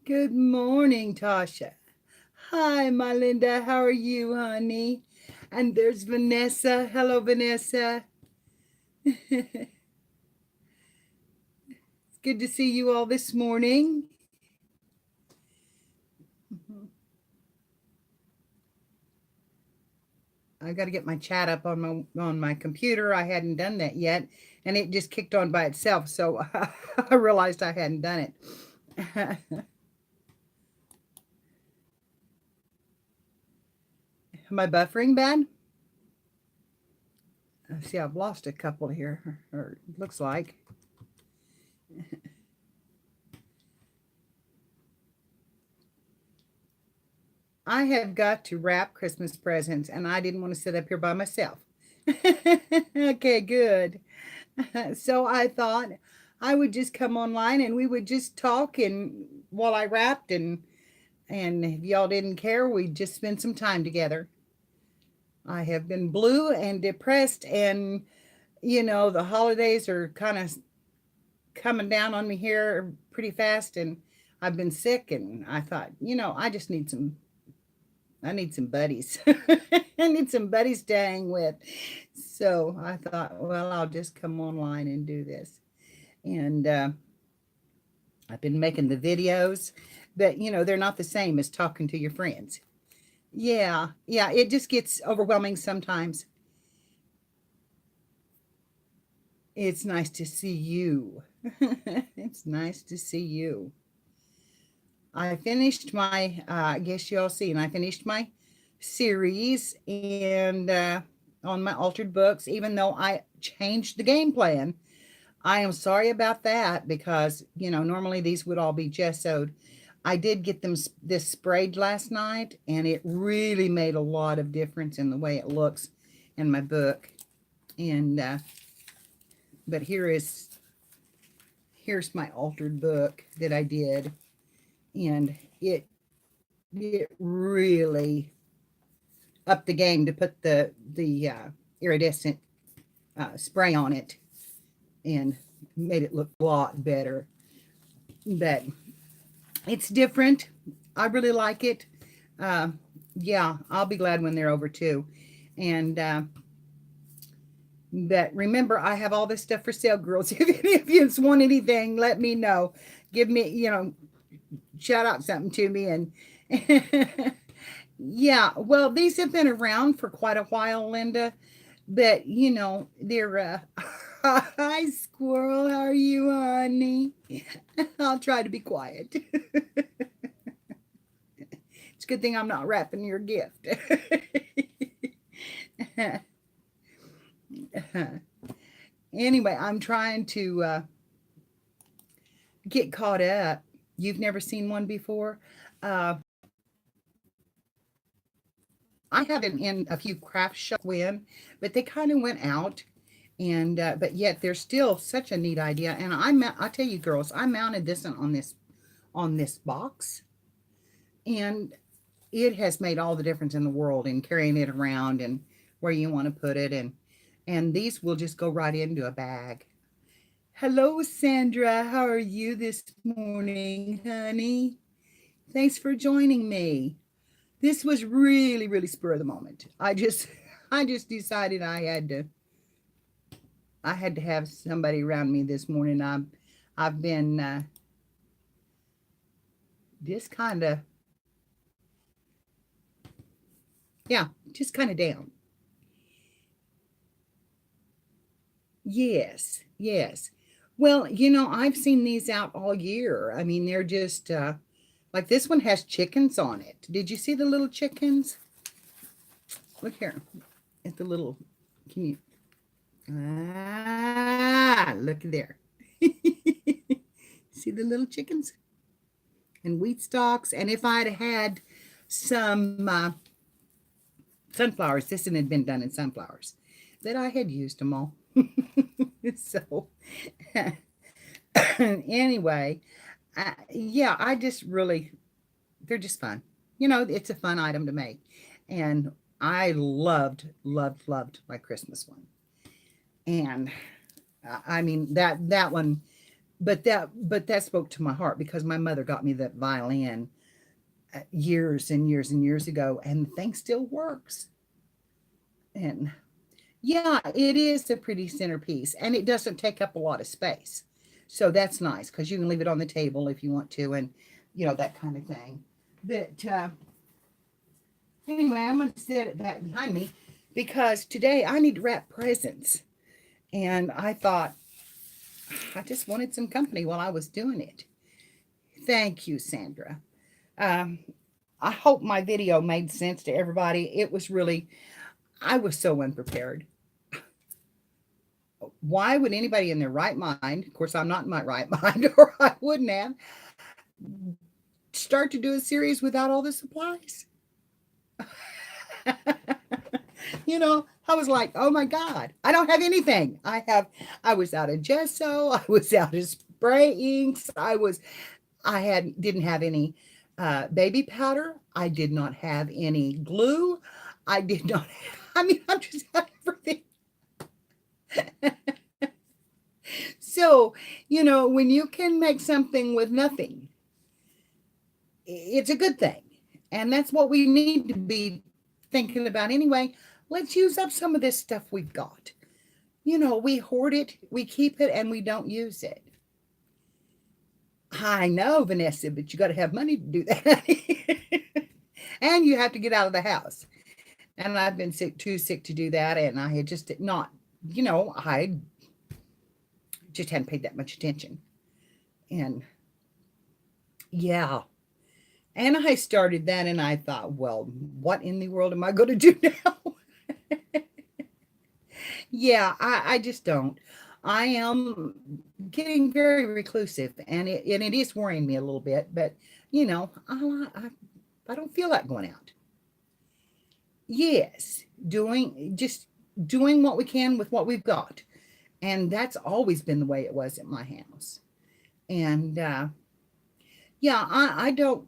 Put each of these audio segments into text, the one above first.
Good morning, Tasha. Hi, my Linda. How are you, honey? And there's Vanessa. Hello, Vanessa. It's good to see you all this morning. I got to get my chat up on my computer. I hadn't done that yet, and it just kicked on by itself. So I realized I hadn't done it. Am I buffering bad? See, I've lost a couple here, or it looks like. I have got to wrap Christmas presents, and I didn't want to sit up here by myself. Okay, good. So I thought I would just come online and we would just talk and while I wrapped and if y'all didn't care, we'd just spend some time together. I have been blue and depressed and the holidays are kind of coming down on me here pretty fast and I've been sick and I thought, I need some buddies. I need some buddies to hang with. So I thought, well, I'll just come online and do this. And I've been making the videos, but they're not the same as talking to your friends. Yeah, yeah, it just gets overwhelming sometimes. It's nice to see you. It's nice to see you. I finished my, I guess y'all seen, I finished my series and on my altered books, even though I changed the game plan. I am sorry about that because, normally these would all be gessoed. I did get this sprayed last night and it really made a lot of difference in the way it looks in my book. And, but here's my altered book that I did. And it really upped the game to put the iridescent spray on it and made it look a lot better. But it's different. I really like it. Uh, yeah, I'll be glad when they're over too. And but remember, I have all this stuff for sale, girls. If you just want anything, let me know. Give me, shout out something to me. And yeah, well, these have been around for quite a while, Linda. But they're hi squirrel, how are you, honey? I'll try to be quiet. It's a good thing I'm not wrapping your gift. Anyway, I'm trying to get caught up. You've never seen one before? Uh, I have them in a few craft shops when, but they kind of went out. And but yet they're still such a neat idea. And I tell you, girls, I mounted this on this box, and it has made all the difference in the world in carrying it around and where you want to put it and these will just go right into a bag. Hello, Sandra. How are you this morning, honey? Thanks for joining me. This was really spur of the moment. I just decided I had to have somebody around me this morning. I've been just kind of, yeah, just kind of down. Yes, yes. Well, I've seen these out all year. I mean, they're just like this one has chickens on it. Did you see the little chickens? Look here at the little. Can you? Look there. See the little chickens and wheat stalks. And if I'd had some sunflowers, this one had been done in sunflowers, that I had used them all. So anyway, yeah, I just really, they're just fun. It's a fun item to make. And I loved my Christmas one. And I mean, that one but that spoke to my heart because my mother got me that violin years and years and years ago, and the thing still works. And yeah, it is a pretty centerpiece, and it doesn't take up a lot of space. So that's nice because you can leave it on the table if you want to, and that kind of thing. But anyway, I'm going to set it back behind me because today I need to wrap presents, and I thought I just wanted some company while I was doing it. Thank you, Sandra. Um, I hope my video made sense to everybody. It was really, I was so unprepared. Why would anybody in their right mind, of course, I'm not in my right mind, or I wouldn't have, start to do a series without all the supplies? I was like, oh my God, I don't have anything. I was out of gesso. I was out of spray inks. Didn't have any baby powder. I did not have any glue. I did not, I'm just out of everything. So, when you can make something with nothing, it's a good thing. And that's what we need to be thinking about anyway. Let's use up some of this stuff we've got. We hoard it, we keep it, and we don't use it. I know, Vanessa, but you got to have money to do that. And you have to get out of the house. And I've been too sick to do that. And I had just not, I just hadn't paid that much attention. And yeah. And I started that and I thought, well, what in the world am I going to do now? Yeah, I just don't. I am getting very reclusive and it is worrying me a little bit, but I don't feel like going out. Yes, doing what we can with what we've got. And that's always been the way it was at my house. And yeah, I don't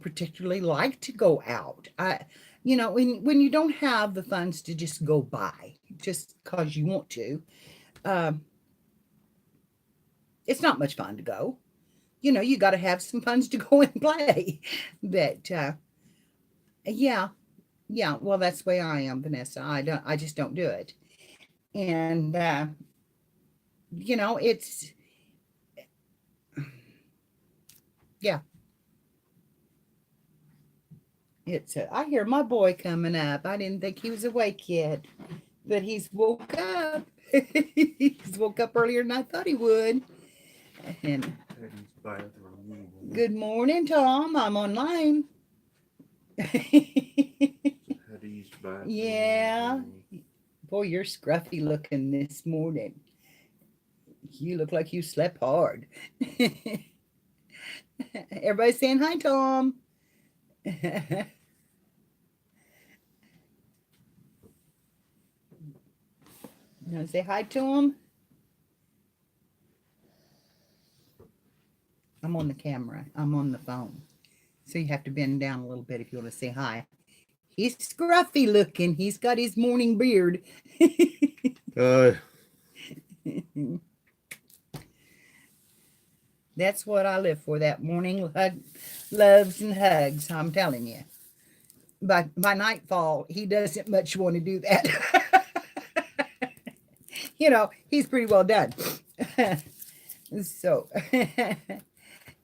particularly like to go out. When you don't have the funds to just go buy just because you want to, it's not much fun to go. You got to have some funds to go and play. But yeah, well, that's the way I am, Vanessa. I just don't do it. And it's yeah. I hear my boy coming up. I didn't think he was awake yet, but he's woke up. He's woke up earlier than I thought he would. And good morning, Tom. I'm online. Yeah. Boy, you're scruffy looking this morning. You look like you slept hard. Everybody's saying hi, Tom. You want to say hi to him? I'm on the camera. I'm on the phone. So you have to bend down a little bit if you want to say hi. He's scruffy looking. He's got his morning beard. That's what I live for, that morning loves and hugs, I'm telling you. By nightfall, he doesn't much want to do that. He's pretty well done. So,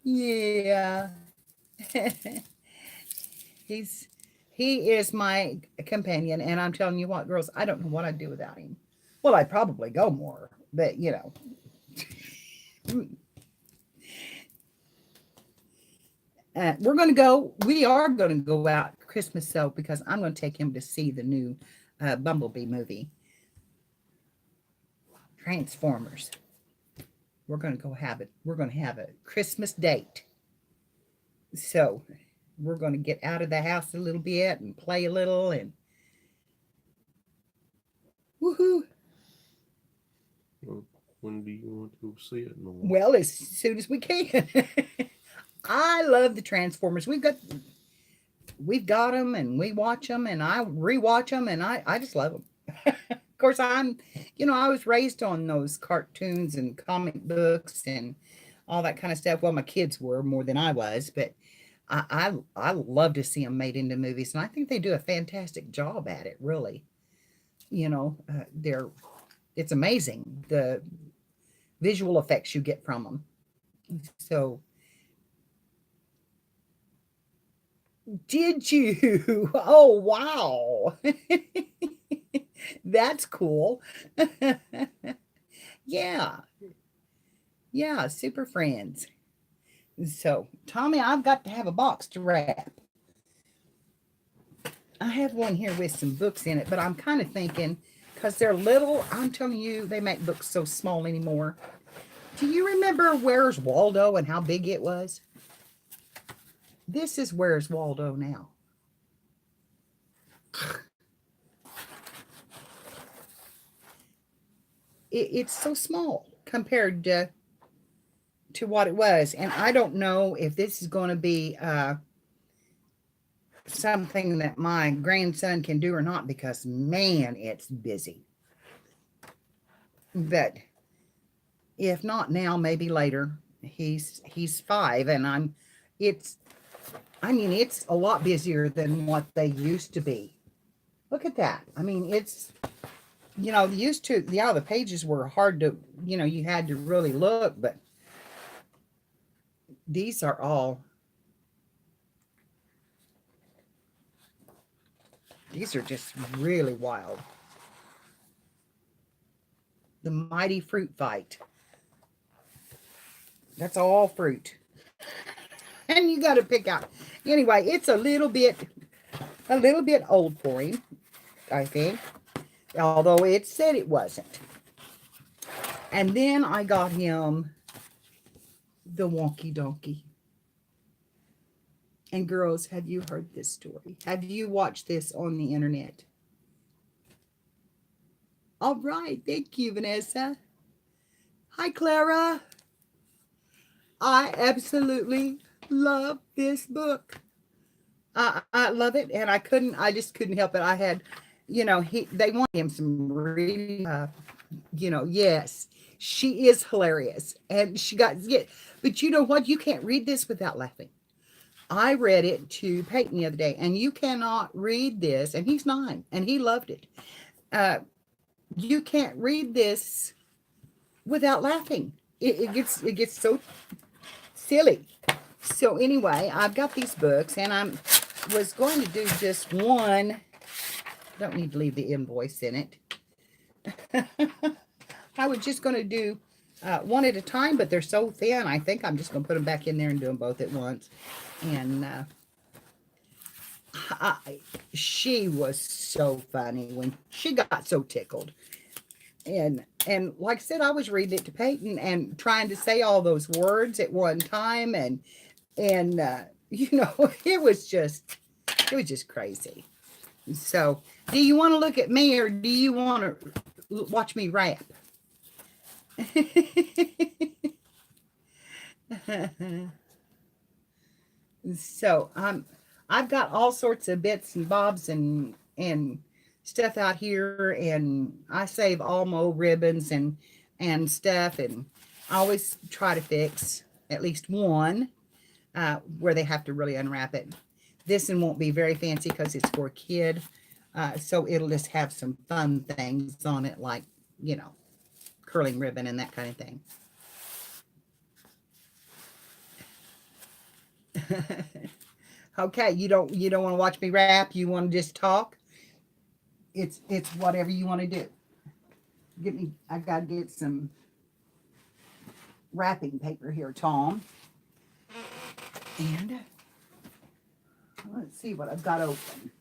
yeah. He is my companion, and I'm telling you what, girls, I don't know what I'd do without him. Well, I'd probably go more, but we are going to go out Christmas because I'm going to take him to see the new Bumblebee movie, Transformers. We're going to have a Christmas date. So we're going to get out of the house a little bit and play a little and woohoo. Well, when do you want to see it? Well, as soon as we can. I love the Transformers. We've got them and we watch them and I rewatch them and I just love them. Of course, I'm you know, I was raised on those cartoons and comic books and all that kind of stuff. Well, my kids were more than I was, but I love to see them made into movies, and I think they do a fantastic job at it. Really, you know, it's amazing the visual effects you get from them. So, did you? Oh, wow. That's cool. Yeah. Yeah, Super Friends. So, Tommy, I've got to have a box to wrap. I have one here with some books in it, but I'm kind of thinking, because they're little, I'm telling you, they make books so small anymore. Do you remember Where's Waldo and how big it was? This is Where's Waldo now. It's so small compared to what it was. And I don't know if this is going to be something that my grandson can do or not, because man, it's busy. But if not now, maybe later. He's 5, and it's a lot busier than what they used to be. Look at that. I mean, it's, you know, the pages were hard to, you know, you had to really look, but these are just really wild. The Mighty Fruit Fight. That's all fruit. And you got to pick out. Anyway, it's a little bit old for him, I think. Although it said it wasn't. And then I got him the Wonky Donkey. And girls, have you heard this story? Have you watched this on the internet? All right. Thank you, Vanessa. Hi, Clara. I absolutely love this book. I love it, and I just couldn't help it. I had, you know, they want him some reading, you know, yes, she is hilarious, and but you know what? You can't read this without laughing. I read it to Peyton the other day, and you cannot read this, and he's 9, and he loved it. You can't read this without laughing. It gets so silly. So anyway, I've got these books, and I was going to do just one. Don't need to leave the invoice in it. I was just going to do one at a time, but they're so thin, I think I'm just going to put them back in there and do them both at once. And she was so funny when she got so tickled. And like I said, I was reading it to Peyton and trying to say all those words at one time, and you know, it was just crazy. So, do you want to look at me, or do you want to watch me rap? So, I've got all sorts of bits and bobs and stuff out here, and I save all my old ribbons and stuff, and I always try to fix at least one where they have to really unwrap it. This one won't be very fancy because it's for a kid, so it'll just have some fun things on it, like, you know, curling ribbon and that kind of thing. Okay, you don't want to watch me rap, you want to just talk? It's whatever you want to do. I gotta get some wrapping paper here, Tom. And let's see what I've got open.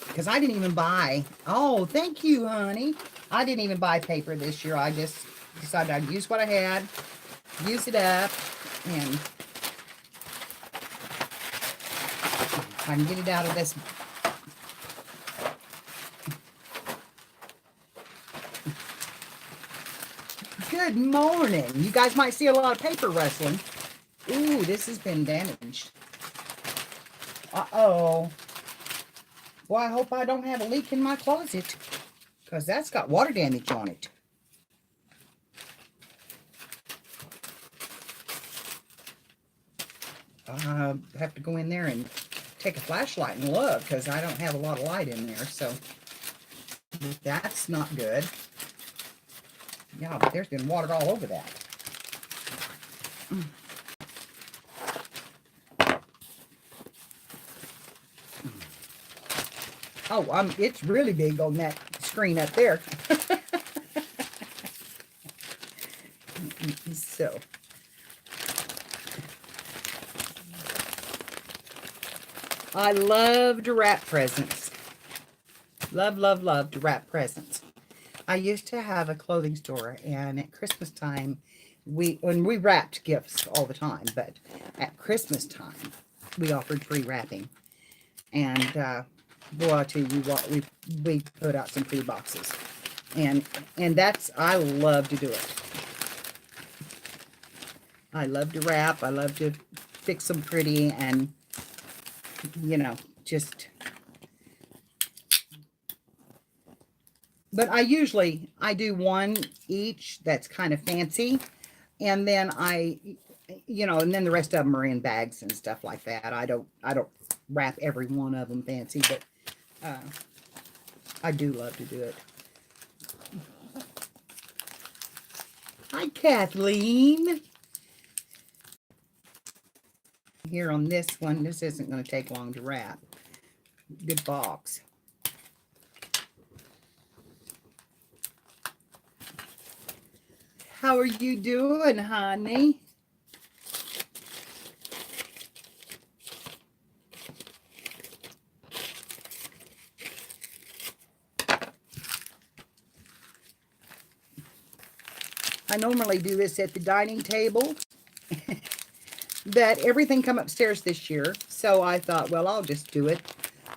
Because I didn't even buy. Oh, thank you, honey. I didn't even buy paper this year. I just decided I'd use what I had, use it up, and if I can get it out of this. Good morning. You guys might see a lot of paper rustling. Ooh, this has been damaged. Uh-oh. Well, I hope I don't have a leak in my closet, because that's got water damage on it. I have to go in there and take a flashlight and look, because I don't have a lot of light in there, so that's not good. Yeah, but there's been water all over that. Oh, it's really big on that screen up there. So, I love to wrap presents. Love, love, love to wrap presents. I used to have a clothing store, and at Christmas time, when we wrapped gifts all the time, but at Christmas time, we offered free wrapping. And boy, I tell you what, we put out some free boxes, and that's, I love to do it. I love to wrap. I love to fix them pretty, and just. But I do one each that's kind of fancy, and then and then the rest of them are in bags and stuff like that. I don't wrap every one of them fancy, but I do love to do it. Hi, Kathleen. Here on this one, this isn't going to take long to wrap. Good box. How are you doing, honey? I normally do this at the dining table, but everything come upstairs this year, so I thought, well, I'll just do it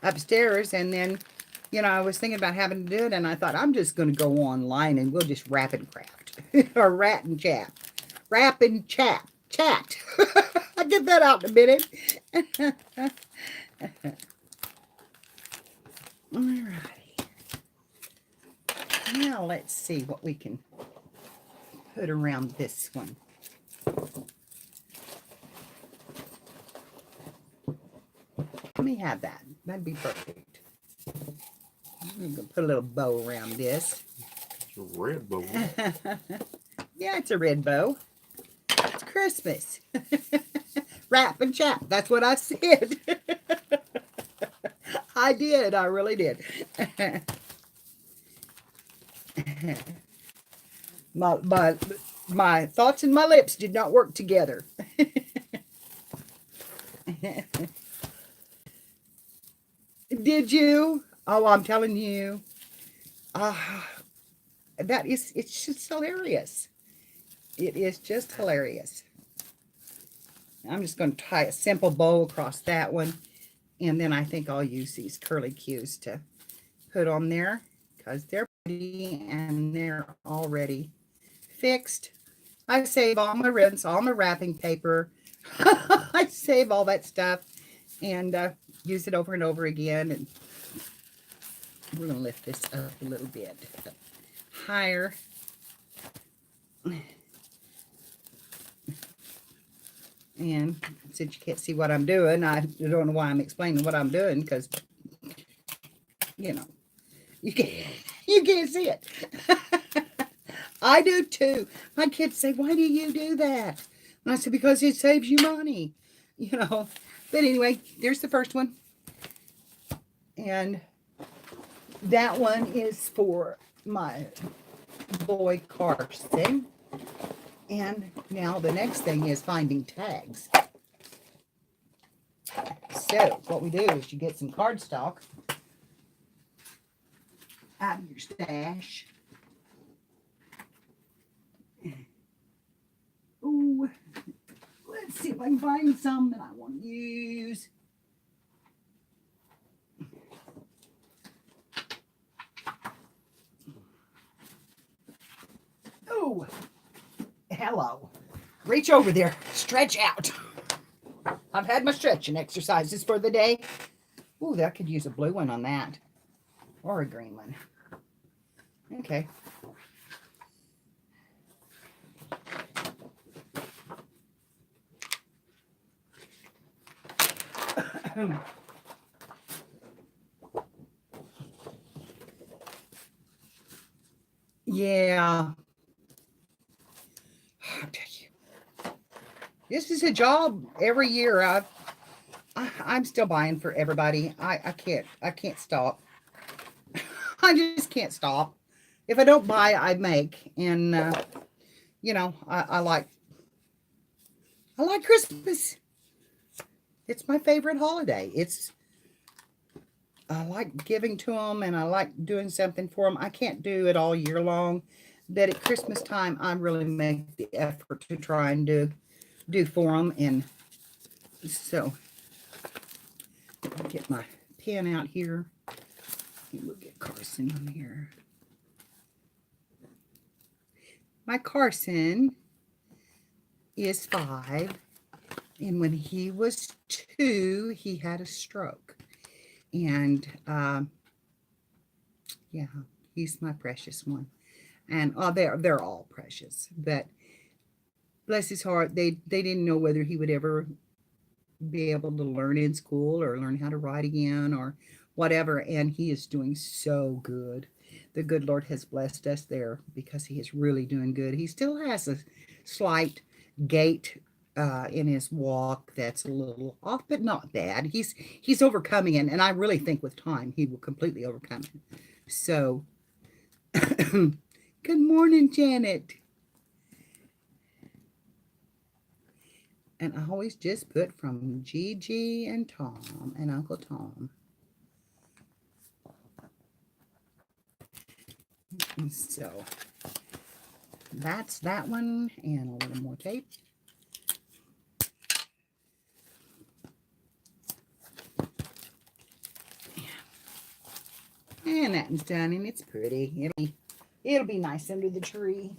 upstairs. And then, I was thinking about having to do it, and I thought, I'm just going to go online and we'll just wrap and craft. Or rat and chat. Wrap and chat. I'll get that out in a minute. Alrighty. Now let's see what we can put around this one. Let me have that. That'd be perfect. I'm going to put a little bow around this. It's a red bow. Yeah, it's a red bow. It's Christmas. Wrap and chat. That's what I said. I did. I really did. My thoughts and my lips did not work together. Did you? Oh, I'm telling you. It's just hilarious. It is just hilarious. I'm just going to tie a simple bow across that one. And then I think I'll use these curly cues to put on there, because they're pretty and they're already fixed. I save all my ribbons, all my wrapping paper. I save all that stuff and use it over and over again. And we're going to lift this up a little bit higher. And since you can't see what I'm doing, I don't know why I'm explaining what I'm doing, because you can't see it. I do too. My kids say, "Why do you do that?" And I said, "Because it saves you money." But anyway, there's the first one, and that one is for my boy Carson. And now the next thing is finding tags. So what we do is you get some cardstock out of your stash. Ooh, let's see if I can find some that I want to use. Oh, hello. Reach over there. Stretch out. I've had my stretching exercises for the day. Ooh, I could use a blue one on that. Or a green one. Okay. Yeah. I'll tell you. This is a job every year. I'm still buying for everybody. I can't stop. I just can't stop. If I don't buy, I make. And you know, I like Christmas. It's my favorite holiday. I like giving to them and I like doing something for them. I can't do it all year long, but at Christmas time, I really make the effort to try and do for them. And so, I'll get my pen out here. And we'll get Carson on here. My Carson is 5, and when he was 2, he had a stroke. And yeah, he's my precious one. And they're all precious, but bless his heart, they didn't know whether he would ever be able to learn in school or learn how to write again or whatever. And he is doing so good. The good Lord has blessed us there because he is really doing good. He still has a slight gait in his walk that's a little off, but not bad. He's overcoming it, and I really think with time he will completely overcome it. So, good morning, Janet. And I always just put from Gigi and Tom and Uncle Tom. And so that's that one, and a little more tape. And that one's done, and it's pretty. It'll be nice under the tree.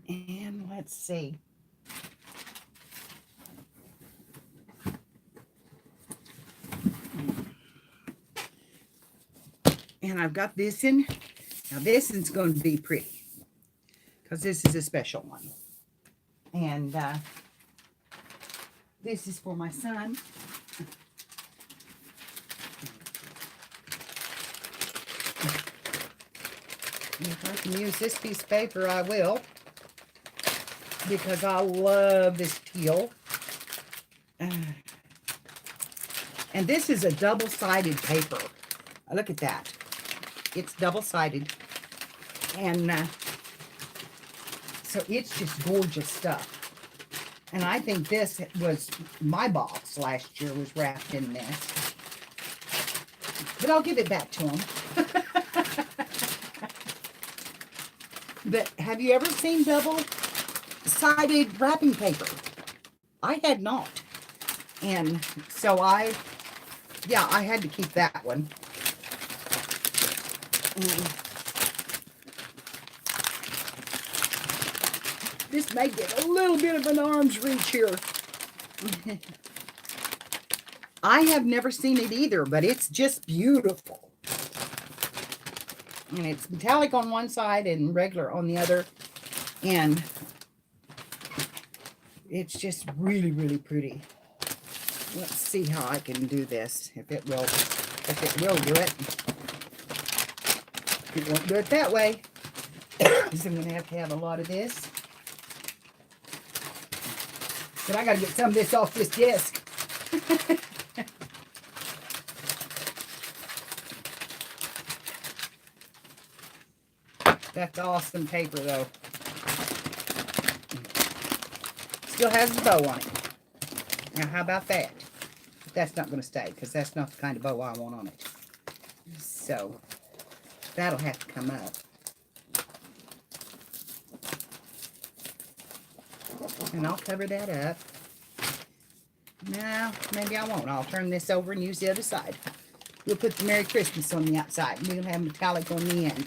And let's see. And I've got this in. Now this is going to be pretty because this is a special one. And this is for my son. If I can use this piece of paper, I will. Because I love this teal. And this is a double-sided paper. Look at that. It's double-sided. And so it's just gorgeous stuff. And I think this was my box last year was wrapped in this. But I'll give it back to him. But have you ever seen double-sided wrapping paper? I had not. And so I had to keep that one. This may get a little bit of an arm's reach here. I have never seen it either, but it's just beautiful. And it's metallic on one side and regular on the other. And it's just really, really pretty. Let's see how I can do this. If it will do it. It won't do it that way. So I'm going to have a lot of this. But I got to get some of this off this disc. That's awesome paper, though. Still has a bow on it. Now, how about that? But that's not going to stay, because that's not the kind of bow I want on it. So, that'll have to come up. And I'll cover that up. No, maybe I won't. I'll turn this over and use the other side. We'll put the Merry Christmas on the outside. We'll have metallic on the end.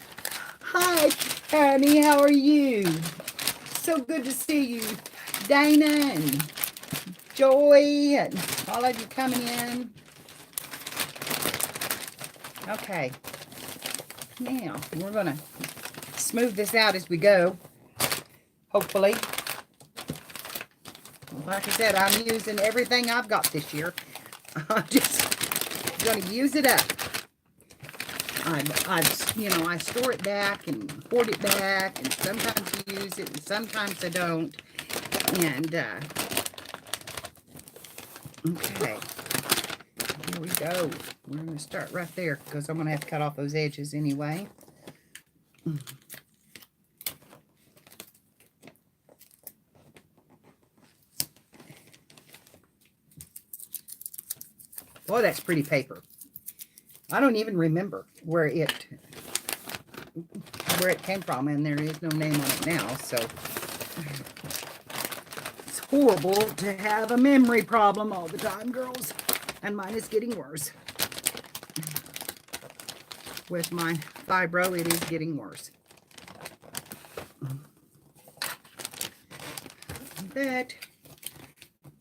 Hi, honey. How are you? So good to see you. Dana and Joy and all of you coming in. Okay. Now, we're going to smooth this out as we go. Hopefully. Like I said, I'm using everything I've got this year. I'm just going to use it up. I store it back and hoard it back, and sometimes I use it, and sometimes I don't. And, okay. Here we go. We're going to start right there, because I'm going to have to cut off those edges anyway. Boy, that's pretty paper. I don't even remember where it came from, and there is no name on it now, so it's horrible to have a memory problem all the time, girls, and mine is getting worse. With my fibro, it is getting worse. But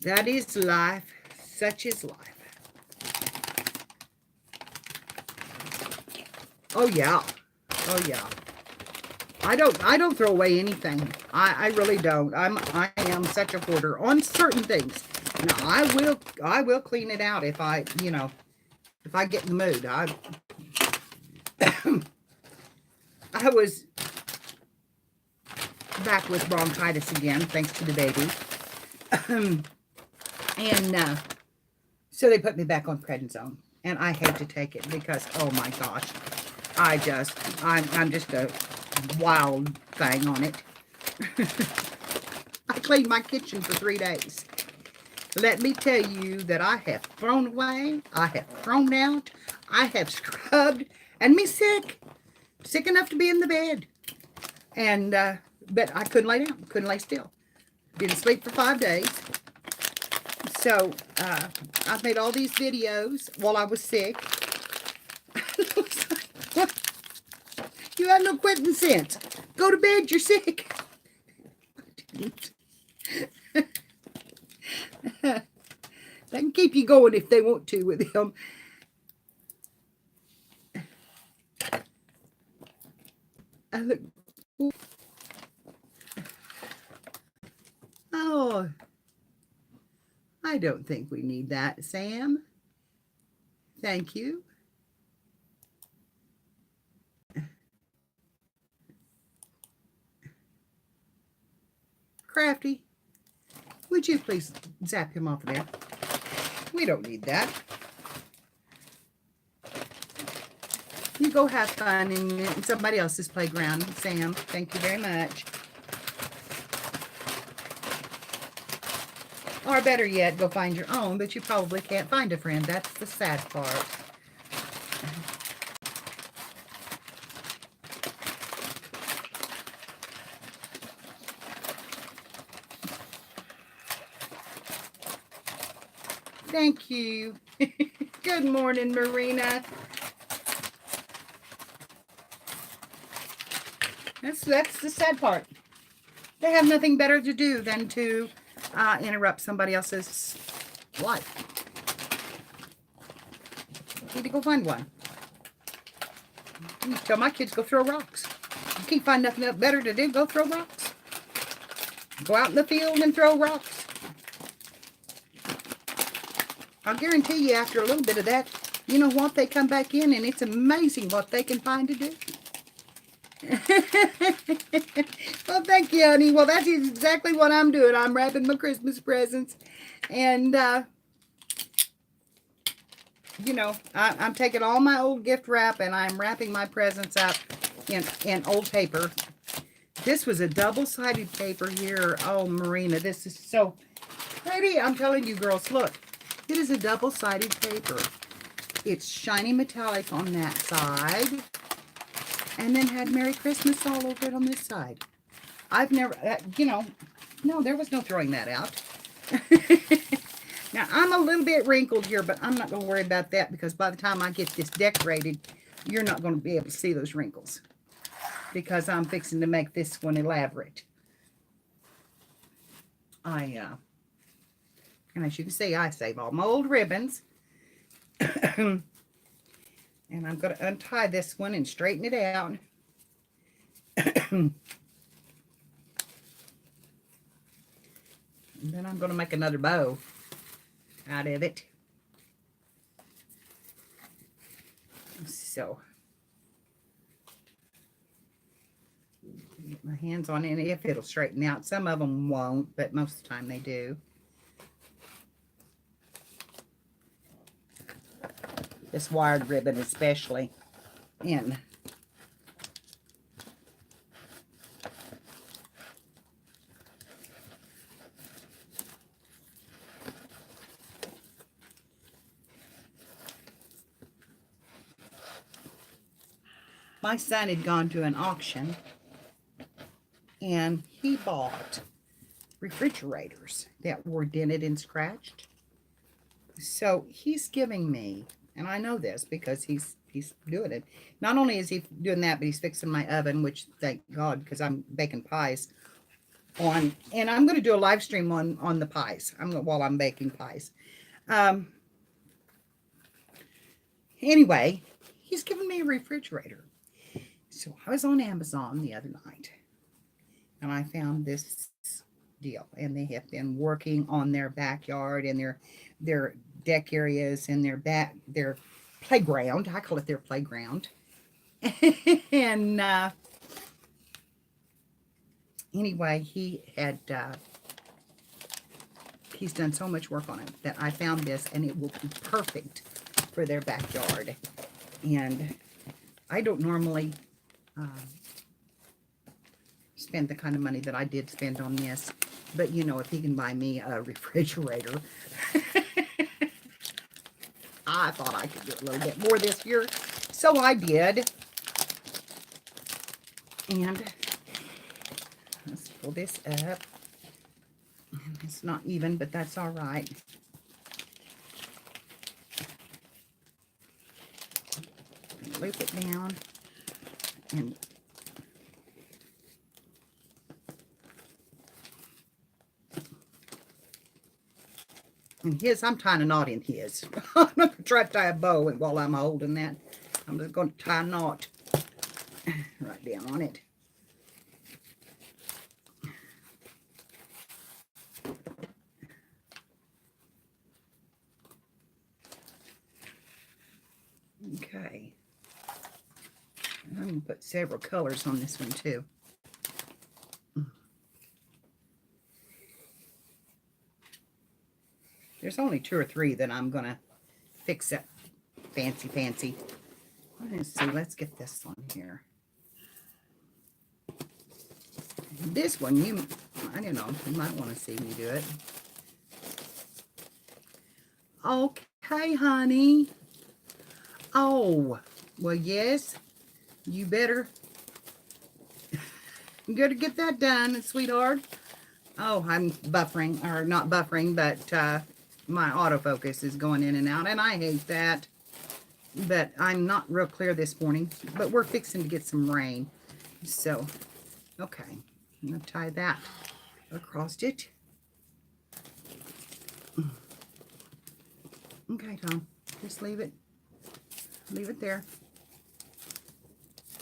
that is life. Such is life. Oh yeah. Oh yeah. I don't throw away anything. I really don't. I am such a hoarder on certain things. Now I will clean it out if I get in the mood. I was back with bronchitis again, thanks to the baby. And so they put me back on prednisone, and I hate to take it because, oh my gosh, I'm just a wild thing on it. I cleaned my kitchen for 3 days. Let me tell you that I have thrown away, I have thrown out, I have scrubbed, and me sick enough to be in the bed. And but I couldn't lay down, couldn't lay still. Didn't sleep for 5 days. So I've made all these videos while I was sick. You have no quitting sense. Go to bed, you're sick. They can keep you going if they want to with him. I look. Oh, I don't think we need that, Sam. Thank you. Crafty, would you please zap him off there? We don't need that. You go have fun in somebody else's playground, Sam. Thank you very much. Or better yet, go find your own, but you probably can't find a friend. That's the sad part. Thank you. Good morning, Marina. That's the sad part. They have nothing better to do than to interrupt somebody else's life. Need to go find one. You tell my kids, go throw rocks. You can't find nothing better to do, go throw rocks. Go out in the field and throw rocks. I'll guarantee you after a little bit of that, you know what, they come back in and it's amazing what they can find to do. Well, thank you, honey. Well, that's exactly what I'm doing. I'm wrapping my Christmas presents. And, I'm taking all my old gift wrap and I'm wrapping my presents up in old paper. This was a double-sided paper here. Oh, Marina, this is so pretty. I'm telling you, girls, look. It is a double-sided paper. It's shiny metallic on that side. And then had Merry Christmas all over it on this side. I've never, no, there was no throwing that out. Now, I'm a little bit wrinkled here, but I'm not going to worry about that because by the time I get this decorated, you're not going to be able to see those wrinkles because I'm fixing to make this one elaborate. And as you can see, I save all my old ribbons. And And I'm going to untie this one and straighten it out. And then I'm going to make another bow out of it. So, get my hands on it, if it'll straighten out. Some of them won't, but most of the time they do. This wired ribbon especially. And my son had gone to an auction and he bought refrigerators that were dented and scratched. So he's giving me, and I know this because he's doing it. Not only is he doing that, but he's fixing my oven, which thank God, because I'm baking pies on, and I'm going to do a live stream on the pies. While I'm baking pies. Anyway, he's giving me a refrigerator. So I was on Amazon the other night and I found this deal, and they have been working on their backyard and their deck areas and their playground. I call it their playground. And anyway, he's done so much work on it that I found this, and it will be perfect for their backyard. And I don't normally spend the kind of money that I did spend on this, but you know, if he can buy me a refrigerator, I thought I could do a little bit more this year, so I did. And let's pull this up. It's not even, but that's all right. Loop it down and his, I'm tying a knot in his. I'm not going to try to tie a bow, and while I'm holding that, I'm just going to tie a knot right down on it. Okay. I'm going to put several colors on this one too. There's only 2 or 3 that I'm going to fix up fancy. Let's see, let's get this one here. This one, I don't know, you might want to see me do it. Okay, honey. Oh, well, yes, you better get that done, sweetheart. Oh, I'm buffering, or not buffering, but my autofocus is going in and out, and I hate that. But I'm not real clear this morning, but we're fixing to get some rain. So, okay, I'm going to tie that across it. Okay, Tom, just leave it there.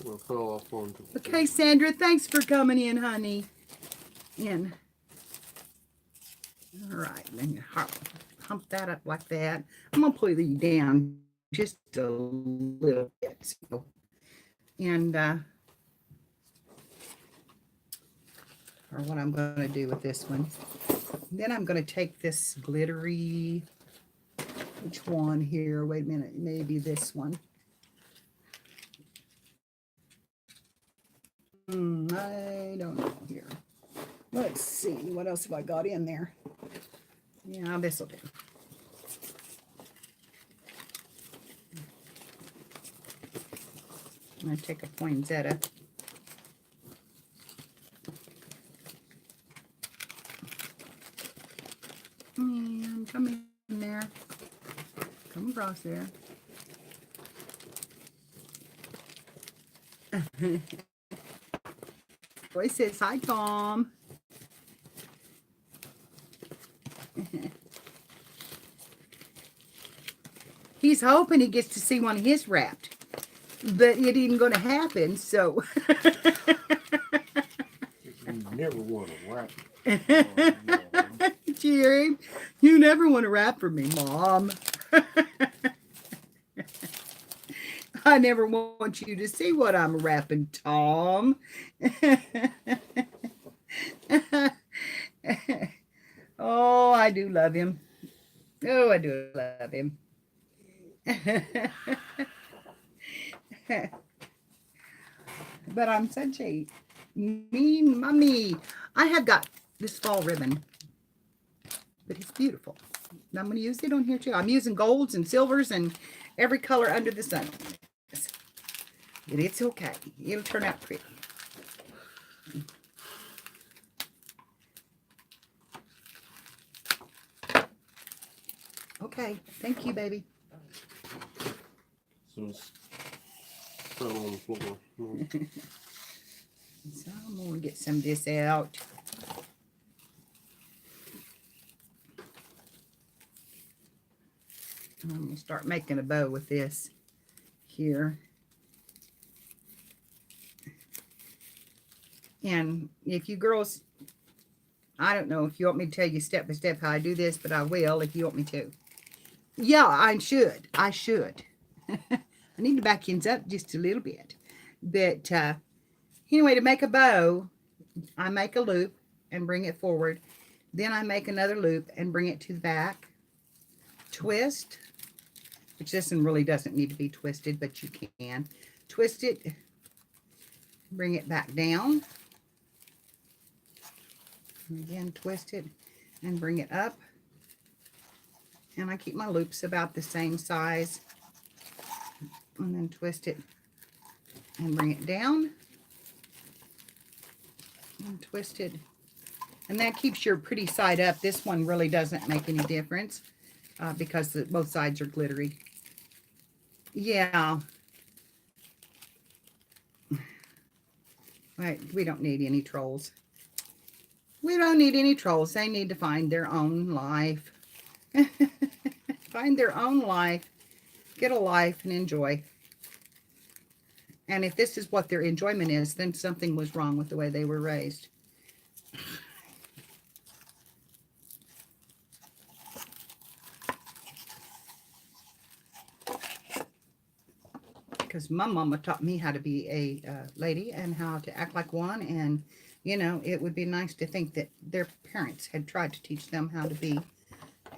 Well, fell off onto. Okay, Sandra, thanks for coming in, honey. In. All right, then you hump that up like that. I'm going to pull you down just a little bit. So, and or what I'm going to do with this one. Then I'm going to take this glittery, which one here? Wait a minute, maybe this one. I don't know here. Let's see, what else have I got in there? Yeah, this will do. I'm going to take a poinsettia. And come in there. Come across there. Boy says, hi, Tom. He's hoping he gets to see one of his wrapped. but it ain't going to happen. So, You never want to wrap it. Jerry, you never want to rap for me, Mom. I never want you to see what I'm rapping, Tom. Oh, I do love him. Oh, I do love him. But I'm such a mean mummy. I have got this fall ribbon, but it's beautiful. I'm going to use it on here too. I'm using golds and silvers and every color under the sun. But it's okay. It'll turn out pretty. Okay. Thank you, baby. So it's fell on the floor. So I'm going to get some of this out. I'm going to start making a bow with this here. And if you girls, I don't know if you want me to tell you step by step how I do this, but I will if you want me to. Yeah, I should. I should. I need to back ends up just a little bit. But anyway, to make a bow, I make a loop and bring it forward. Then I make another loop and bring it to the back. Twist, which this one really doesn't need to be twisted, but you can. Twist it, bring it back down. And again, twist it and bring it up. And I keep my loops about the same size. And then twist it and bring it down. And twist it. And that keeps your pretty side up. This one really doesn't make any difference because both sides are glittery. Yeah. Right, we don't need any trolls. We don't need any trolls. They need to find their own life. Find their own life. Get a life and enjoy. And if this is what their enjoyment is, then something was wrong with the way they were raised. Because my mama taught me how to be a lady and how to act like one. And, you know, it would be nice to think that their parents had tried to teach them how to be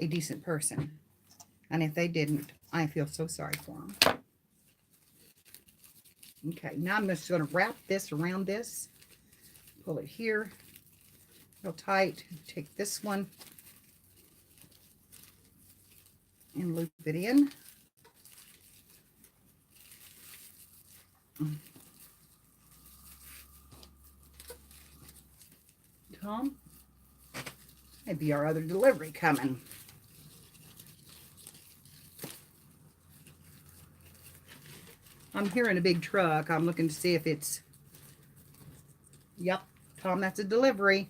a decent person. And if they didn't, I feel so sorry for them. Okay, now I'm just going to wrap this around this. Pull it here real tight. Take this one and loop it in. Tom, maybe our other delivery coming. I'm hearing a big truck. I'm looking to see if it's... Yep, Tom, that's a delivery.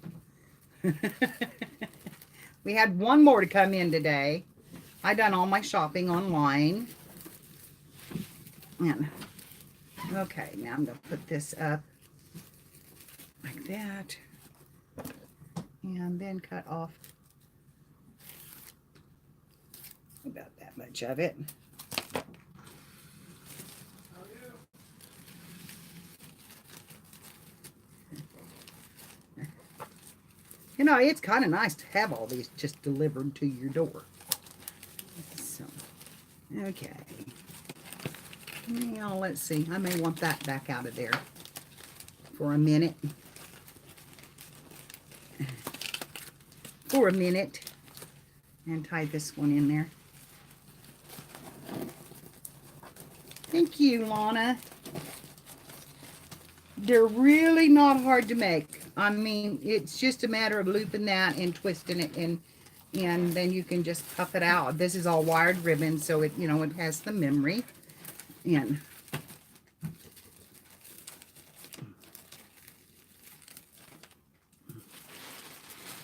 We had one more to come in today. I done all my shopping online. And okay, now I'm going to put this up like that. And then cut off about that much of it. You know, it's kind of nice to have all these just delivered to your door. So, okay. Now, let's see. I may want that back out of there for a minute. For a minute. And tie this one in there. Thank you, Lana. They're really not hard to make. I mean, it's just a matter of looping that and twisting it, and then you can just puff it out. This is all wired ribbon, so it, you know, it has the memory. And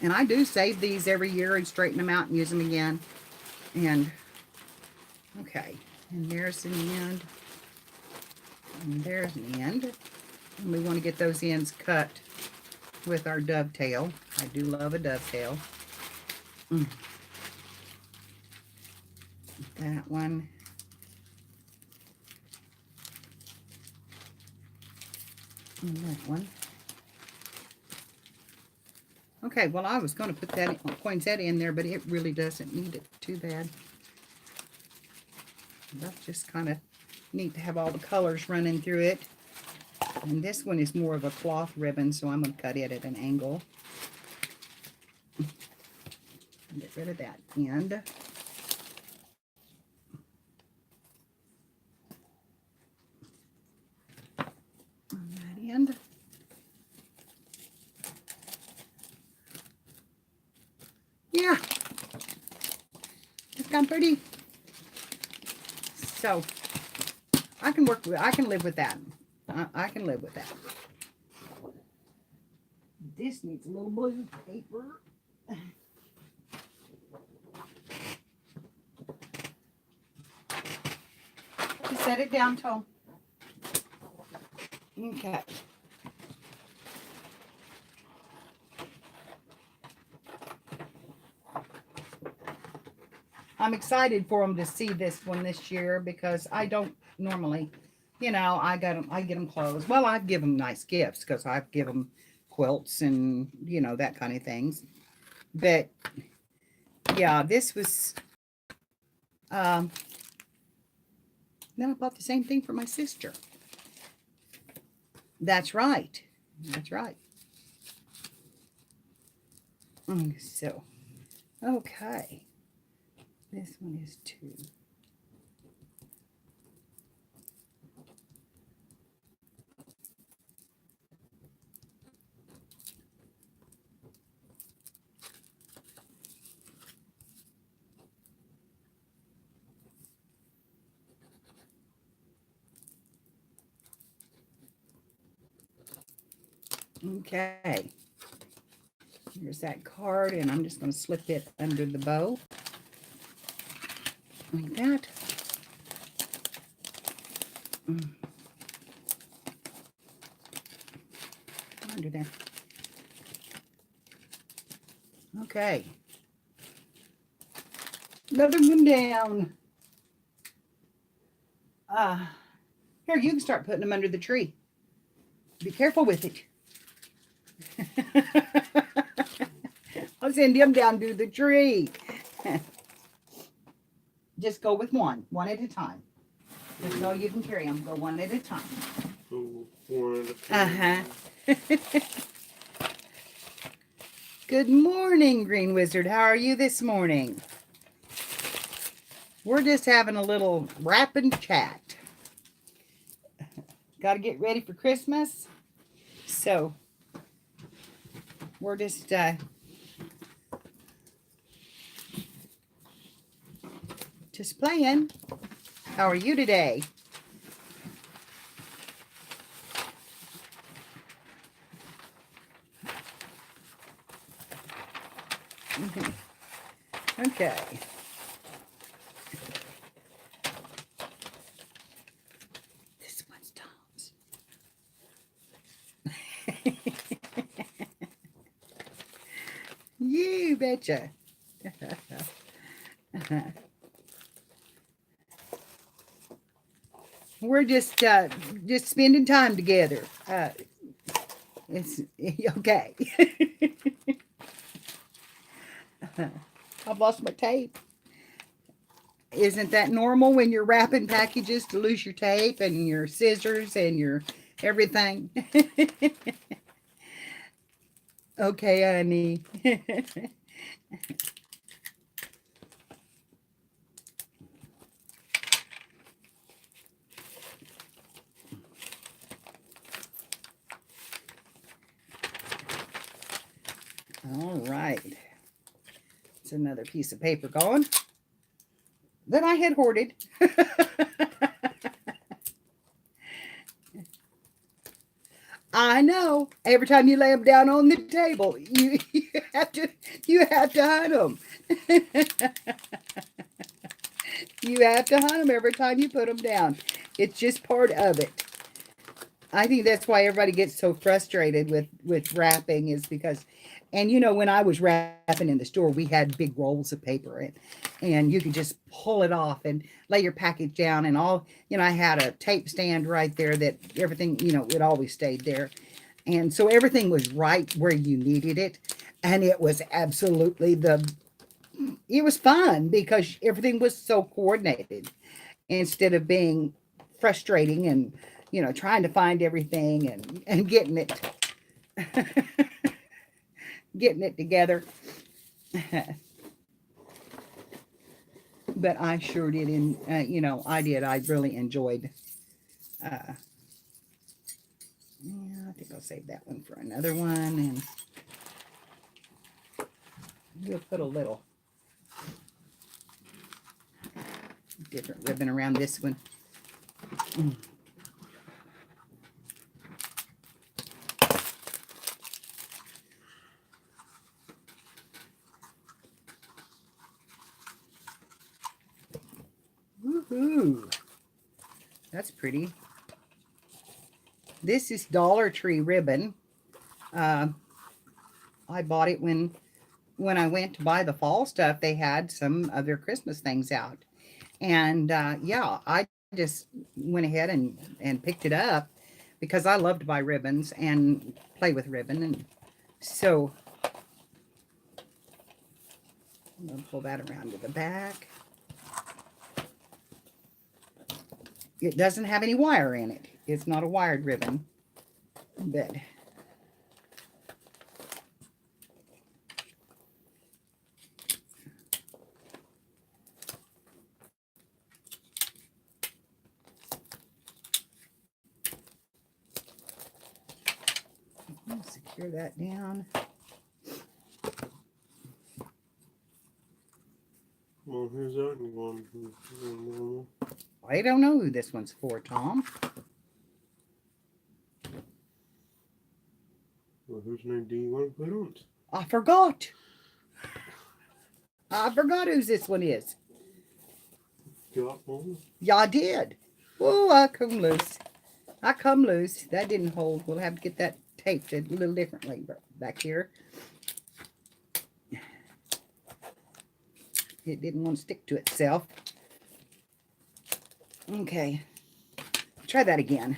I do save these every year and straighten them out and use them again. And okay, and there's the end. And there's an end. And we want to get those ends cut with our dovetail. I do love a dovetail. That one. And that one. Okay, well, I was going to put that poinsettia in there, but it really doesn't need it too bad. That's just kind of neat to have all the colors running through it. And this one is more of a cloth ribbon, so I'm going to cut it at an angle. Get rid of that end. On that end. Yeah. It's kind of pretty. So I can work with, I can live with that. I can live with that. This needs a little blue paper. Set it down, Tom. Okay. I'm excited for them to see this one this year because I don't normally, you know, I get them clothes. Well, I give them nice gifts because I give them quilts and, you know, that kind of things. But yeah, this was, then I bought the same thing for my sister. That's right. That's right. So, okay. This one is 2. Okay. Here's that card, and I'm just going to slip it under the bow. Like that. Under there. Okay. Another one down. Here, you can start putting them under the tree. Be careful with it. I'll send them down to the tree. Just go with one at a time. Just know you can carry them. Go one at a time. Go one at a time. Good morning, Green Wizard. How are you this morning? We're just having a little wrapping chat. Got to get ready for Christmas. So, we're just playing. How are you today? Okay. This one's Tom's. You betcha. We're just spending time together. It's okay. I've lost my tape. Isn't that normal when you're wrapping packages to lose your tape and your scissors and your everything? Okay, honey. All right. It's another piece of paper gone that I had hoarded. I know. Every time you lay them down on the table, you have to hunt them. You have to hunt them every time you put them down. It's just part of it. I think that's why everybody gets so frustrated with wrapping is because, and when I was wrapping in the store, we had big rolls of paper and you could just pull it off and lay your package down and all. I had a tape stand right there that everything, it always stayed there, and so everything was right where you needed it, and it was absolutely it was fun because everything was so coordinated instead of being frustrating and trying to find everything and getting it together. But I sure did. I did. I really enjoyed. uh yeah, I think I'll save that one for another one, and we'll put a little different ribbon around this one. Woohoo! That's pretty. This is Dollar Tree ribbon. I bought it when I went to buy the fall stuff. They had some of their Christmas things out, and yeah, I just went ahead and picked it up because I love to buy ribbons and play with ribbon, and so I'm gonna pull that around to the back. It doesn't have any wire in it. It's not a wired ribbon, but secure that down. Well, here's that one. I don't know who this one's for, Tom. Well, whose name do you want to put on it? I forgot. I forgot whose this one is. Got one? Yeah, I did. Oh, I come loose. That didn't hold. We'll have to get that taped a little differently back here. It didn't want to stick to itself. Okay. Try that again.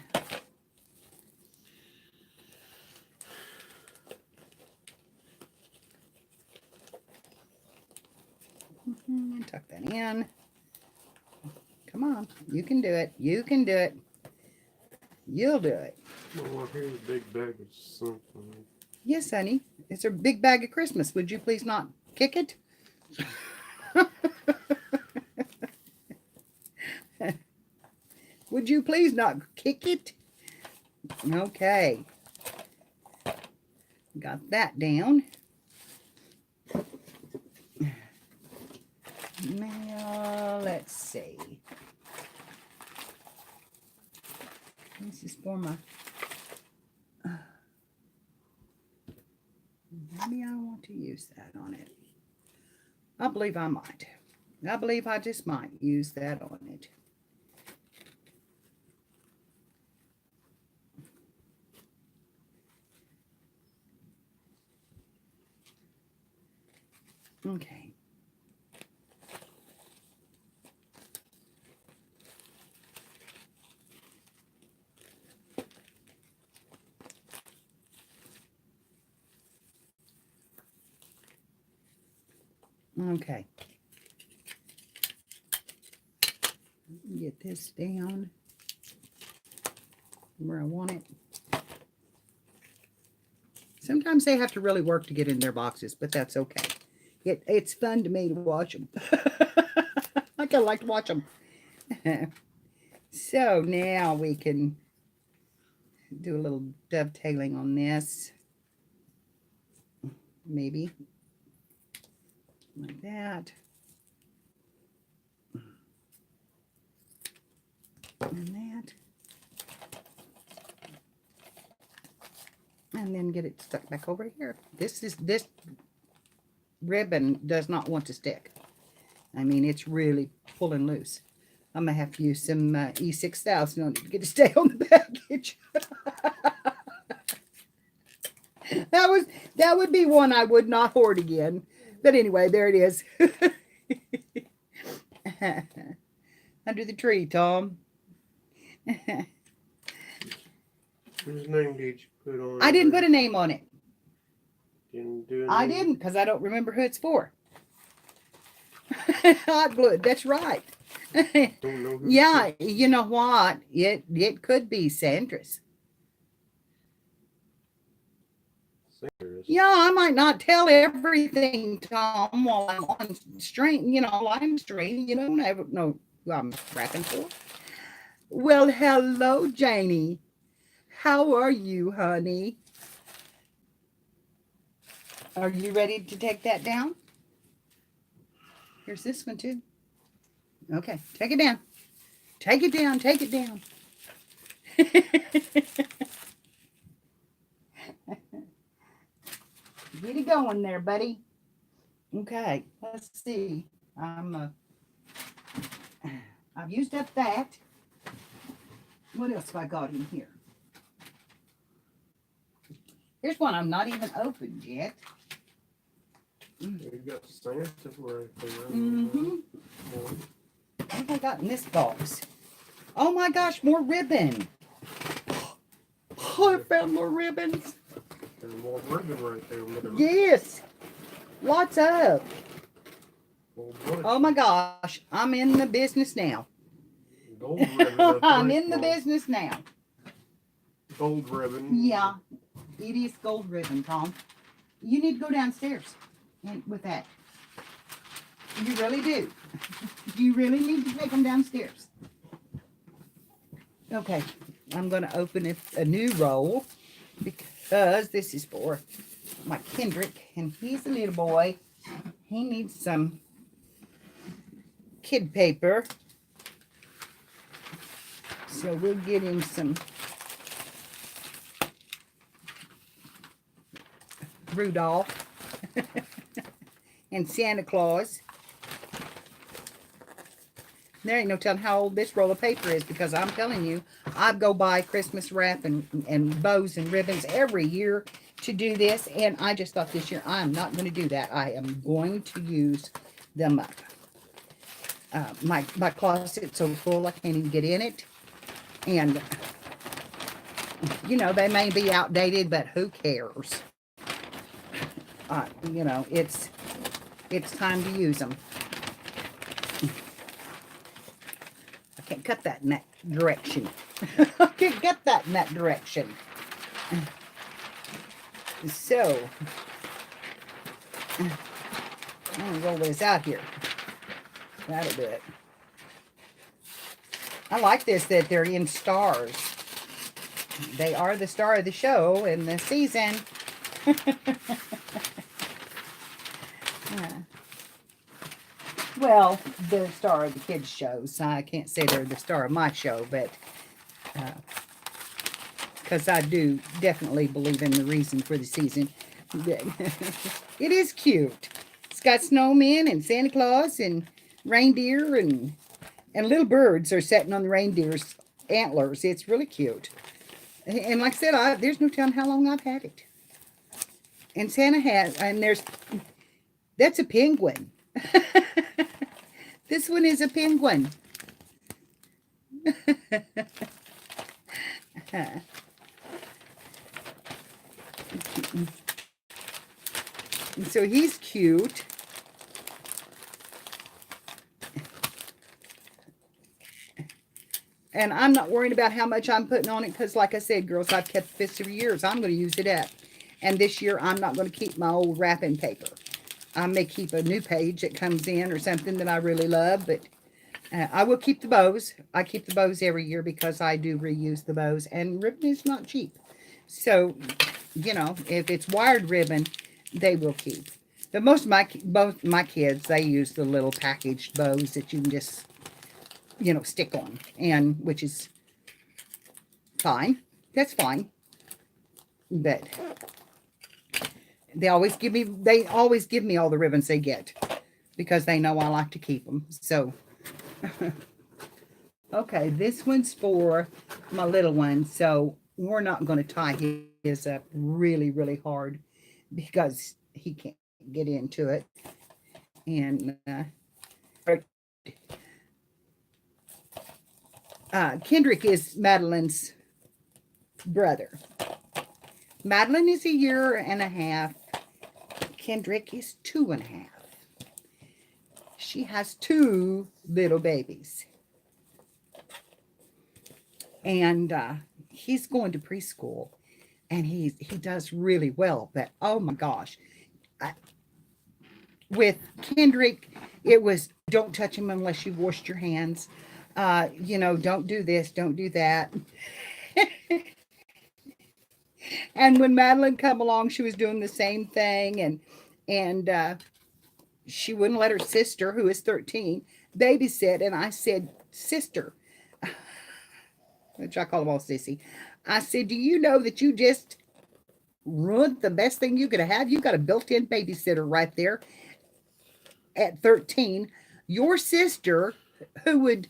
Tuck that in. Come on. You can do it. You can do it. You'll do it. Well, here's a big bag of something. Yes, honey. It's a big bag of Christmas. Would you please not kick it? Would you please not kick it? Okay. Got that down. Now, let's see. This is for my... maybe I want to use that on it. I believe I might. I believe I just might use that on it. Okay. Okay. Get this down where I want it. Sometimes they have to really work to get in their boxes, but that's okay. It's fun to me to watch them. I kind of like to watch them. So now we can do a little dovetailing on this. Maybe like that. And that. And then get it stuck back over here. This ribbon does not want to stick. I mean, it's really pulling loose. I'm gonna have to use some E6000 on it to get to stay on the package. That would be one I would not hoard again. But anyway, there it is. Under the tree, Tom. Whose name did you put on? I didn't put a name on it. Didn't do I anything? didn't, because I don't remember who it's for. Hot blood, that's right. Don't know who Yeah, you know what? It could be Sandra's. Sanders. Yeah, I might not tell everything, Tom, while I'm on stream, live stream. You don't ever know who I'm rapping for. Well, hello, Janie. How are you, honey? Are you ready to take that down? Here's this one, too. Okay, take it down. Take it down, take it down. Get it going there, buddy. Okay, let's see. I've used up that. What else have I got in here? Here's one I'm not even opened yet. You got Santa right there. Mm-hmm. Yeah. What have I got in this box? Oh my gosh, more ribbon. Oh, I found more ribbons. There's more ribbon right there. Look at Yes. Lots of. Oh, boy. Oh my gosh, I'm in the business now. Gold ribbon. I'm in the business now. Gold ribbon. Yeah, it is gold ribbon, Tom. You need to go downstairs with that. You really do. You really need to take them downstairs. Okay, I'm going to open a new roll because this is for my Kendrick, and he's a little boy. He needs some kid paper. So we'll get him some Rudolph and Santa Claus. There ain't no telling how old this roll of paper is, because I'm telling you, I go buy Christmas wrap and bows and ribbons every year to do this, and I just thought this year I'm not going to do that. I am going to use them up. My closet's so full I can't even get in it, and they may be outdated, but who cares? It's time to use them. I can't cut that in that direction. I can't get that in that direction. So, I'm gonna roll this out here. That'll do it. I like this, that they're in stars. They are the star of the show and the season. Well, they're the star of the kids' shows. I can't say they're the star of my show, but because I do definitely believe in the reason for the season. It is cute. It's got snowmen and Santa Claus and reindeer and little birds are sitting on the reindeer's antlers. It's really cute. And like I said, there's no telling how long I've had it. And Santa has, and that's a penguin. This one is a penguin. And so he's cute. And I'm not worried about how much I'm putting on it, because like I said, girls, I've kept this for years. I'm going to use it up. And this year, I'm not going to keep my old wrapping paper. I may keep a new page that comes in or something that I really love, but I will keep the bows. I keep the bows every year because I do reuse the bows, and ribbon is not cheap. So, if it's wired ribbon, they will keep. But both my kids, they use the little packaged bows that you can just, stick on, and which is fine. That's fine. But they always give me all the ribbons they get, because they know I like to keep them. So Okay, this one's for my little one, so we're not going to tie his up really, really hard because he can't get into it. And Kendrick is Madeline's brother. Madeline is a year and a half. Kendrick is 2.5. She has 2 little babies. And he's going to preschool, and he does really well. But oh my gosh, with Kendrick, it was don't touch him unless you've washed your hands. Don't do this, don't do that. And when Madeline come along, she was doing the same thing, and she wouldn't let her sister, who is 13, babysit. And I said, sister, which I call them all sissy. I said, do you know that you just ruined the best thing you could have? You got a built-in babysitter right there at 13. Your sister, who would,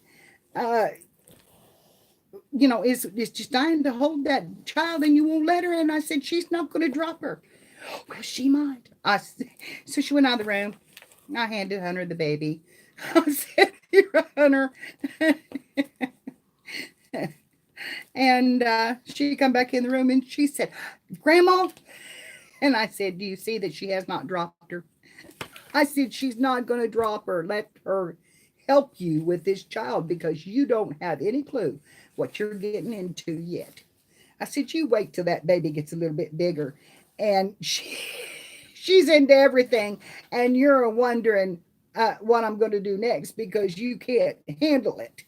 is just dying to hold that child, and you won't let her. And I said, she's not going to drop her. Well, she might. So she went out of the room. I handed Hunter the baby. I said, here, Hunter. And she come back in the room and she said, Grandma. And I said, do you see that she has not dropped her? I said, she's not going to drop her. Let her help you with this child because you don't have any clue what you're getting into yet. I said, you wait till that baby gets a little bit bigger. And she's into everything. And you're wondering what I'm going to do next because you can't handle it.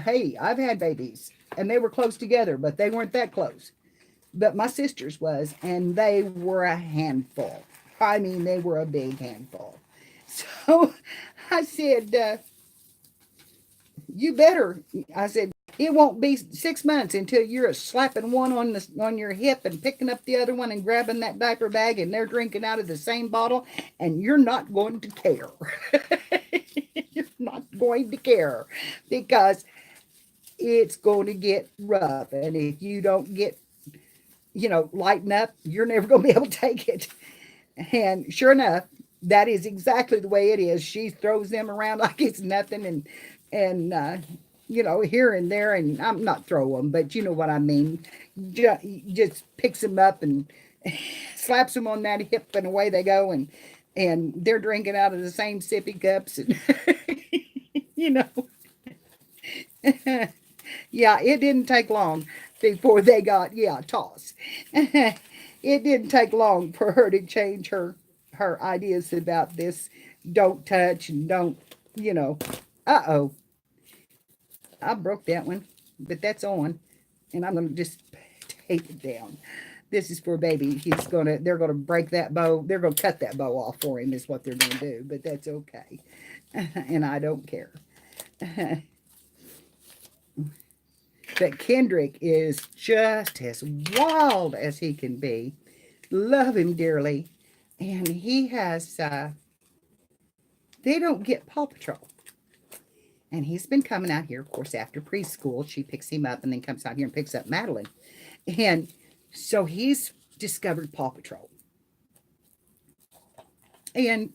Hey, I've had babies and they were close together, but they weren't that close. But my sister's was, and they were a handful. I mean, they were a big handful. So I said, you better, I said, it won't be 6 months until you're slapping one on your hip and picking up the other one and grabbing that diaper bag and they're drinking out of the same bottle and you're not going to care. You're not going to care because it's going to get rough. And if you don't get, lighten up, you're never going to be able to take it. And sure enough, that is exactly the way it is. She throws them around like it's nothing and here and there, and I'm not throw them, but you know what I mean. Just picks them up and slaps them on that hip, and away they go, and they're drinking out of the same sippy cups, and yeah, it didn't take long before they got toss. It didn't take long for her to change her ideas about this. Don't touch and don't, uh-oh. I broke that one, but that's on, and I'm going to just tape it down. This is for baby. They're going to break that bow. They're going to cut that bow off for him is what they're going to do, but that's okay. And I don't care. But Kendrick is just as wild as he can be. Love him dearly. And he has, they don't get Paw Patrol. And he's been coming out here, of course, after preschool. She picks him up and then comes out here and picks up Madeline. And so he's discovered Paw Patrol. And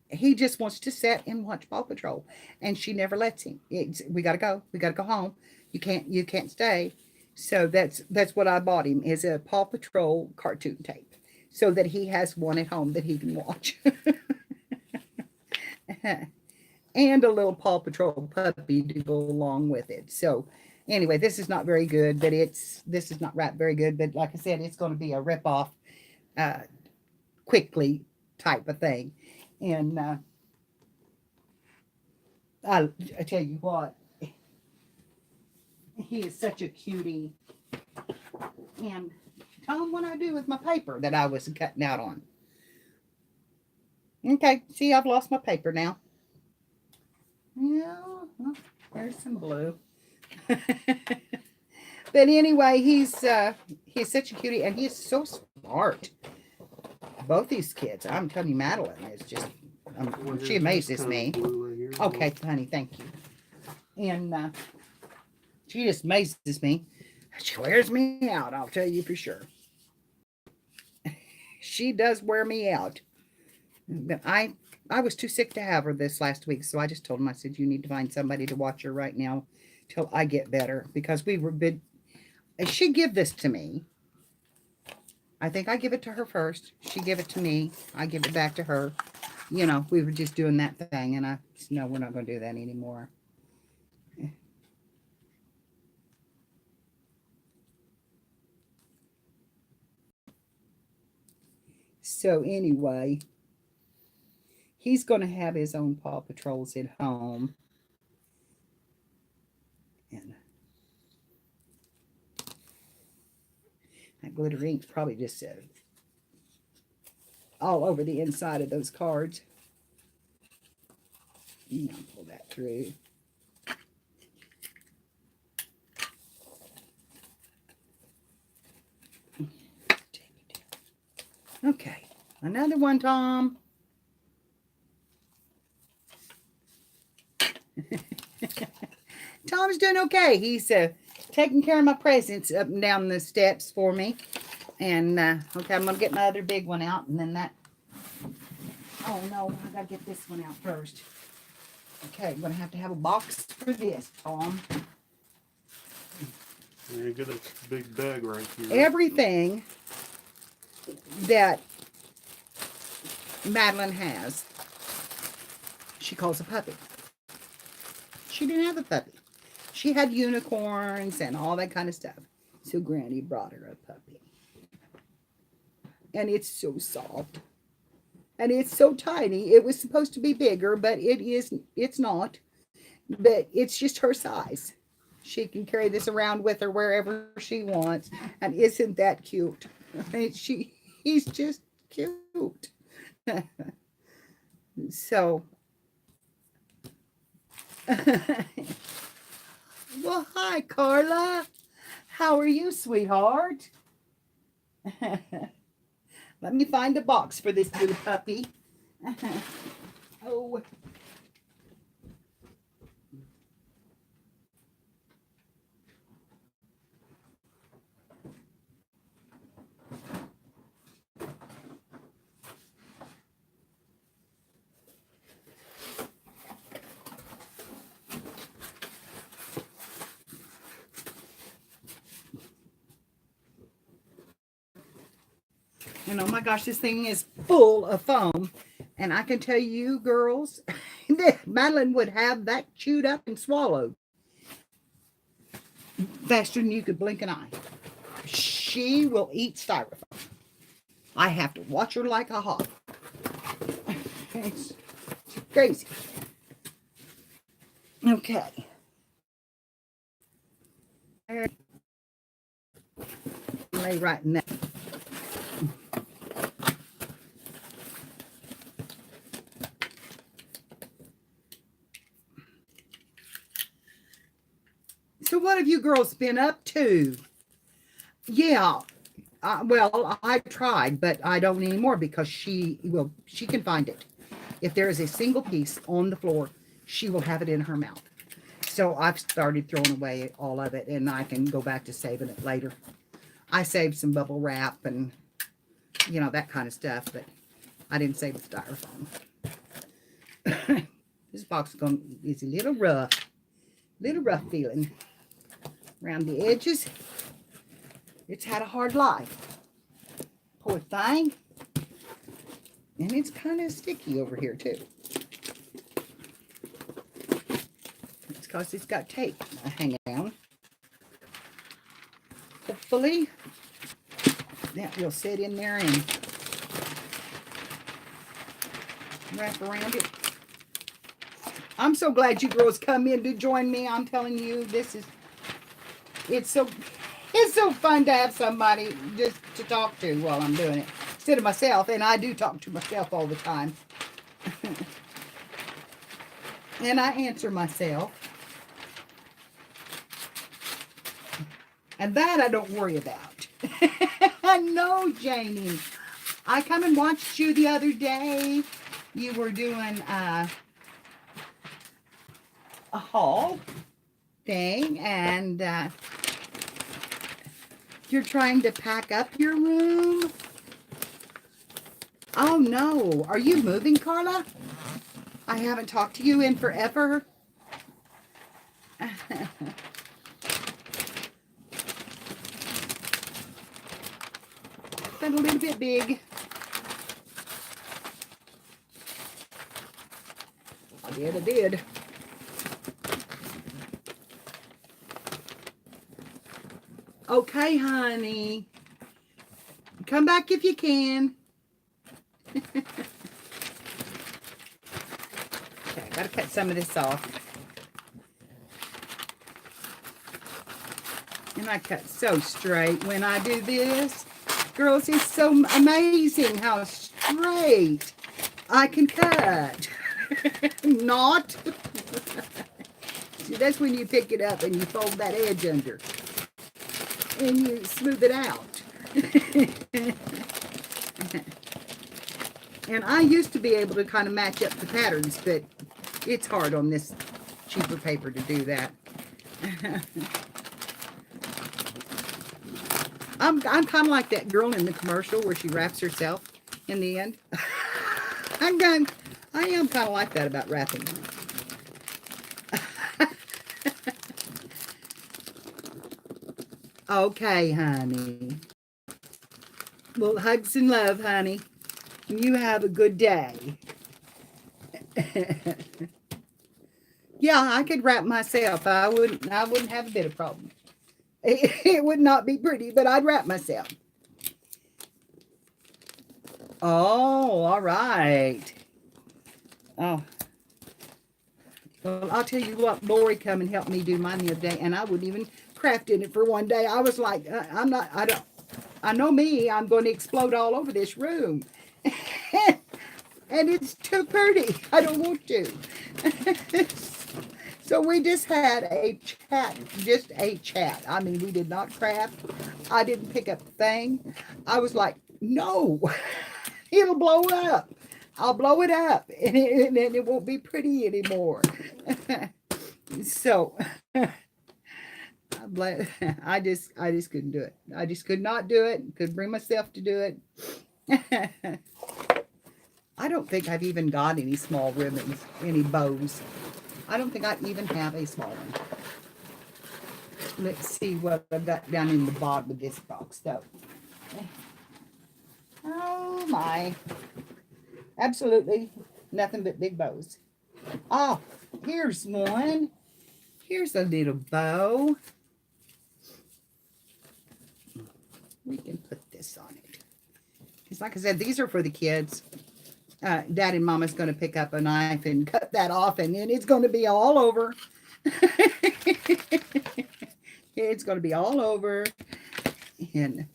he just wants to sit and watch Paw Patrol. And she never lets him. We got to go. We got to go home. You can't stay. So that's what I bought him, is a Paw Patrol cartoon tape, so that he has one at home that he can watch. And a little Paw Patrol puppy to go along with it. So anyway, this is not very good, but this is not wrapped very good. But like I said, it's going to be a rip-off quickly type of thing. And I tell you what, he is such a cutie. And tell him what I do with my paper that I was cutting out on. Okay, see, I've lost my paper now. Yeah, well, there's some blue. But anyway, he's such a cutie, and he's so smart. Both these kids, I'm telling you, Madeline is just, she amazes me. Okay, honey, thank you. And she just amazes me. She wears me out, I'll tell you for sure. She does wear me out. But I was too sick to have her this last week, so I just told him, I said, you need to find somebody to watch her right now till I get better, because we were bid. She give this to me. I think I give it to her first. She give it to me. I give it back to her. You know, we were just doing that thing, and I said, no, we're not going to do that anymore. So anyway, he's going to have his own Paw Patrols at home. And that glitter ink's probably just all over the inside of those cards. You know, pull that through. Okay, another one, Tom. Tom's doing okay. He's taking care of my presents up and down the steps for me. And, okay, I'm going to get my other big one out. And then that. Oh, no, I got to get this one out first. Okay, I'm going to have a box for this, Tom. You get a big bag right here. Everything that Madeline has, she calls a puppy. She didn't have a puppy. She had unicorns and all that kind of stuff. So Granny brought her a puppy. And it's so soft. And it's so tiny. It was supposed to be bigger, but it's not. But it's just her size. She can carry this around with her wherever she wants. And isn't that cute? He's just cute. So, well, hi, Carla. How are you, sweetheart? Let me find a box for this little puppy. Oh. And oh my gosh, this thing is full of foam. And I can tell you, girls, that Madeline would have that chewed up and swallowed faster than you could blink an eye. She will eat styrofoam. I have to watch her like a hawk. It's crazy. Okay. Lay right in that. So what have you girls been up to? Yeah, well, I tried, but I don't anymore because she can find it. If there is a single piece on the floor, she will have it in her mouth. So I've started throwing away all of it, and I can go back to saving it later. I saved some bubble wrap and, you know, that kind of stuff, but I didn't save the styrofoam. This box is a little rough feeling around the edges. It's had a hard life. Poor thing. And it's kind of sticky over here too. It's because it's got tape hanging down. Hopefully that will sit in there and wrap around it. I'm so glad you girls come in to join me. I'm telling you, it's so fun to have somebody just to talk to while I'm doing it instead of myself. And I do talk to myself all the time. And I answer myself. And that I don't worry about. No, Janie. I come and watched you the other day. You were doing a haul. thing, and you're trying to pack up your room. Oh no, are you moving, Carla? I haven't talked to you in forever. Been a little bit big. I did. Okay, honey. Come back if you can. Okay, I gotta cut some of this off. And I cut so straight when I do this. Girls, it's so amazing how straight I can cut. Not. See, that's when you pick it up and you fold that edge under. And you smooth it out. And I used to be able to kind of match up the patterns, but it's hard on this cheaper paper to do that. I'm kind of like that girl in the commercial where she wraps herself in the end. I am kind of like that about wrapping. Okay, honey. Well, hugs and love, honey. You have a good day. Yeah, I could wrap myself. I wouldn't have a bit of problem. It would not be pretty, but I'd wrap myself. Oh, all right. Oh. Well, I'll tell you what, Lori come and helped me do mine the other day, and I wouldn't even craft in it for one day. I was like, I know me, I'm going to explode all over this room. And it's too pretty. I don't want to. So we just had a chat. I mean, we did not craft. I didn't pick up the thing. I was like, no, it'll blow up. I'll blow it up and it won't be pretty anymore. So I just couldn't do it. I just could not do it. Couldn't bring myself to do it. I don't think I've even got any small ribbons, any bows. I don't think I even have a small one. Let's see what I've got down in the bottom of this box, though. Oh, my. Absolutely nothing but big bows. Oh, here's one. Here's a little bow. We can put this on it. Because like I said, these are for the kids. Dad and Mama's going to pick up a knife and cut that off, and then it's going to be all over. It's going to be all over. And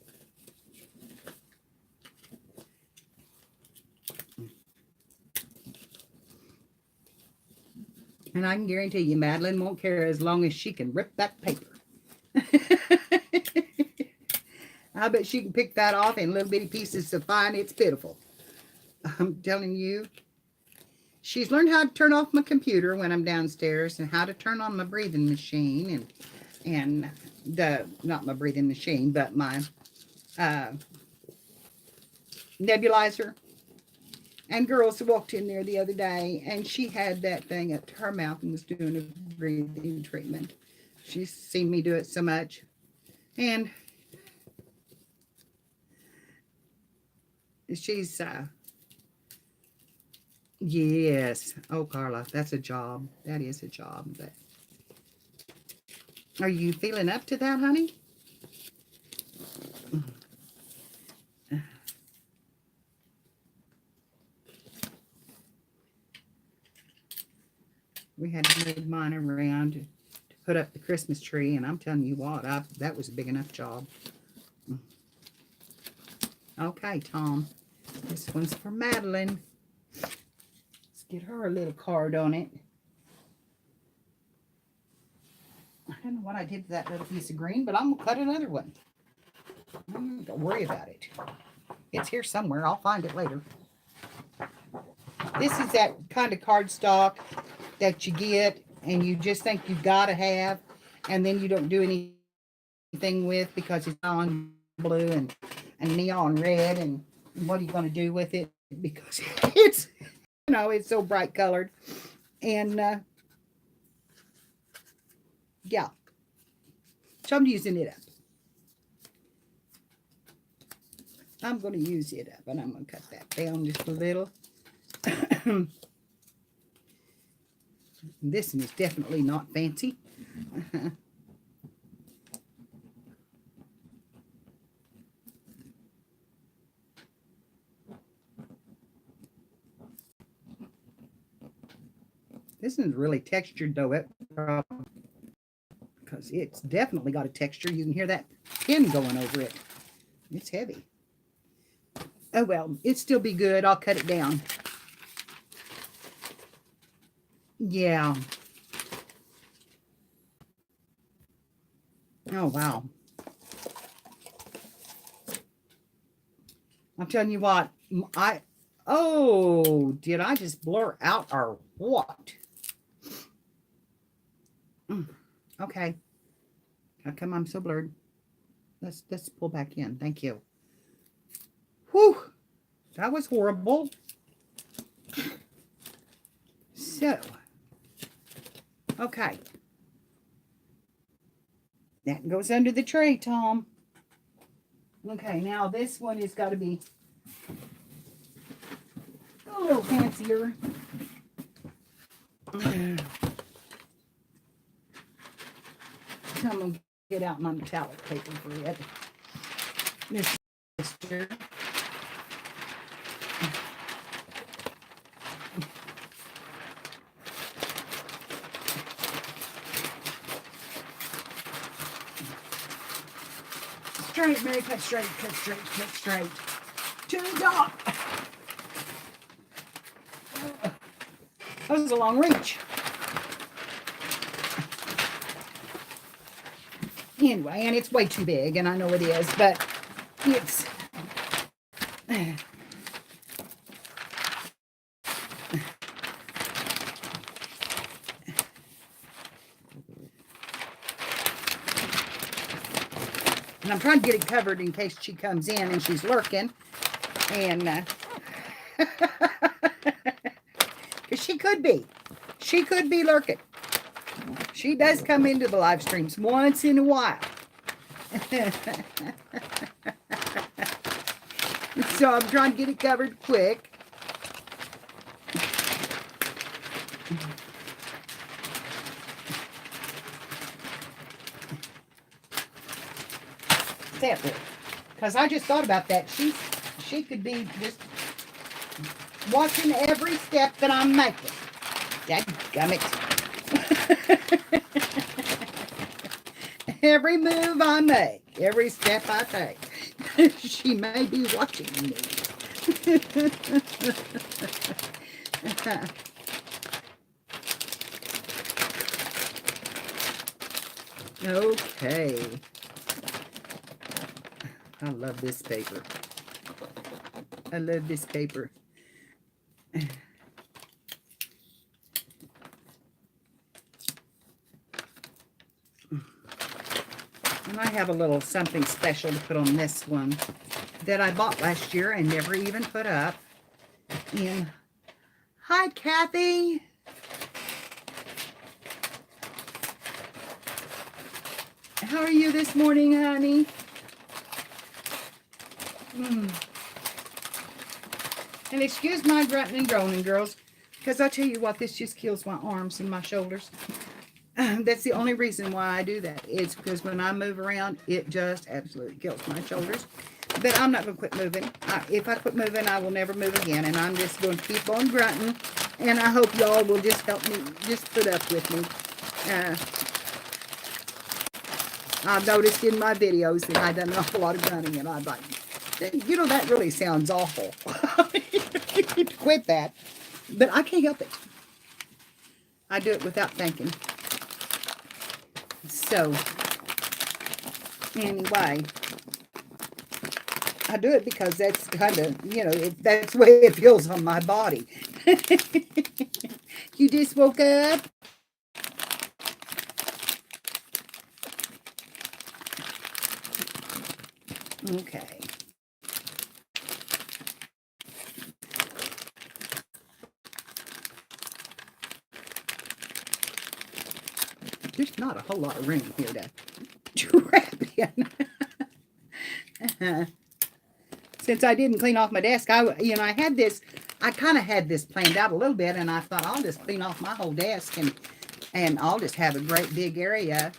I can guarantee you, Madeline won't care as long as she can rip that paper. I bet she can pick that off in little bitty pieces so fine it's pitiful. I'm telling you, she's learned how to turn off my computer when I'm downstairs and how to turn on my breathing machine and not my breathing machine, but my nebulizer. And girls walked in there the other day and she had that thing up to her mouth and was doing a breathing treatment. She's seen me do it so much. And she's yes. Oh, Carla, that's a job. That is a job. But are you feeling up to that, honey? We had to move mine around to put up the Christmas tree, and I'm telling you what, that was a big enough job. Okay, Tom. This one's for Madeline. Get her a little card on it. I don't know what I did to that little piece of green, but I'm going to cut another one. Don't worry about it. It's here somewhere. I'll find it later. This is that kind of cardstock that you get and you just think you've got to have. and then you don't do anything with because it's on blue and neon red. And what are you going to do with it? Because it's, it's so bright colored. And yeah, so I'm using it up. I'm going to use it up, and I'm going to cut that down just a little. This one is definitely not fancy. This is really textured though, because it's definitely got a texture. You can hear that pin going over it. It's heavy. Oh well, it'd still be good. I'll cut it down. Yeah. Oh wow. I'm telling you what, did I just blur out or what? Okay. How come I'm so blurred? Let's pull back in. Thank you. Whew. That was horrible. So, okay. That goes under the tray, Tom. Okay, now this one has got to be a little fancier. So I'm going to get out my metallic paper for it. This sister. Straight, Mary, cut straight, cut straight, cut straight. To the top. That was a long reach. Anyway, and it's way too big, and I know it is, but it's... And I'm trying to get it covered in case she comes in and she's lurking. And because she could be. She could be lurking. She does come into the live streams once in a while. So I'm trying to get it covered quick. Because I just thought about that. She could be just watching every step that I'm making. Dadgummit. Every move I make, every step I take, she may be watching me. Okay. I love this paper. I love this paper. And I have a little something special to put on this one that I bought last year and never even put up. And hi, Kathy. How are you this morning, honey? And excuse my grunting and groaning, girls, because I'll tell you what, this just kills my arms and my shoulders. That's the only reason why I do that. It's because when I move around, it just absolutely kills my shoulders. But I'm not going to quit moving. If I quit moving, I will never move again. And I'm just going to keep on grunting. And I hope y'all will just help me, just put up with me. I've noticed in my videos that I've done an awful lot of grunting. And I'm like, you know, that really sounds awful. You need to quit that. But I can't help it. I do it without thinking. So, anyway, I do it because that's kind of, you know, that's the way it feels on my body. You just woke up? Okay. There's not a whole lot of room here to wrap in. Since I didn't clean off my desk, I had this, I kind of had this planned out a little bit, and I thought I'll just clean off my whole desk and I'll just have a great big area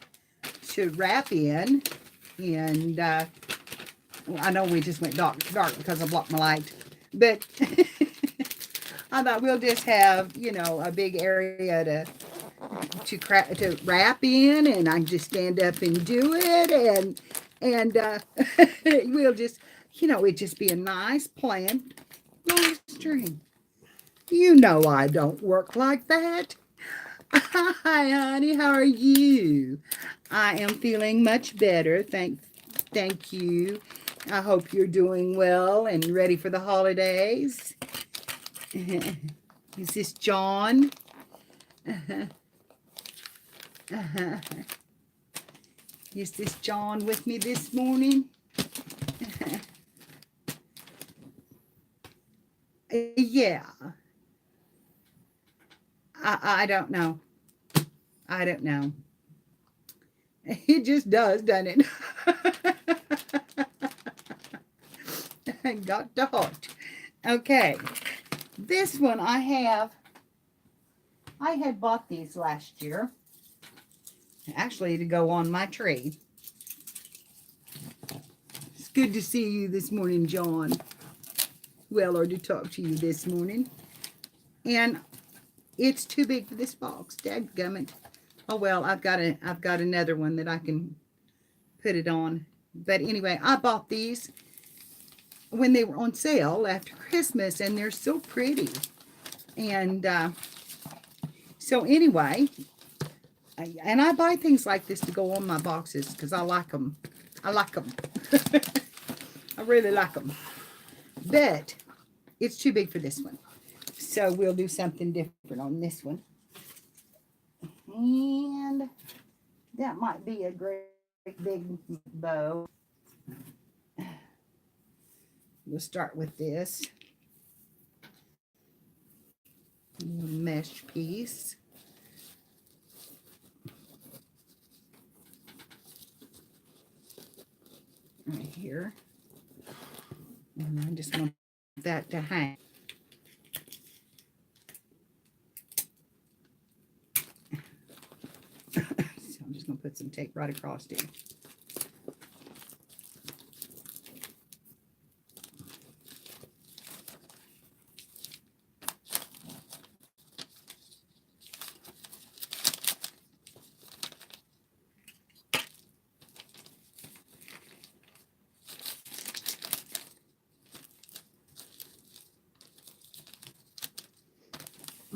to wrap in. And I know we just went dark because I blocked my light, but I thought we'll just have, a big area to wrap in, and I can just stand up and do it, and we'll just, it'd just be a nice planned live stream. I don't work like that. Hi, honey. How are you? I am feeling much better. Thank you. I hope you're doing well and ready for the holidays. Is this John? Is this John with me this morning? Yeah. I don't know. I don't know. It just does, doesn't it? Got to heart. Okay. This one I had bought these last year. Actually, to go on my tree. It's good to see you this morning, John. Well, or to talk to you this morning. And it's too big for this box. Dadgummit. Oh well, I've got another one that I can put it on. But anyway, I bought these when they were on sale after Christmas, and they're so pretty. And so anyway, I buy things like this to go on my boxes because I like them. I like them. I really like them. But it's too big for this one. So we'll do something different on this one. And that might be a great big bow. We'll start with this mesh piece. Right here. And I just want that to hang. So I'm just going to put some tape right across here.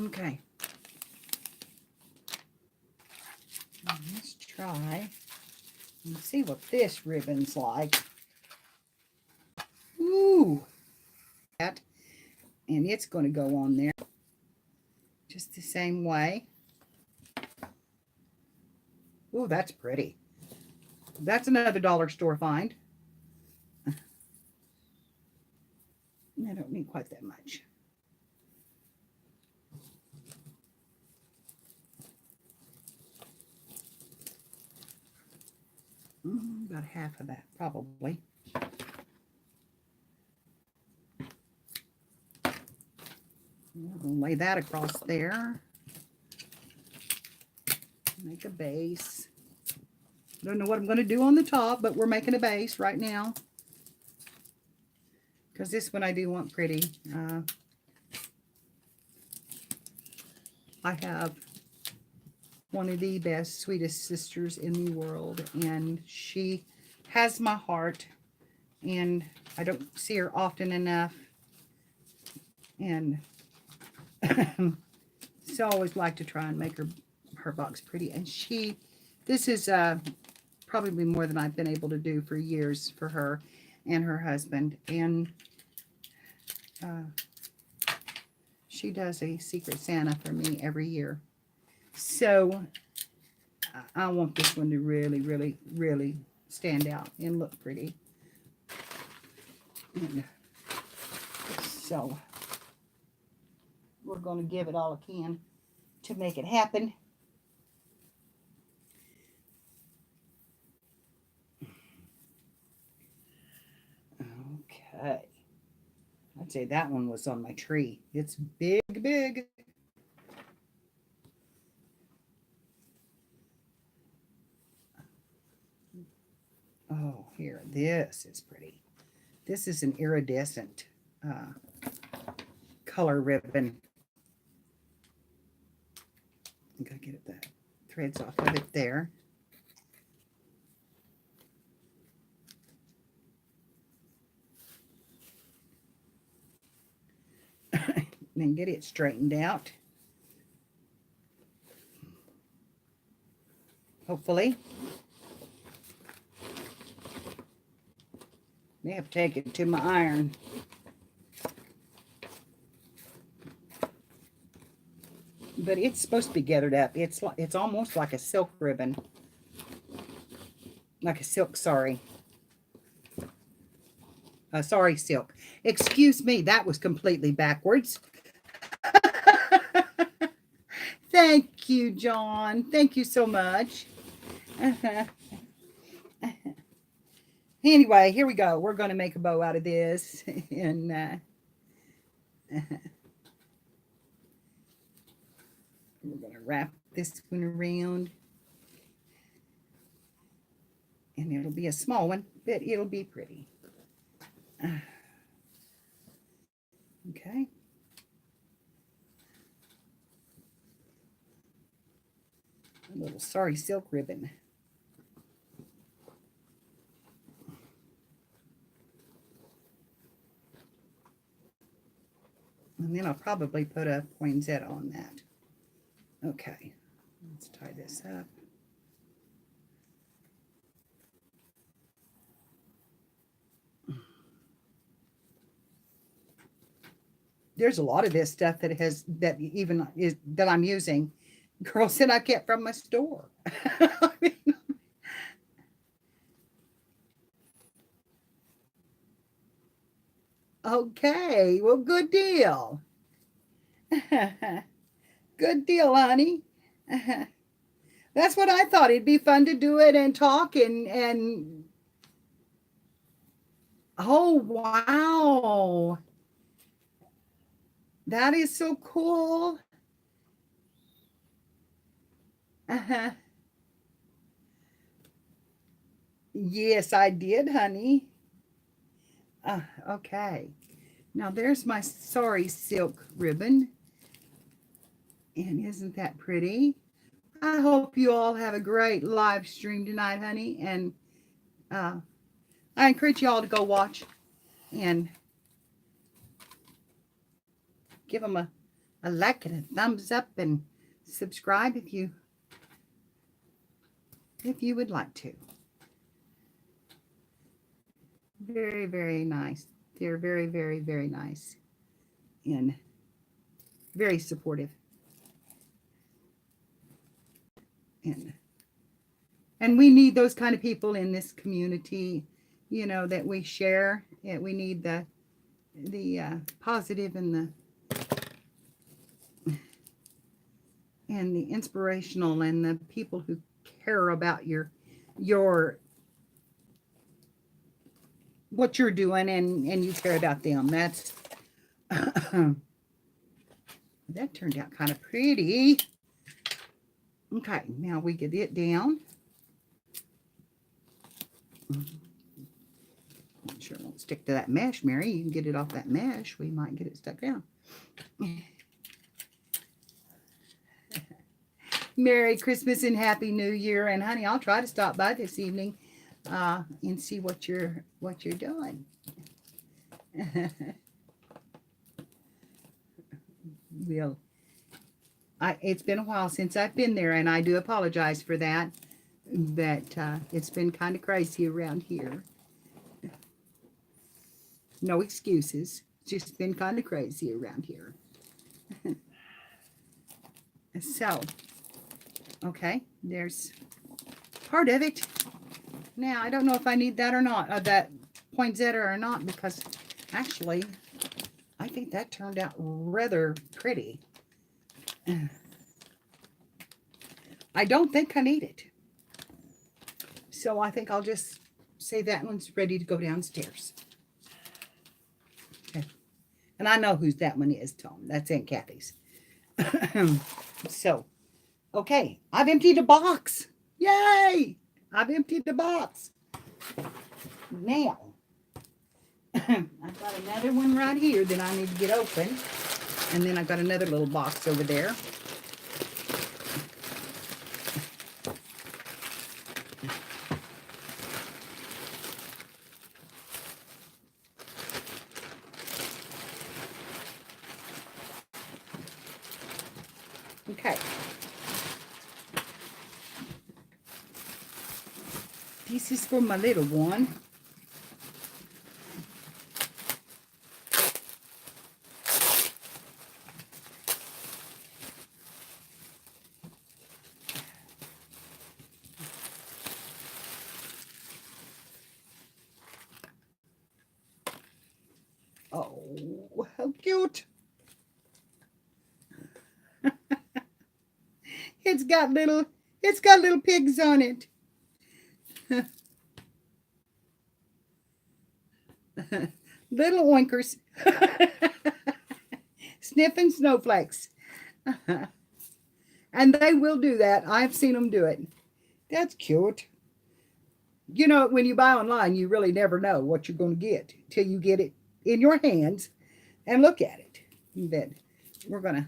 Okay. Let's try and see what this ribbon's like. Ooh. That. And it's going to go on there just the same way. Ooh, that's pretty. That's another dollar store find. I don't need quite that much. About half of that, probably. We'll lay that across there. Make a base. Don't know what I'm going to do on the top, but we're making a base right now. Because this one I do want pretty. I have one of the best, sweetest sisters in the world, and she has my heart, and I don't see her often enough, and so I always like to try and make her box pretty. And this is probably more than I've been able to do for years for her and her husband, and she does a Secret Santa for me every year. So I want this one to really, really, really stand out and look pretty. And so we're going to give it all I can to make it happen. Okay. I'd say that one was on my tree. It's big, big. Oh, here, this is pretty. This is an iridescent color ribbon. I gotta get the threads off of it there. Then get it straightened out. Hopefully. May have to take it to my iron. But it's supposed to be gathered up. It's almost like a silk ribbon. Like a silk sari. Sorry, silk. Excuse me, that was completely backwards. Thank you, John. Thank you so much. Anyway, here we go. We're going to make a bow out of this. And we're going to wrap this one around. And it'll be a small one, but it'll be pretty. Okay. A little sari silk ribbon. And then I'll probably put a poinsettia on that. Okay, let's tie this up. There's a lot of this stuff that I'm using. Girl said I kept from my store. I mean, okay, well, good deal. Good deal, honey. That's what I thought. It'd be fun to do it and talk and oh, wow. That is so cool. Yes, I did, honey. Okay. Now there's my sari silk ribbon. And isn't that pretty? I hope you all have a great live stream tonight, honey. And I encourage you all to go watch and give them a like and a thumbs up and subscribe if you would like to. Very, very nice. They're very, very, very nice and very supportive. And we need those kind of people in this community, you know, that we share. We need the positive and the inspirational and the people who care about your what you're doing and you care about them. That's that turned out kind of pretty. Okay, now we get it down. I'm sure it won't stick to that mesh, Mary. You can get it off that mesh. We might get it stuck down. Merry Christmas and Happy New Year. And honey, I'll try to stop by this evening and see what you're doing. It's been a while since I've been there, and I do apologize for that. But it's been kind of crazy around here. No excuses. It's just been kind of crazy around here. So, okay, there's part of it. Now, I don't know if I need that or not, that poinsettia or not, because Actually, I think that turned out rather pretty. I don't think I need it. So I think I'll just say that one's ready to go downstairs. Okay. And I know whose that one is, Tom. That's Aunt Kathy's. So, okay. I've emptied a box. Yay! I've emptied the box. Now, I've got another one right here that I need to get open. And then I've got another little box over there. Okay. This is for my little one. Oh, how cute. It's got little pigs on it. Little oinkers. Sniffing snowflakes. And they will do that. I've seen them do it. That's cute. You know, when you buy online, you really never know what you're going to get till you get it in your hands and look at it. But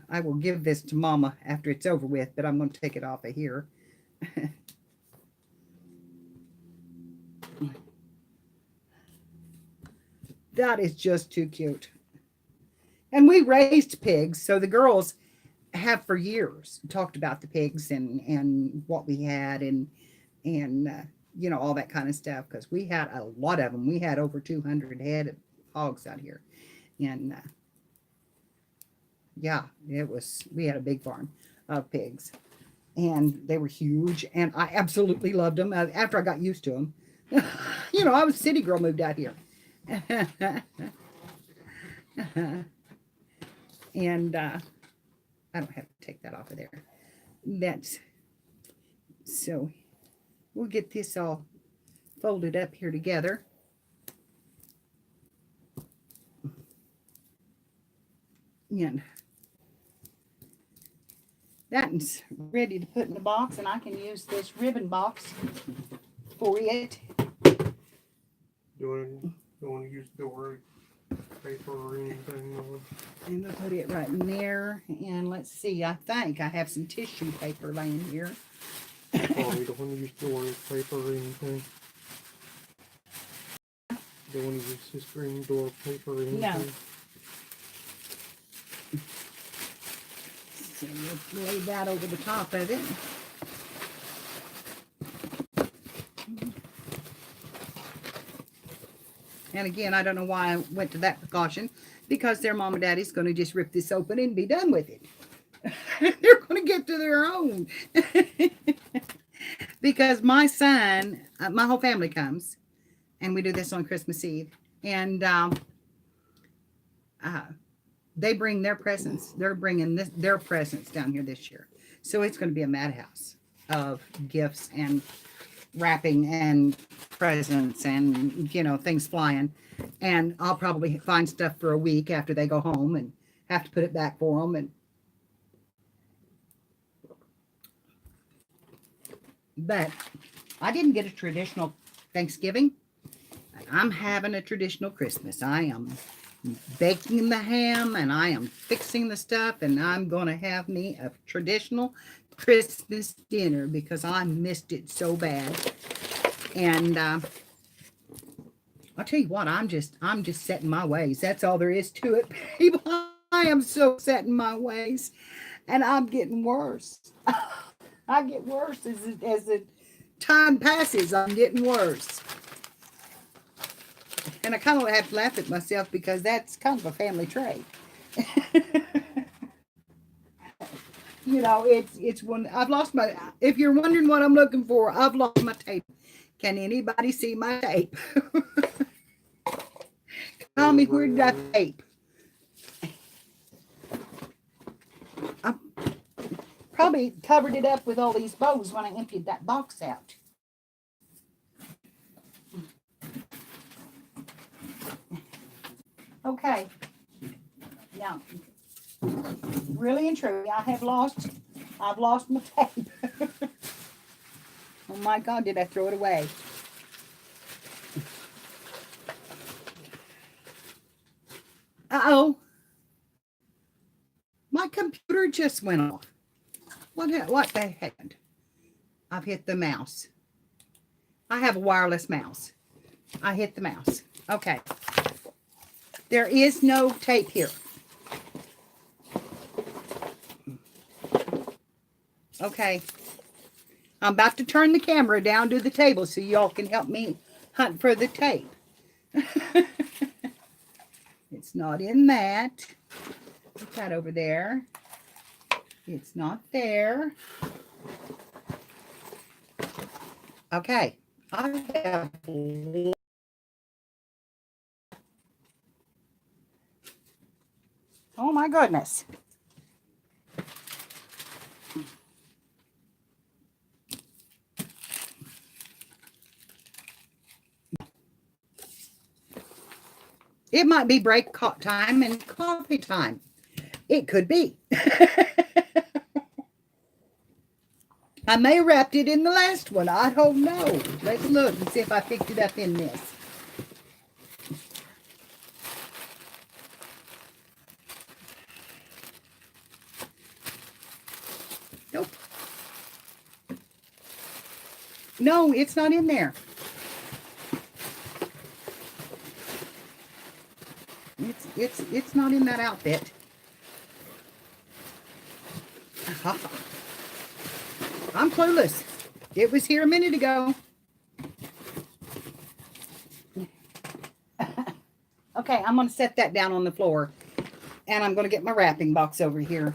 I will give this to Mama after it's over with, but I'm going to take it off of here. That is just too cute. And we raised pigs, so the girls have for years talked about the pigs and what we had and you know, all that kind of stuff, because we had a lot of them. We had over 200 head of hogs out here. And yeah, we had a big farm of pigs. And they were huge, and I absolutely loved them after I got used to them. You know, I was a city girl, moved out here. And I don't have to take that off of there. So we'll get this all folded up here together. And that's ready to put in the box, and I can use this ribbon box for it. You want to use door paper or anything? And we'll put it right in there. And let's see, I think I have some tissue paper laying here. Oh, you don't want to use door paper or anything? You don't want to use this green door paper or anything? No. So we'll lay that over the top of it. And again, I don't know why I went to that precaution, because their mom and daddy's going to just rip this open and be done with it. They're going to get to their own. Because my son, my whole family comes, and we do this on Christmas Eve. And they bring their presents. They're bringing their presents down here this year. So it's going to be a madhouse of gifts and wrapping and presents and, you know, things flying. And I'll probably find stuff for a week after they go home and have to put it back for them. But I didn't get a traditional Thanksgiving. I'm having a traditional Christmas. I am baking the ham and I am fixing the stuff, and I'm going to have me a traditional Christmas dinner because I missed it so bad. And I'll tell you what, I'm just set in my ways. That's all there is to it, people. I am so set in my ways, and I'm getting worse. I get worse as the time passes. I'm getting worse. And I kind of have to laugh at myself because that's kind of a family trait. You know, it's when I've lost my, if you're wondering what I'm looking for, I've lost my tape. Can anybody see my tape? Tommy, where did I tape? I probably covered it up with all these bows when I emptied that box out. Okay. Now, really and truly, I've lost my tape. Oh my God, did I throw it away? Uh-oh. My computer just went off. What the heck? I've hit the mouse. I have a wireless mouse. I hit the mouse. Okay. There is no tape here. Okay. I'm about to turn the camera down to the table so y'all can help me hunt for the tape. It's not in that. Put that over there. It's not there. Okay. I have... Oh my goodness. It might be break time and coffee time. It could be. I may have wrapped it in the last one. I don't know. Let's look and see if I picked it up in this. Nope. No, it's not in there. It's not in that outfit. I'm clueless. It was here a minute ago. Okay, I'm going to set that down on the floor. And I'm going to get my wrapping box over here.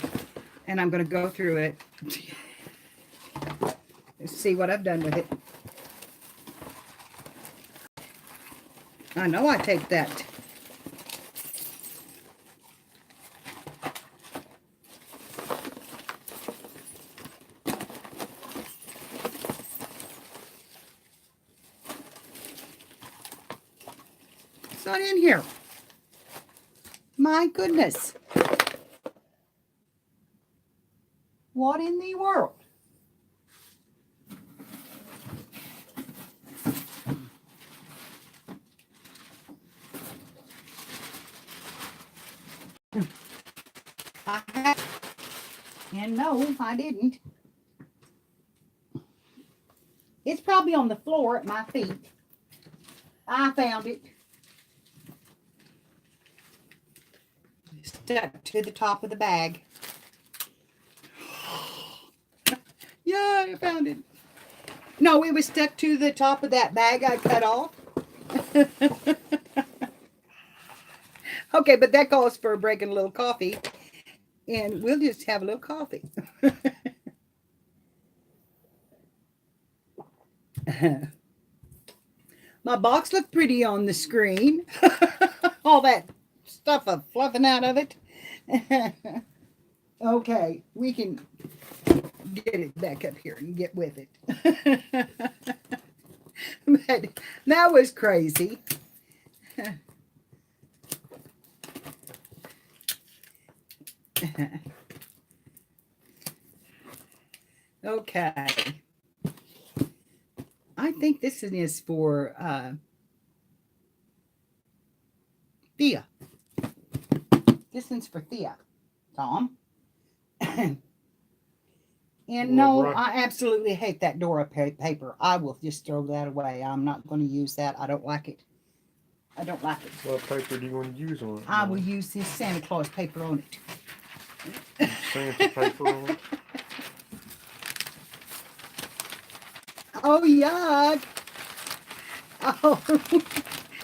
And I'm going to go through it. Let's see what I've done with it. I know I taped that. It's not in here. My goodness. What in the world? And no, I didn't. It's probably on the floor at my feet. I found it. Stuck to the top of the bag. Yeah, I found it. No, it was stuck to the top of that bag I cut off. Okay, but that calls for breaking a little coffee. And we'll just have a little coffee. My box looked pretty on the screen. All that stuff of fluffing out of it. Okay, we can get it back up here and get with it. But that was crazy. Okay. I think this is for Thea. This one's for Thea, Tom. And no, I absolutely hate that Dora paper. I will just throw that away. I'm not going to use that. I don't like it. I don't like it. What paper do you want to use on it? I will use this Santa Claus paper on it. Santa paper on it? Oh, yuck. Oh,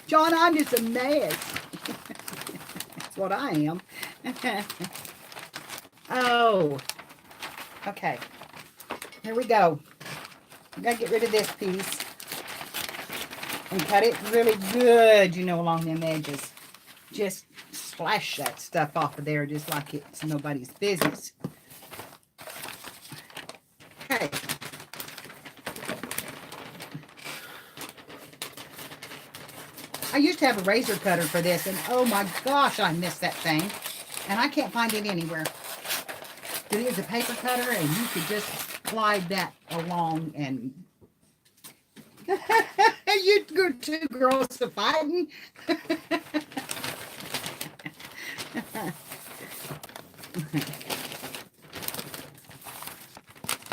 John, I'm just a mess. That's what I am. Oh, okay. Here we go. I gotta get rid of this piece and cut it really good, you know, along them edges. just slash that stuff off of there just like it's nobody's business. Okay. I used to have a razor cutter for this, and oh my gosh, I miss that thing. And I can't find it anywhere. It is a paper cutter, and you could just slide that along, and you two girls are fighting.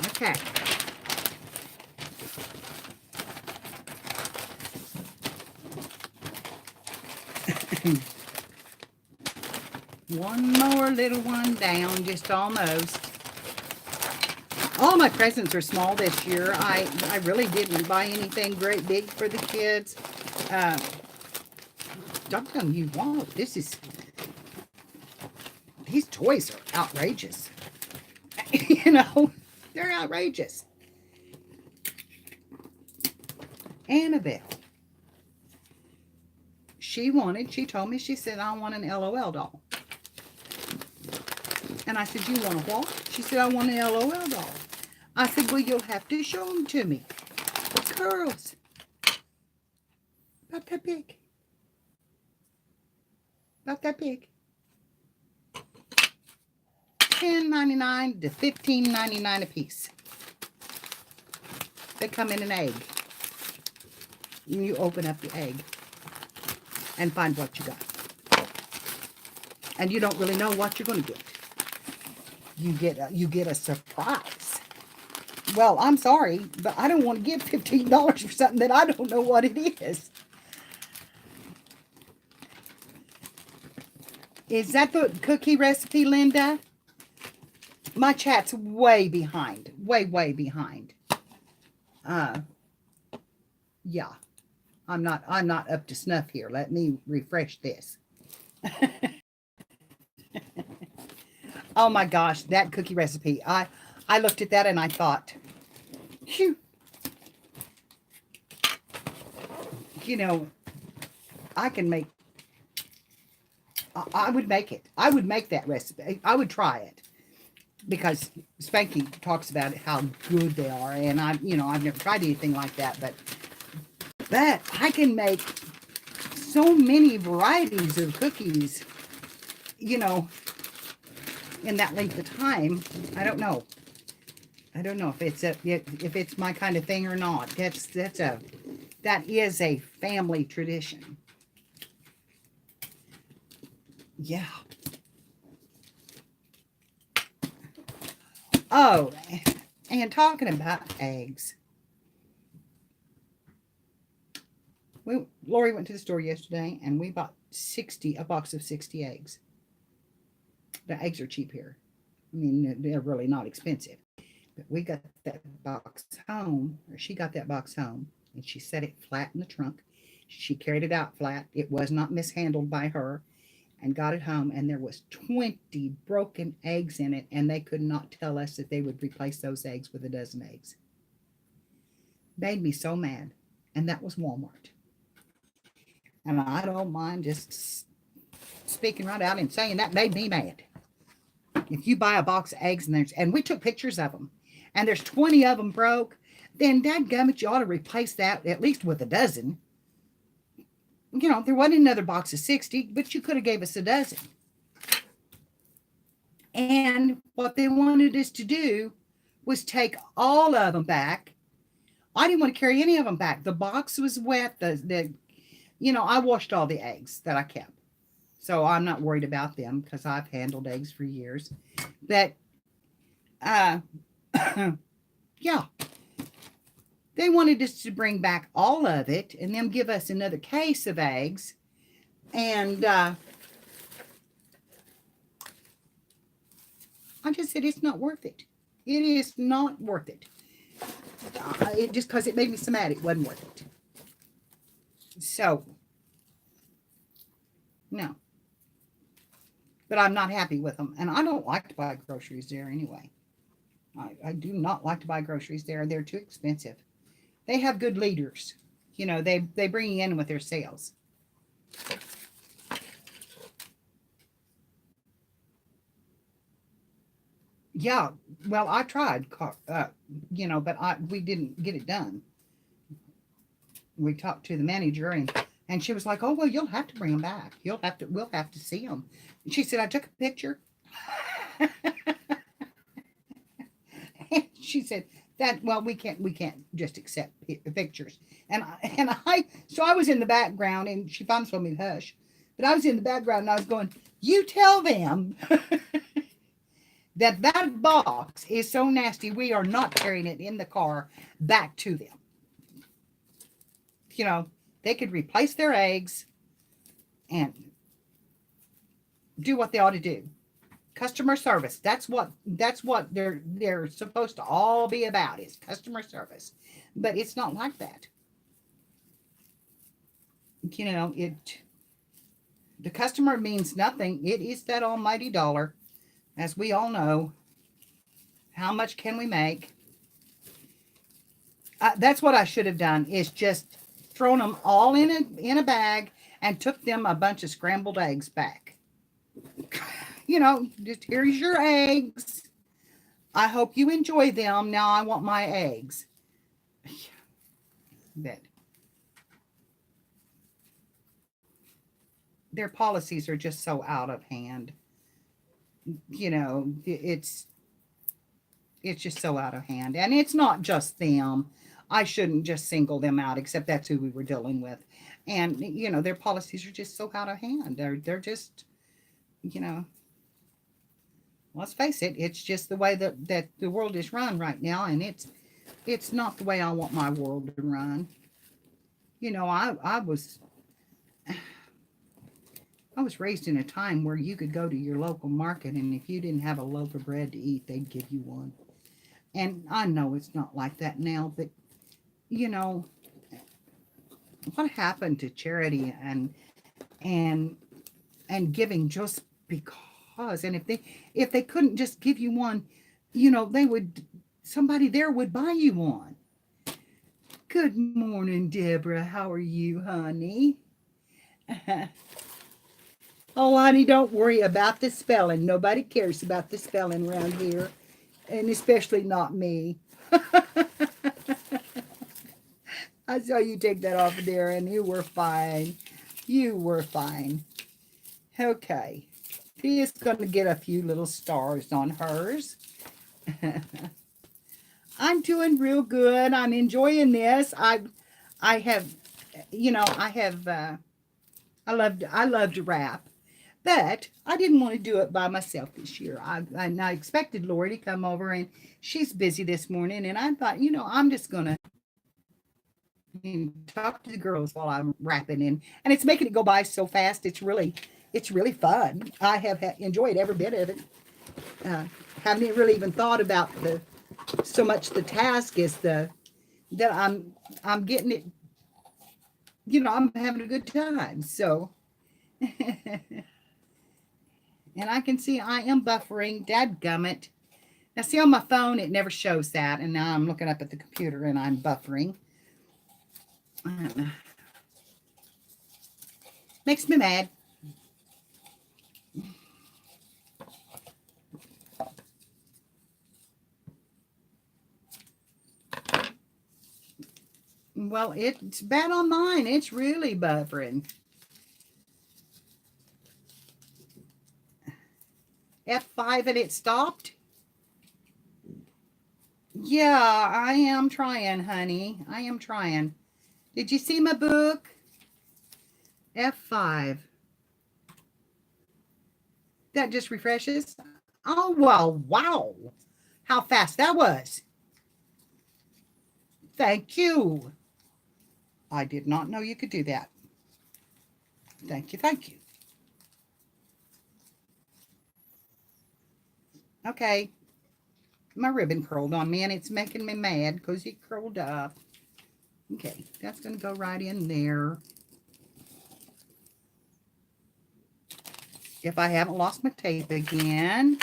Okay. One more little one down, just almost. All my presents are small this year. I really didn't buy anything great big for the kids. Don't tell you won't. These toys are outrageous. You know, they're outrageous. Annabelle. She told me, she said, I want an LOL doll. And I said, you want a what? She said, I want an LOL doll. I said, well, you'll have to show them to me. Girls. About that big. About that big. $10.99 to $15.99 a piece. They come in an egg. And you open up the egg and find what you got. And you don't really know what you're going to get. You get a surprise. Well, I'm sorry, but I don't want to give $15 for something that I don't know what it is. Is that the cookie recipe, Linda? My chat's way behind. Way behind. Yeah. I'm not up to snuff here. Let me refresh this. Oh my gosh, that cookie recipe. I looked at that and I thought, phew. You know, I can make, I would make it. I would make that recipe. I would try it. Because Spanky talks about it, how good they are. And I've never tried anything like that, but I can make so many varieties of cookies, you know, in that length of time. I don't know if it's my kind of thing or not. That is a family tradition. Yeah. Oh, and talking about eggs. Lori went to the store yesterday and we bought a box of 60 eggs. The eggs are cheap here. I mean, they're really not expensive. But we got that box home, or she got that box home, and she set it flat in the trunk. She carried it out flat. It was not mishandled by her, and got it home, and there was 20 broken eggs in it, and they could not tell us that they would replace those eggs with a dozen eggs. Made me so mad. And that was Walmart. And I don't mind just speaking right out and saying that made me mad. If you buy a box of eggs and we took pictures of them, and there's 20 of them broke, then dadgummit, you ought to replace that at least with a dozen. You know, there wasn't another box of 60, but you could have gave us a dozen. And what they wanted us to do was take all of them back. I didn't want to carry any of them back. The box was wet. I washed all the eggs that I kept. So I'm not worried about them because I've handled eggs for years. But, yeah. They wanted us to bring back all of it and then give us another case of eggs. And I just said, it's not worth it. It is not worth it. Just because it made me so mad, it wasn't worth it. So, no. But I'm not happy with them. And I don't like to buy groceries there anyway. I do not like to buy groceries there. They're too expensive. They have good leaders. You know, they bring you in with their sales. Yeah, well, I tried, but we didn't get it done. We talked to the manager, and she was like, "Oh well, you'll have to bring them back. We'll have to see them." She said, "I took a picture." She said that, well, we can't just accept pictures. So I was in the background, and she finally told me to hush. But I was in the background, and I was going, "You tell them that box is so nasty. We are not carrying it in the car back to them. You know, they could replace their eggs and do what they ought to do. Customer service. That's what they're supposed to all be about, is customer service. But it's not like that. It the customer means nothing. It is that almighty dollar, as we all know. How much can we make? That's what I should have done, is just thrown them all in a bag and took them a bunch of scrambled eggs back. Just, here's your eggs. I hope you enjoy them. Now I want my eggs. But their policies are just so out of hand. It's just so out of hand. And it's not just them. I shouldn't just single them out, except that's who we were dealing with. And their policies are just so out of hand. They're just, you know, let's face it, it's just the way that the world is run right now, and it's not the way I want my world to run. I was raised in a time where you could go to your local market, and if you didn't have a loaf of bread to eat, they'd give you one. And I know it's not like that now, but you know what happened to charity and and giving just because? And if they couldn't just give you one, they would somebody there would buy you one. Good morning, Deborah. How are you, honey? Oh, honey, don't worry about the spelling. Nobody cares about the spelling around here, and especially not me. I saw you take that off there, and you were fine. You were fine. Okay. She's going to get a few little stars on hers. I'm doing real good. I'm enjoying this. I have, I have, I love to rap, but I didn't want to do it by myself this year. I expected Lori to come over, and she's busy this morning, and I thought, I'm just going to talk to the girls while I'm rapping, and it's making it go by so fast. It's really fun. I have enjoyed every bit of it. Uh, haven't really even thought about so much the task is that I'm getting it. I'm having a good time. So, and I can see I am buffering. Dadgummit. Now, see, on my phone it never shows that, and now I'm looking up at the computer and I'm buffering. Makes me mad. Well, it's bad on mine. It's really buffering. F5 and it stopped. Yeah, I am trying, honey. I am trying. Did you see my book? F5. That just refreshes. Oh, well, wow. How fast that was. Thank you. I did not know you could do that. Thank you. Thank you. Okay. My ribbon curled on me, and it's making me mad because it curled up. Okay, that's going to go right in there. If I haven't lost my tape again.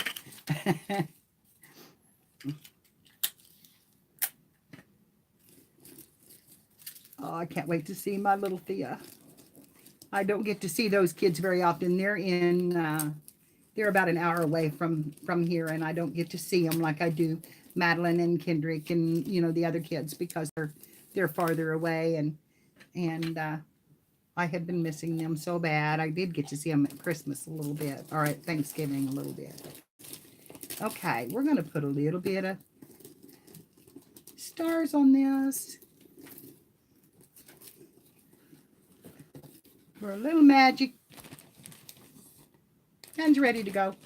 Oh, I can't wait to see my little Thea. I don't get to see those kids very often. they're about an hour away from here, and I don't get to see them like I do Madeline and Kendrick and the other kids because they're farther away, and I had been missing them so bad. I did get to see them at Christmas a little bit, or at Thanksgiving a little bit. Okay, we're going to put a little bit of stars on this for a little magic. And ready to go.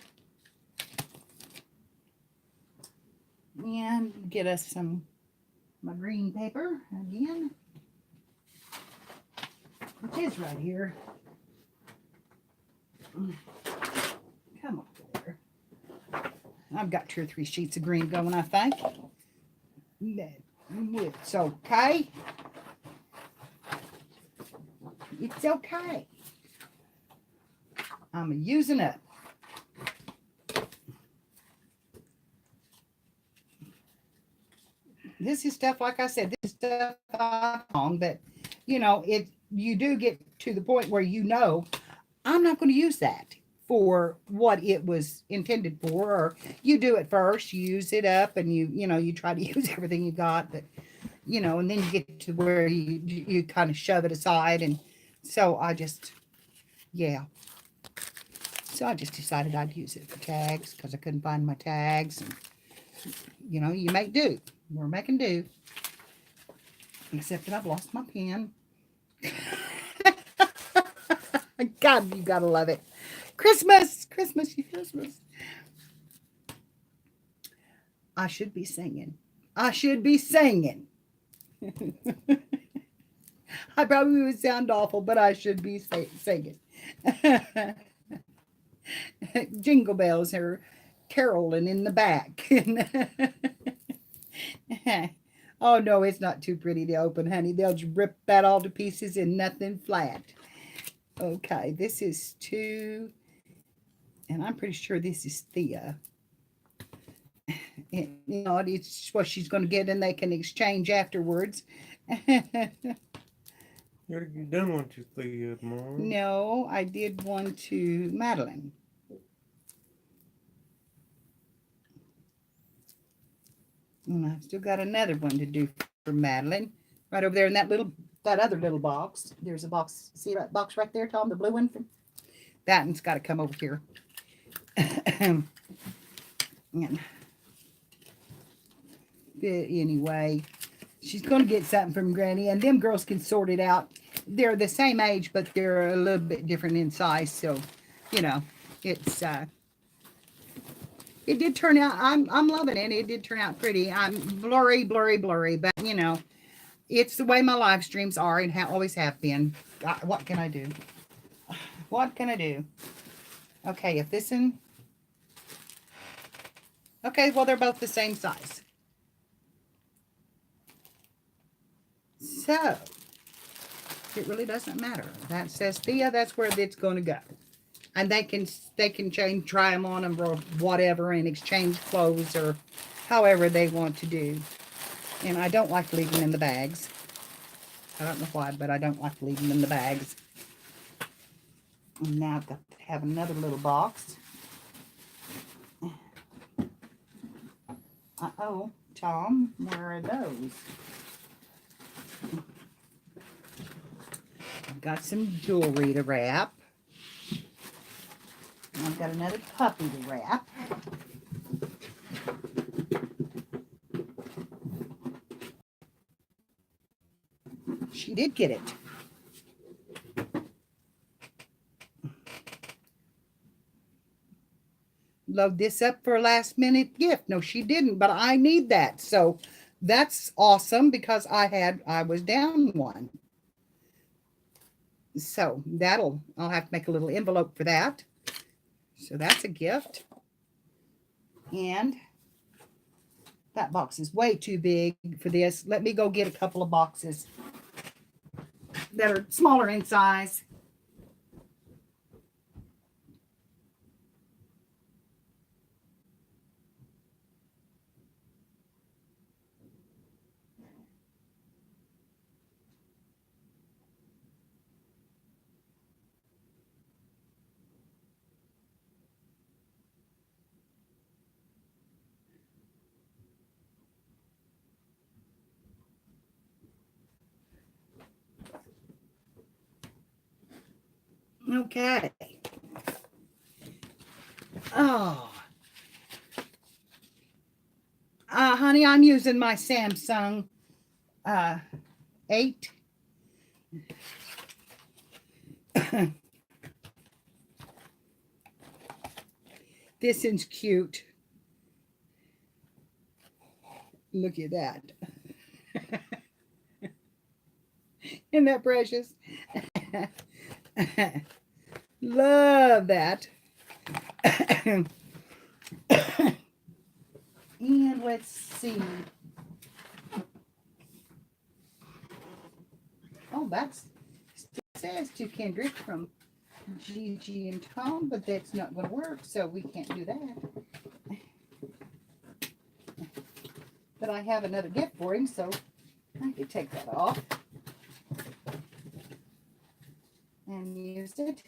And get us some my green paper again. It is right here. Come on there. I've got 2 or 3 sheets of green going, I think. It's okay. It's okay. I'm using it. This is stuff, like I said, this is stuff but you do get to the point where I'm not going to use that for what it was intended for, or you do it first, you use it up, and you try to use everything you got, but and then you get to where you kind of shove it aside, and so I just decided I'd use it for tags because I couldn't find my tags, and you make do. We're making do, except that I've lost my pen. God, you gotta love it. Christmas. I should be singing. I probably would sound awful, but I should be singing. Jingle bells are caroling in the back. Oh no, it's not too pretty to open, honey. They'll just rip that all to pieces and nothing flat. Okay, this is 2, and I'm pretty sure this is Thea. It's what she's going to get, and they can exchange afterwards. You done one to Thea, Mom? No, I did one to Madeline. And I've still got another one to do for Madeline. Right over there in that other little box. There's a box. See that box right there, Tom? The blue one? That one's got to come over here. And anyway, she's going to get something from Granny, and them girls can sort it out. They're the same age, but they're a little bit different in size. So, it's it did turn out. I'm loving it. It did turn out pretty. I'm blurry, but it's the way my live streams are and always have been. What can I do? What can I do? Okay, if this one. Okay, well, they're both the same size. So, it really doesn't matter. That says Thea, that's where it's going to go. And they can try them on them or whatever and exchange clothes or however they want to do. And I don't like leaving them in the bags. I don't know why, but I don't like leaving them in the bags. And now I've got to have another little box. Uh-oh, Tom, where are those? I've got some jewelry to wrap. And I've got another puppy to wrap. She did get it. Load this up for a last minute gift. No, she didn't, but I need that. So that's awesome because I was down one. So I'll have to make a little envelope for that. So that's a gift. And that box is way too big for this. Let me go get a couple of boxes that are smaller in size. Okay. Oh. Honey, I'm using my Samsung 8. This is cute. Look at that. Isn't that precious? Love that. And let's see. Oh, that's still says to Kendrick from Gigi and Tom, but that's not going to work, so we can't do that. But I have another gift for him, so I could take that off and use it.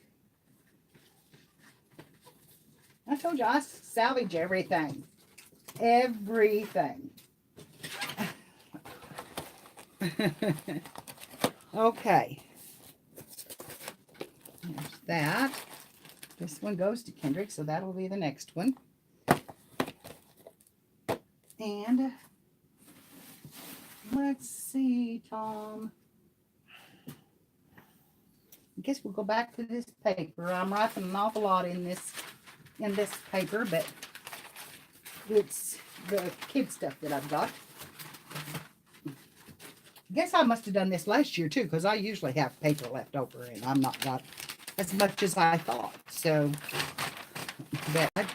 I told you I salvage everything. Everything. Okay. There's that. This one goes to Kendrick, so that'll be the next one. And let's see, Tom. I guess we'll go back to this paper. I'm writing an awful lot in this paper, but it's the kid stuff that I've got. I guess I must have done this last year too, because I usually have paper left over, and I'm not got as much as I thought. So, but I've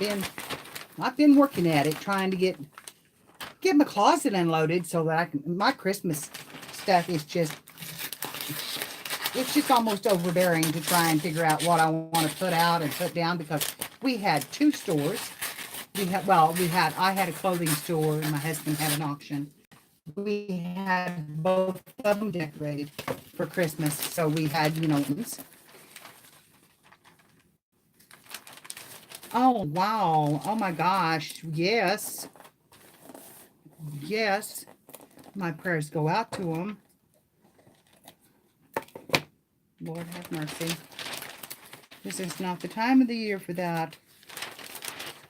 been working at it, trying to get my closet unloaded so that I can. My Christmas stuff is just. It's just almost overbearing to try and figure out what I want to put out and put down, because we had 2 stores. I had a clothing store and my husband had an auction. We had both of them decorated for Christmas. So we had, oh, wow. Oh my gosh. Yes. Yes. My prayers go out to them. Lord have mercy. This is not the time of the year for that.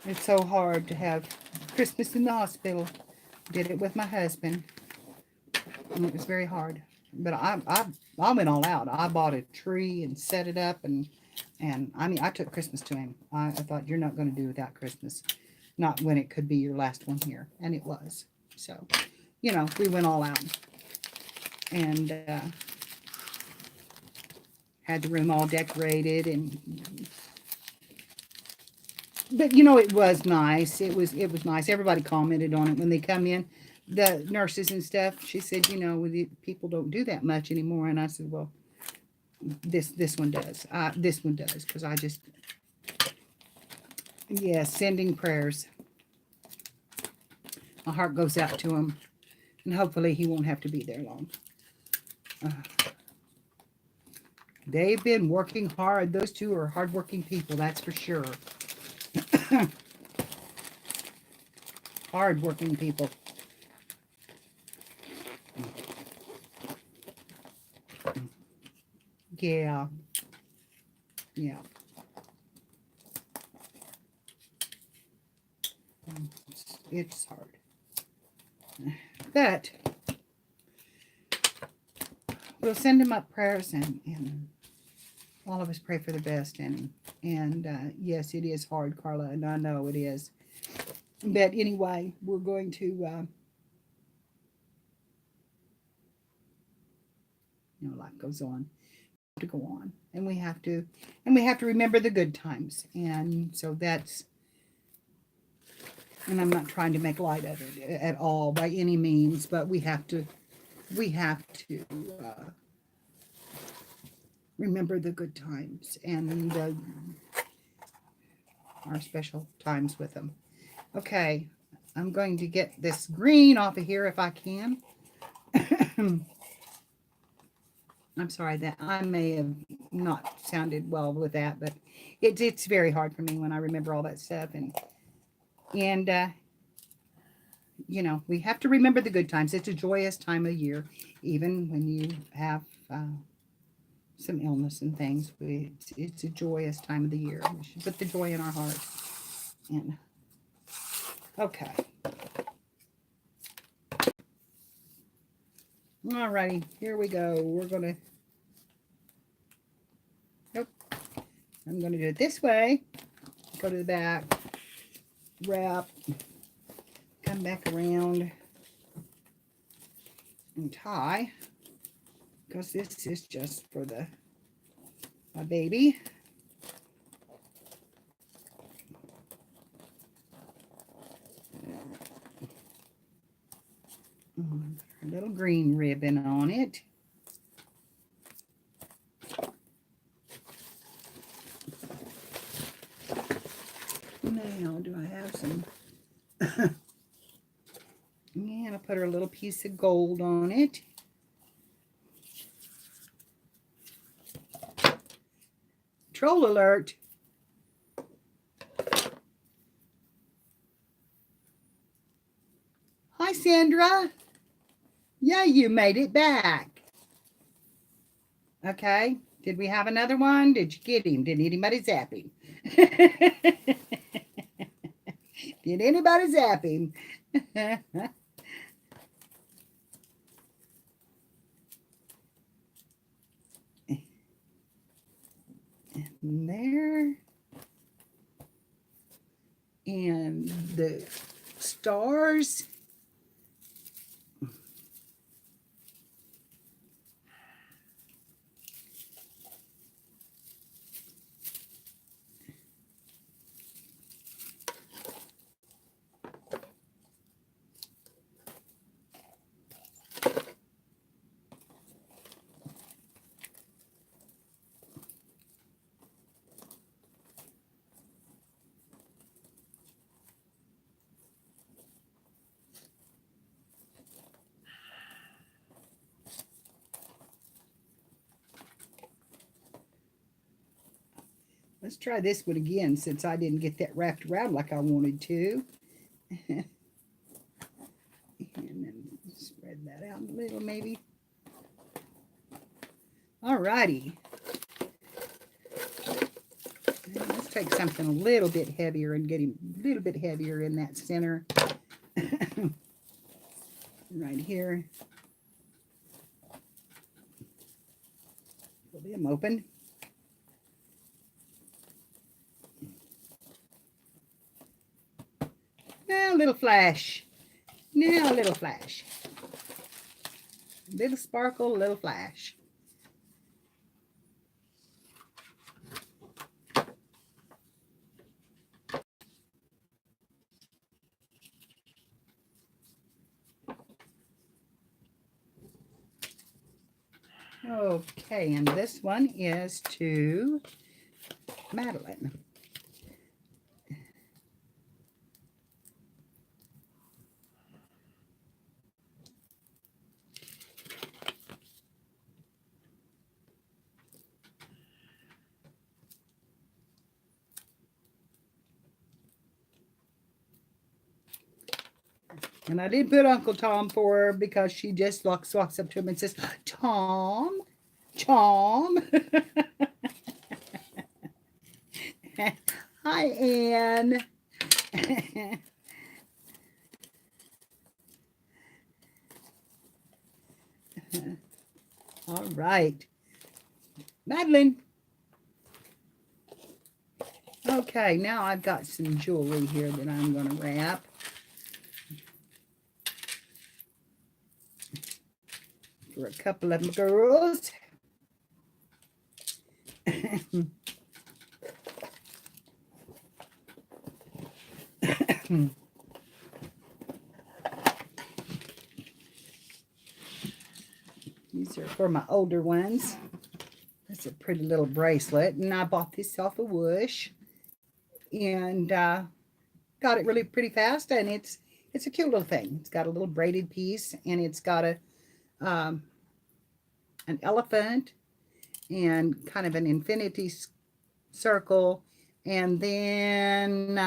It's so hard to have Christmas in the hospital. Did it with my husband. And it was very hard. But I went all out. I bought a tree and set it up, and I mean, I took Christmas to him. I thought, you're not going to do without Christmas. Not when it could be your last one here. And it was. So, we went all out. And had the room all decorated, but it was nice. It was nice. Everybody commented on it when they come in, the nurses and stuff. She said, people don't do that much anymore. And I said, well, this one does. This one does, because I just, sending prayers. My heart goes out to him, and hopefully he won't have to be there long. They've been working hard. Those 2 are hardworking people, that's for sure. Hardworking people. Yeah. Yeah. It's hard. But we'll send him up prayers, and all of us pray for the best. And yes, it is hard, Carla, and I know it is. But anyway, we're going to, life goes on. To go on, and we have to remember the good times. And so that's, and I'm not trying to make light of it at all by any means, but we have to remember the good times and our special times with them. Okay, I'm going to get this green off of here if I can. I'm sorry that I may have not sounded well with that, but it's very hard for me when I remember all that stuff. And we have to remember the good times. It's a joyous time of year, even when you have some illness and things. It's a joyous time of the year. We should put the joy in our hearts. And okay. Alrighty, here we go. We're gonna, nope. I'm gonna do it this way. Go to the back, wrap, come back around and tie, because this is just for my baby. A little green ribbon on it. Now, do I have some? And I'll put her a little piece of gold on it. Troll alert. Hi, Sandra. Yeah, you made it back. Okay. Did we have another one? Did you get him? Did anybody zap him? Did anybody zap him? And there. And the stars. Let's try this one again since I didn't get that wrapped around like I wanted to. And then spread that out a little maybe. All righty. Let's take something a little bit heavier and get him a little bit heavier in that center. Right here. Pull them open. Now a little flash. Now a little flash. Little sparkle, little flash. Okay, and this one is to Madeline. And I did put Uncle Tom for her because she just walks up to him and says, Tom, Tom. Hi, Anne. All right. Madeline. Okay, now I've got some jewelry here that I'm going to wrap. For a couple of my girls. These are for my older ones. That's a pretty little bracelet, and I bought this off of Woosh, and got it really pretty fast, and it's a cute little thing. It's got a little braided piece, and it's got a an elephant and kind of an infinity circle, and then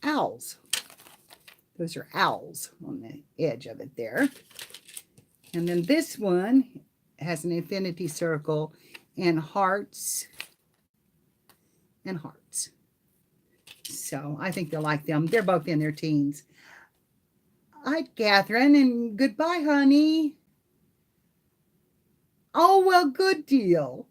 owls. Those are owls on the edge of it there. And then this one has an infinity circle and hearts and hearts. So I think they'll like them. They're both in their teens. Hi, Catherine, and goodbye, honey. Oh, well, good deal.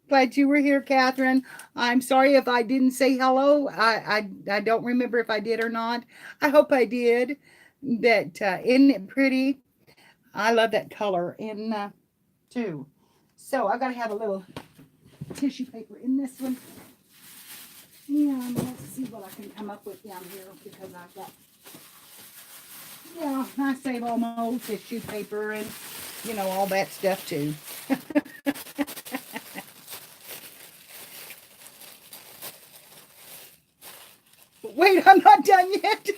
Glad you were here, Catherine. I'm sorry if I didn't say hello. I don't remember if I did or not. I hope I did. But isn't it pretty? I love that color in too. So I've got to have a little tissue paper in this one. And let's see what I can come up with down here because I've got, yeah, I save all my old tissue paper and, you know, all that stuff too. Wait, I'm not done yet.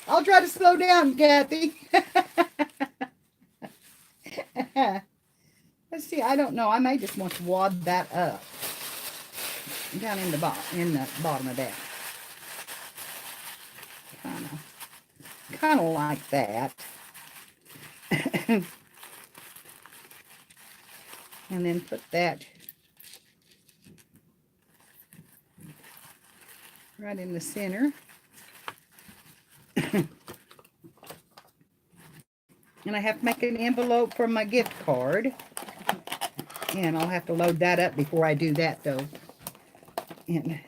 I'll try to slow down, Kathy. Let's see. I don't know. I may just want to wad that up down in the bottom of that. Kind of like that. And then put that right in the center. And I have to make an envelope for my gift card. And I'll have to load that up before I do that, though. And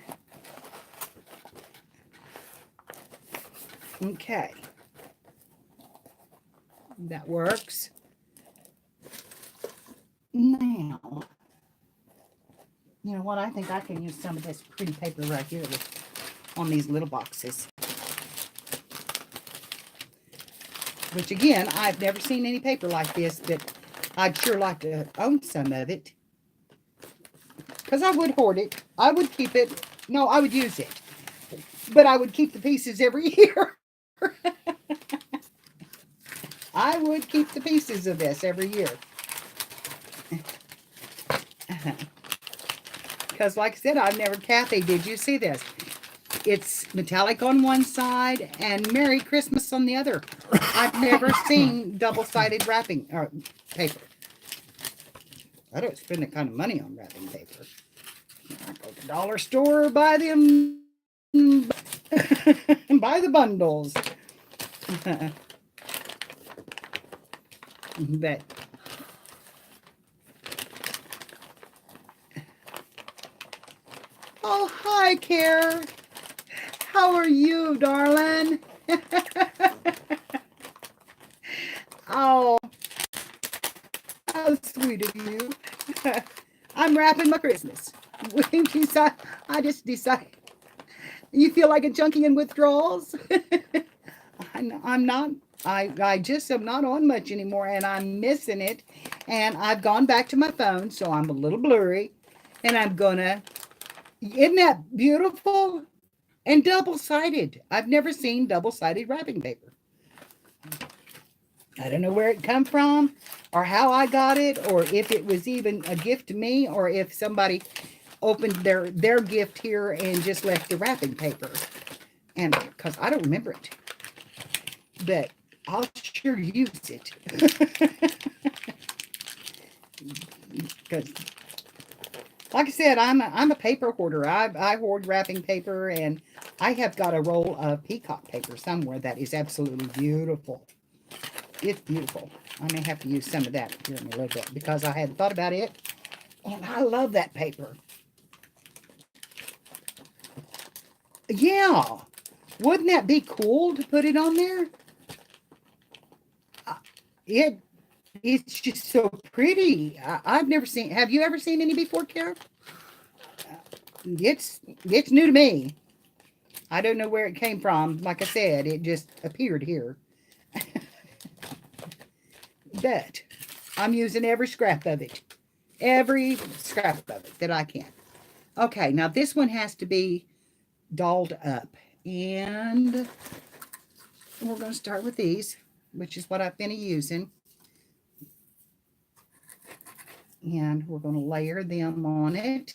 okay. That works. Now, you know what? I think I can use some of this pretty paper right here on these little boxes. Which, again, I've never seen any paper like this, but I'd sure like to own some of it. Because I would hoard it. I would keep it. No, I would use it. But I would keep the pieces every year. I would keep the pieces of this every year. Because, like I said, I've never... Kathy, did you see this? It's metallic on one side and Merry Christmas on the other. I've never seen double-sided wrapping or paper. I don't spend that kind of money on wrapping paper. I go to the dollar store, buy them, buy the bundles. But oh, hi, Care. How are you, darling? Oh, how sweet of you. I'm wrapping my Christmas. I just decided. You feel like a junkie in withdrawals? I'm not. I just am not on much anymore, and I'm missing it. And I've gone back to my phone, so I'm a little blurry. And I'm gonna. Isn't that beautiful? And double-sided. I've never seen double-sided wrapping paper. I don't know where it come from or how I got it or if it was even a gift to me or if somebody opened their gift here and just left the wrapping paper. And because I don't remember it. But I'll sure use it. Because like I said, I'm a paper hoarder. I hoard wrapping paper, and I have got a roll of peacock paper somewhere that is absolutely beautiful. It's beautiful. I may have to use some of that here in a little bit because I hadn't thought about it, and I love that paper. Yeah, wouldn't that be cool to put it on there? It's just so pretty. I've never seen. Have you ever seen any before, Kara? It's new to me. I don't know where it came from. Like I said, it just appeared here. But I'm using every scrap of it. Every scrap of it that I can. Okay, now this one has to be dolled up. And we're going to start with these, which is what I've been using. And we're going to layer them on it.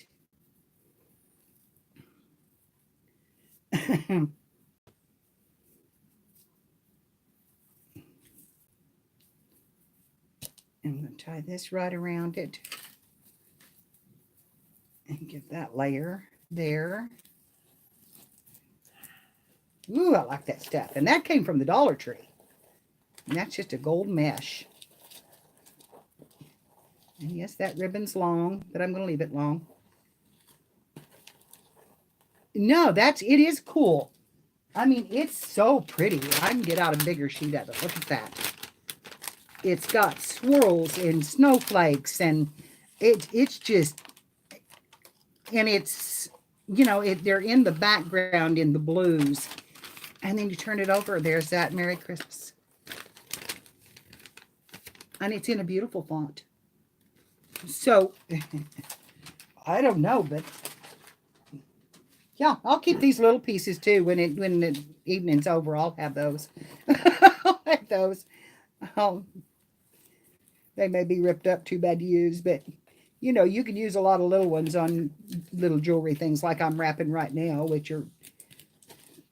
I'm going to tie this right around it. And get that layer there. Ooh, I like that stuff. And that came from the Dollar Tree. And that's just a gold mesh. And yes, that ribbon's long, but I'm going to leave it long. No, it is cool. I mean, it's so pretty. I can get out a bigger sheet of it. Look at that. It's got swirls and snowflakes, and it's just, and it's, you know, they're in the background in the blues. And then you turn it over, there's that Merry Christmas. And it's in a beautiful font. So, I don't know, but yeah, I'll keep these little pieces too. When the evening's over, I'll have those. I'll have those. They may be ripped up, too bad to use, but you know, you can use a lot of little ones on little jewelry things like I'm wrapping right now, which are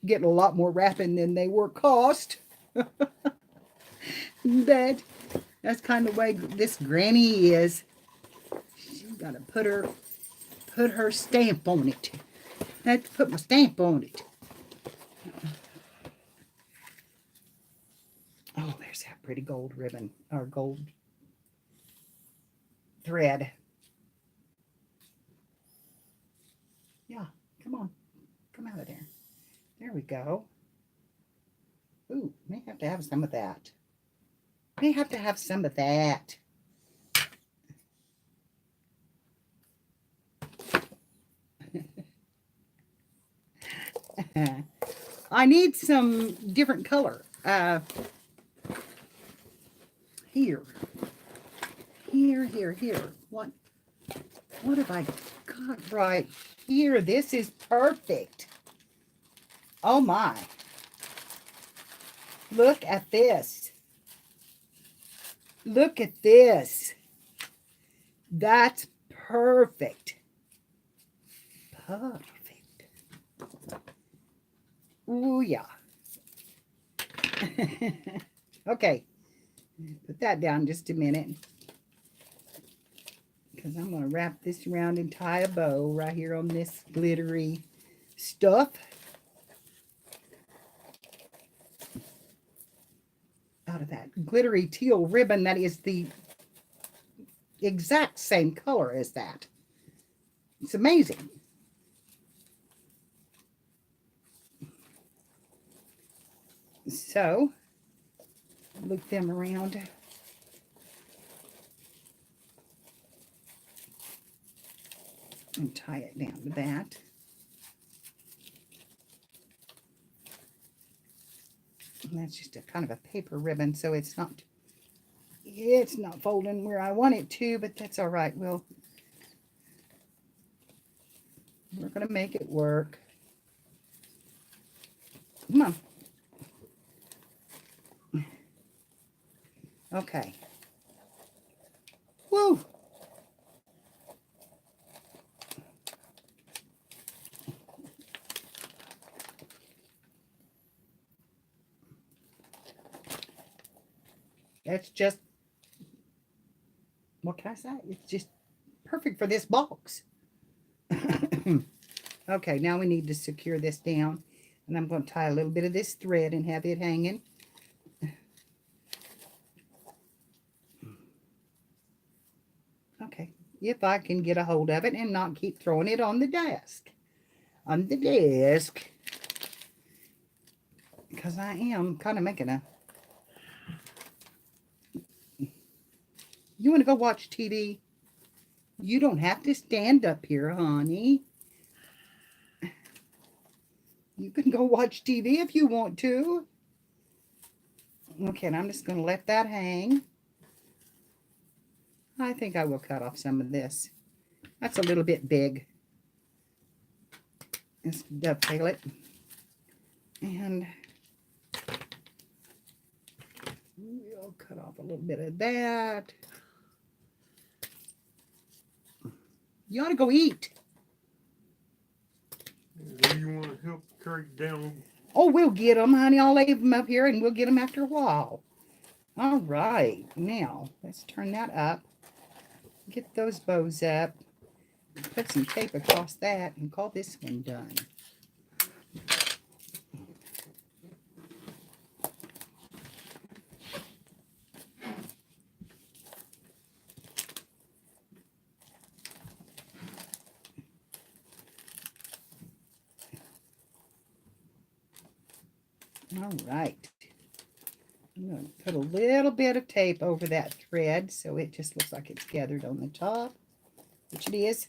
getting a lot more wrapping than they were cost. But that's kind of the way this granny is. She's got to put her stamp on it. I have to put my stamp on it. Oh, there's that pretty gold ribbon, or gold thread. Yeah, come on. Come out of there. There we go. Ooh, may have to have some of that. May have to have some of that. I need some different color. Here. What have I got right here? This is perfect. Oh my. Look at this. Look at this. That's perfect. Perfect. Ooh, yeah. Okay. Put that down just a minute. Because I'm going to wrap this around and tie a bow right here on this glittery stuff. Out of that glittery teal ribbon that is the exact same color as that. It's amazing. So, loop them around. And tie it down to that. And that's just a kind of a paper ribbon, so it's not folding where I want it to, but that's all right. We're going to make it work. Come on. Okay. Woo! That's just, what can I say? It's just perfect for this box. Okay, now we need to secure this down. And I'm going to tie a little bit of this thread and have it hanging. Okay, if I can get a hold of it and not keep throwing it on the desk. On the desk. Because I am kind of making a... You want to go watch TV? You don't have to stand up here, honey. You can go watch TV if you want to. Okay, and I'm just going to let that hang. I think I will cut off some of this. That's a little bit big. Let's dovetail it. And we'll cut off a little bit of that. You ought to go eat. Do you want to help carry down? Oh, we'll get them, honey. I'll leave them up here and we'll get them after a while. All right, now let's turn that up. Get those bows up. Put some tape across that and call this one done. All right. I'm going to put a little bit of tape over that thread so it just looks like it's gathered on the top, which it is.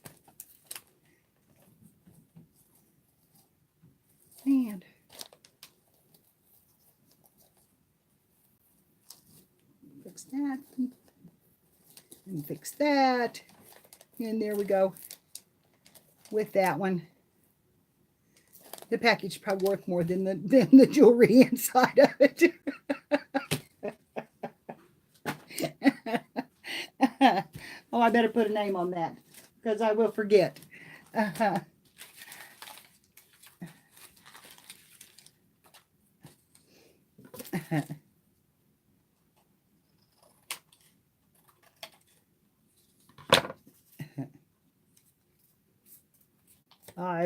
And fix that and fix that. And there we go with that one. The package is probably worth more than the jewelry inside of it. Oh, I better put a name on that because I will forget. I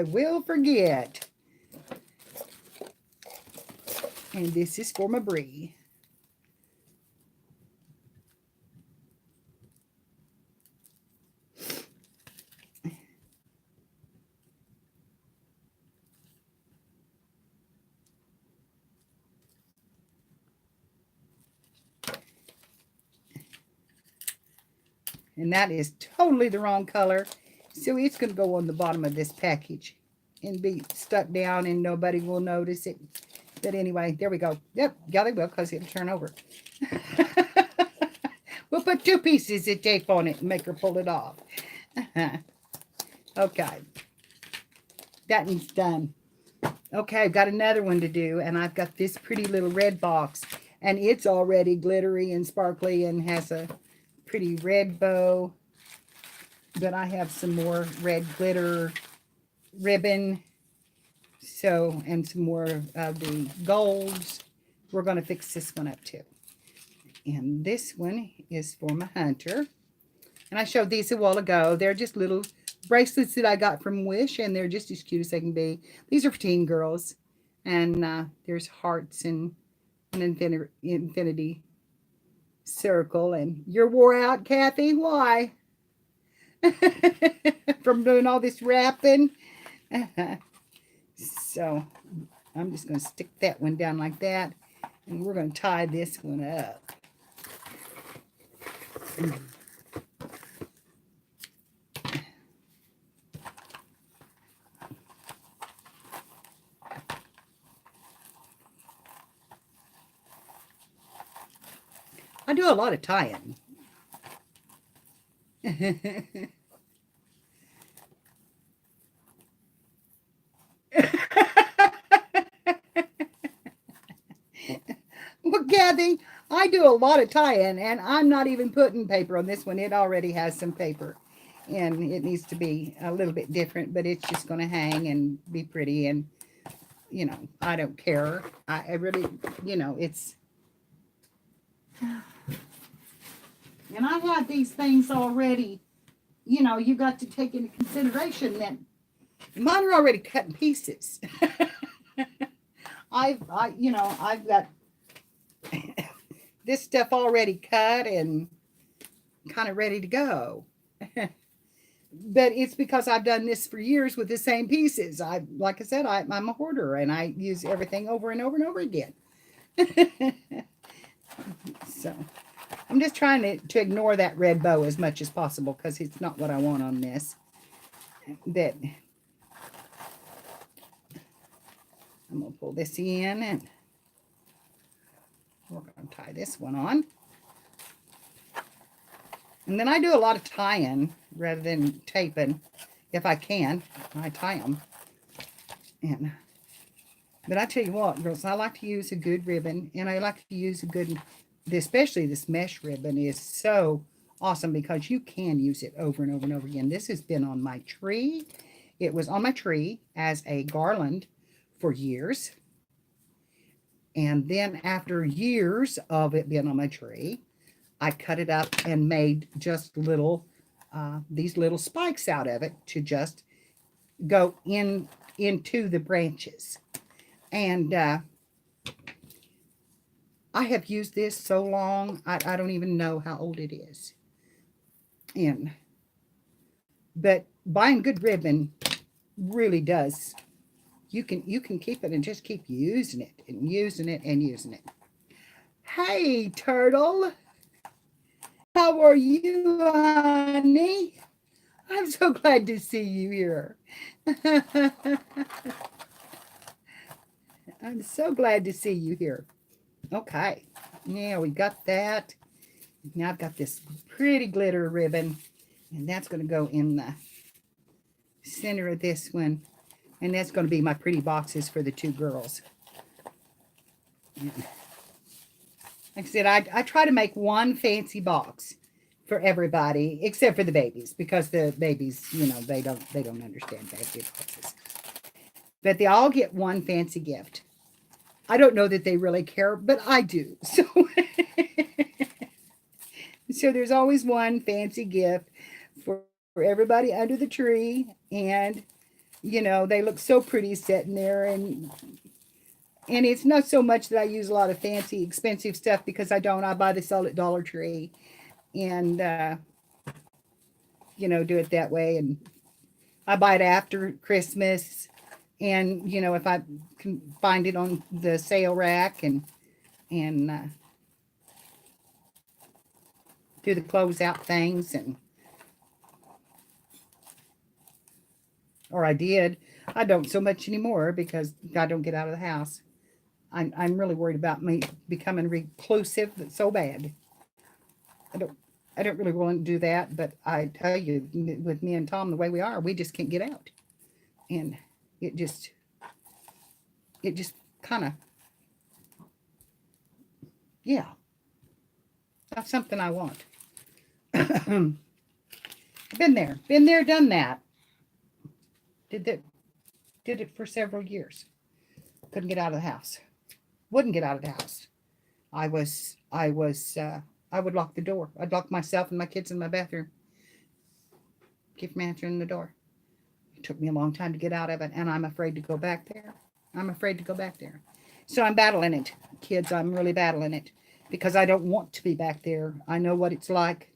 will forget. And this is for my Brie. And that is totally the wrong color. So it's going to go on the bottom of this package and be stuck down and nobody will notice it. But anyway, there we go. Yep, yeah, they will because it'll turn over. We'll put 2 pieces of tape on it and make her pull it off. Okay. That one's done. Okay, I've got another one to do, and I've got this pretty little red box, and it's already glittery and sparkly and has a pretty red bow. But I have some more red glitter ribbon. So, and some more of the golds. We're going to fix this one up too. And this one is for my hunter. And I showed these a while ago. They're just little bracelets that I got from Wish, and they're just as cute as they can be. These are for teen girls. And there's hearts and an infinity circle. And you're wore out, Kathy. Why? From doing all this wrapping. So I'm just going to stick that one down like that. And we're going to tie this one up. I do a lot of tying. Well, Kathy, I do a lot of tying, and I'm not even putting paper on this one. It already has some paper, and it needs to be a little bit different, but it's just going to hang and be pretty, and, you know, I don't care. I really, you know, it's... And I have these things already, you know, you got to take into consideration that mine are already cut in pieces. I've got this stuff already cut and kind of ready to go. But it's because I've done this for years with the same pieces. Like I said, I'm a hoarder and I use everything over and over and over again. So I'm just trying to ignore that red bow as much as possible because it's not what I want on this. That I'm going to pull this in and we're going to tie this one on. And then I do a lot of tying rather than taping. If I can, I tie them. But I tell you what, girls, I like to use a good ribbon. And I like to use a good, especially this mesh ribbon is so awesome because you can use it over and over and over again. This has been on my tree. It was on my tree as a garland for years. And then after years of it being on my tree, I cut it up and made just these little spikes out of it to just go into the branches. And I have used this so long, I don't even know how old it is. But buying good ribbon really does. You can keep it and just keep using it and using it and using it. Hey, turtle. How are you, honey? I'm so glad to see you here. I'm so glad to see you here. Okay. Yeah, we got that. Now I've got this pretty glitter ribbon, and that's going to go in the center of this one. And that's going to be my pretty boxes for the two girls. Like I said, I try to make one fancy box for everybody, except for the babies, because the babies, they don't understand fancy boxes. But they all get one fancy gift. I don't know that they really care, but I do. So, so there's always one fancy gift for everybody under the tree. And, they look so pretty sitting there. And it's not so much that I use a lot of fancy, expensive stuff, because I don't. I buy the sell at Dollar Tree and, do it that way. And I buy it after Christmas. And, if I can find it on the sale rack and do the closeout things, or I did. I don't so much anymore because I don't get out of the house. I'm really worried about me becoming reclusive so bad. I don't really want to do that, but I tell you, with me and Tom the way we are, we just can't get out. And it just kind of, yeah, that's something I want. Been there, done that. Did it for several years. Couldn't get out of the house. Wouldn't get out of the house. I would lock the door. I'd lock myself and my kids in my bathroom. Keep from answering the door. It took me a long time to get out of it, and I'm afraid to go back there. So I'm battling it, kids. I'm really battling it because I don't want to be back there. I know what it's like.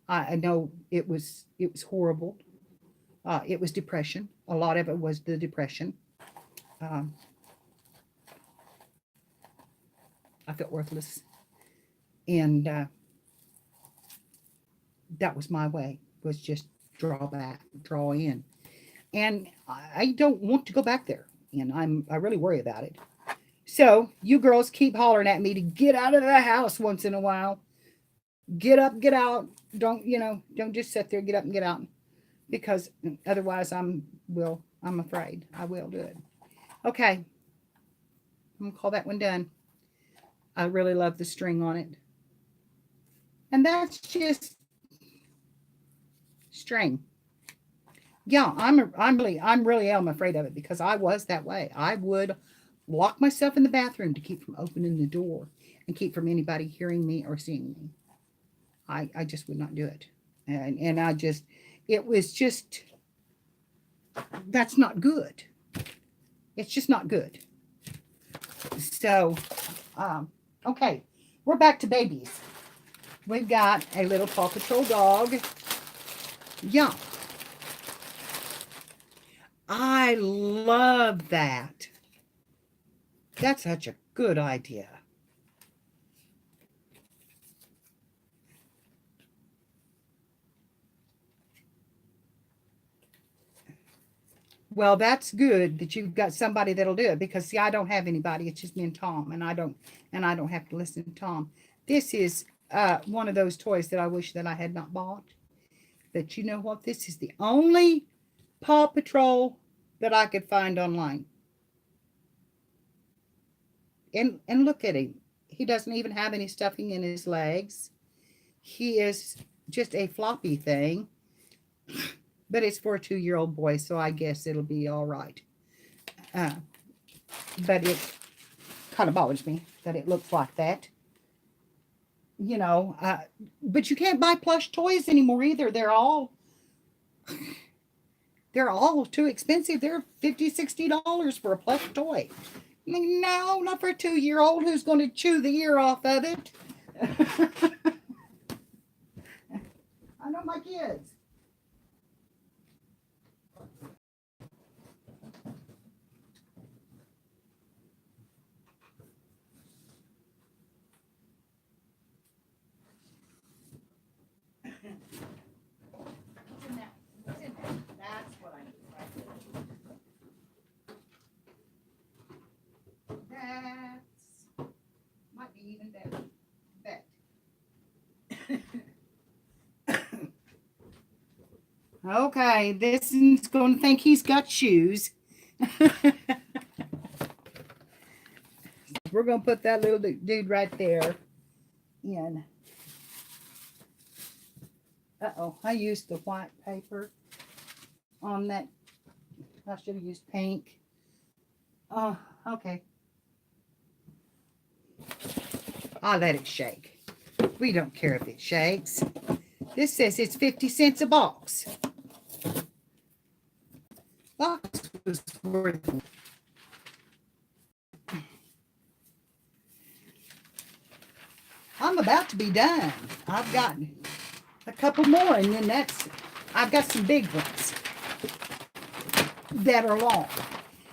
I know it was horrible. It was depression. A lot of it was the depression. I felt worthless. And that was my way, was just draw back, draw in. And I don't want to go back there. And I really worry about it. So you girls keep hollering at me to get out of the house once in a while. Get up, get out. Don't just sit there, get up and get out. Because otherwise I'm afraid I will do it. Okay. I'm going to call that one done. I really love the string on it. And that's just string. Yeah, I'm really am afraid of it because I was that way. I would lock myself in the bathroom to keep from opening the door and keep from anybody hearing me or seeing me. I just would not do it. And it was just, that's not good. It's just not good. So, okay, we're back to babies. We've got a little Paw Patrol dog. Yeah. I love that. That's such a good idea. Well, that's good that you've got somebody that'll do it because see, I don't have anybody. It's just me and Tom, and I don't have to listen to Tom. This is one of those toys that I wish that I had not bought. But you know what? This is the only Paw Patrol that I could find online. And look at him. He doesn't even have any stuffing in his legs. He is just a floppy thing. But it's for a 2-year-old boy, so I guess it'll be all right. But kind of bothers me that it looks like that. You know, but you can't buy plush toys anymore either. They're all too expensive. They're $50, $60 for a plush toy. I mean, no, not for a 2-year-old who's going to chew the ear off of it. I know my kids. That's what I need right there. That's might be even better. Bet. Okay, this is going to think he's got shoes. We're going to put that little dude right there in. Uh-oh, I used the white paper on that. I should have used pink. Oh, okay. I'll let it shake. We don't care if it shakes. This says it's 50 cents a box. Box was worth. I'm about to be done. I've got a couple more, and then I've got some big ones that are long.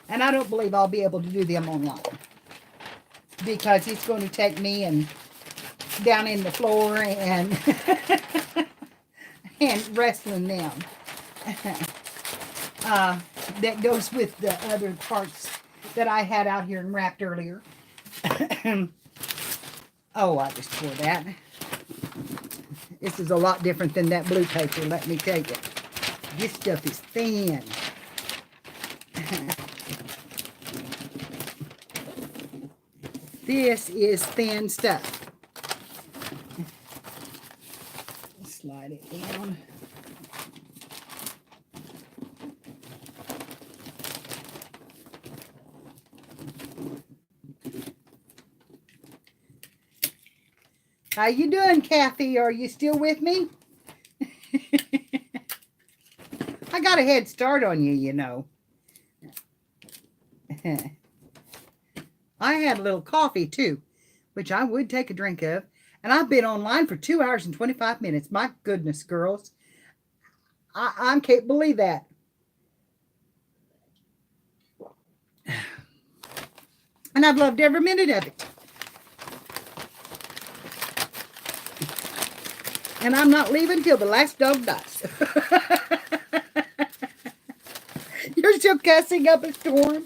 And I don't believe I'll be able to do them online because it's going to take me and down in the floor and and wrestling them. That goes with the other parts that I had out here and wrapped earlier. Oh, I just tore that. This is a lot different than that blue paper, let me tell you. This stuff is thin. This is thin stuff. Slide it down. How you doing, Kathy? Are you still with me? I got a head start on you, you know. I had a little coffee too, which I would take a drink of. And I've been online for 2 hours and 25 minutes. My goodness, girls. I can't believe that. And I've loved every minute of it. And I'm not leaving till the last dog dies. You're still cussing up a storm.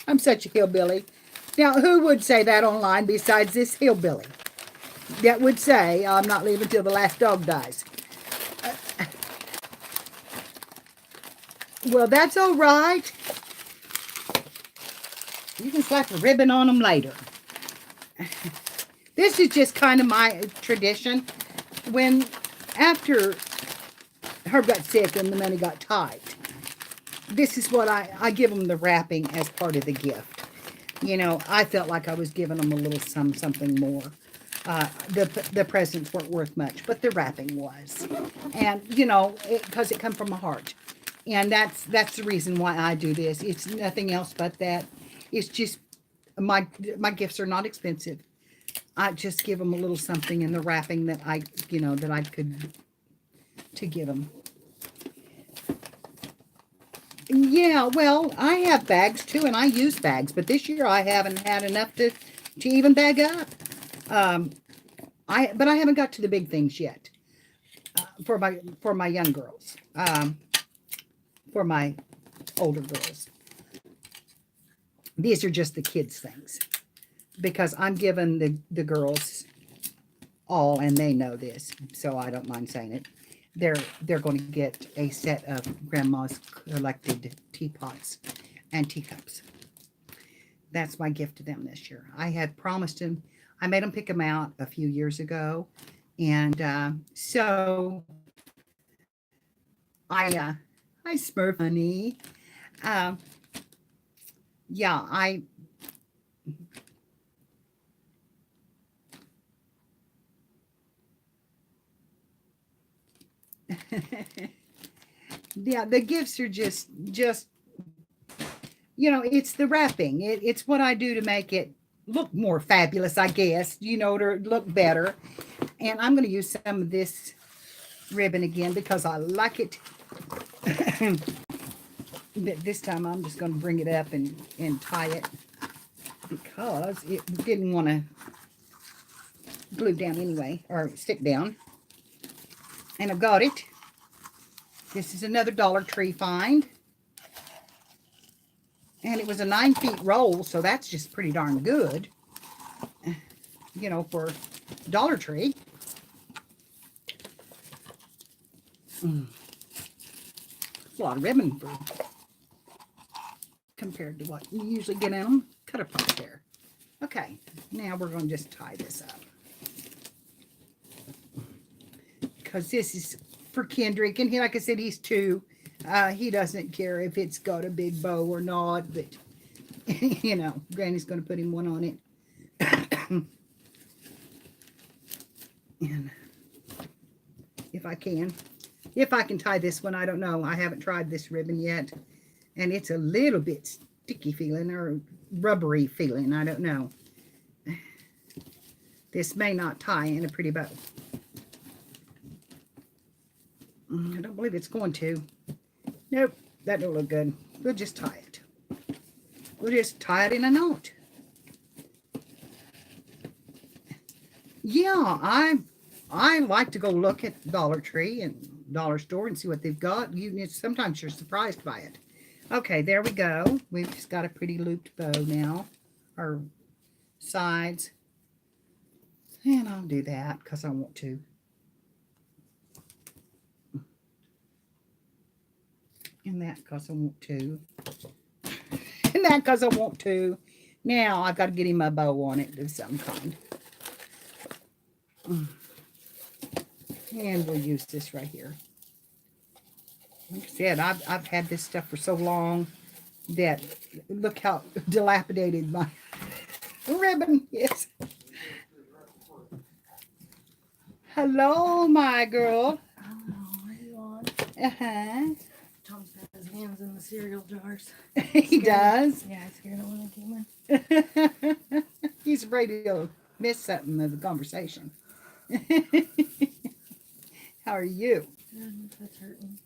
I'm such a hillbilly. Now, who would say that online besides this hillbilly? That would say, I'm not leaving till the last dog dies. Well, that's all right. You can slap a ribbon on them later. This is just kind of my tradition. After Herb got sick and the money got tight, this is what I give them the wrapping as part of the gift. You know, I felt like I was giving them a little something more. The presents weren't worth much, but the wrapping was. And, you know, because it come from my heart. And that's the reason why I do this. It's nothing else but that. It's just my gifts are not expensive. I just give them a little something in the wrapping that I could to give them. Yeah, well, I have bags too, and I use bags, but this year I haven't had enough to even bag up. But I haven't got to the big things yet for my young girls, for my older girls. These are just the kids' things because I'm giving the girls all, and they know this, so I don't mind saying it. They're going to get a set of Grandma's collected teapots and teacups. That's my gift to them this year. I had promised them. I made them pick them out a few years ago, and so I Smurf honey. Yeah, I yeah, the gifts are just it's the wrapping. It's what I do to make it look more fabulous, I guess, to look better. And I'm going to use some of this ribbon again because I like it. But this time I'm just going to bring it up and tie it because it didn't want to glue down anyway, or stick down. And I've got it. This is another Dollar Tree find. And it was a 9 feet roll, so that's just pretty darn good, for Dollar Tree. It's a lot of ribbon compared to what you usually get in them. Cut apart there. Okay, now we're going to just tie this up. Because this is for Kendrick, and like I said, he's 2. He doesn't care if it's got a big bow or not, but, Granny's going to put him one on it. And if I can tie this one, I don't know. I haven't tried this ribbon yet, and it's a little bit sticky feeling or rubbery feeling. I don't know. This may not tie in a pretty bow. I don't believe it's going to. Nope, that don't look good. We'll just tie it. We'll just tie it in a knot. Yeah, I like to go look at Dollar Tree and Dollar Store and see what they've got. Sometimes you're surprised by it. Okay, there we go. We've just got a pretty looped bow now. Our sides. And I'll do that because I want to. And that because I want to. And that because I want to. Now I've got to get him a bow on it of some kind. And we'll use this right here. Like I said, I've had this stuff for so long that look how dilapidated my ribbon is. Hello, my girl. Oh, are you on? Uh-huh. Tom's got his hands in the cereal jars. He does. Yeah, I scared him when I came in. He's afraid he'll miss something of the conversation. How are you? That's hurting.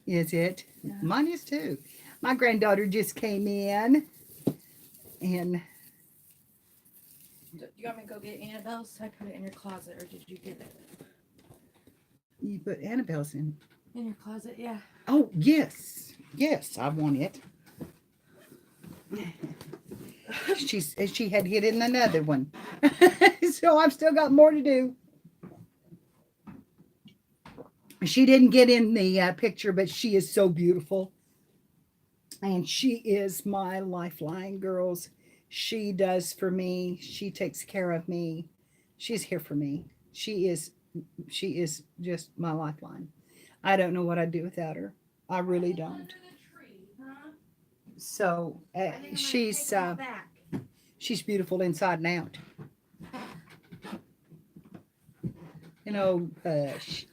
Is it? Yeah. Mine is too. My granddaughter just came in. And Do you want me to go get Annabelle's? I put it in your closet, or did you get it? you put Annabelle's in. In your closet, yeah. Oh, yes. Yes, I want it. She had hidden another one. So I've still got more to do. She didn't get in the picture, but she is so beautiful. And she is my lifeline, girls. She does for me. She takes care of me. She's here for me. She is just my lifeline. I don't know what I'd do without her. I really don't. So she's beautiful inside and out. Hush.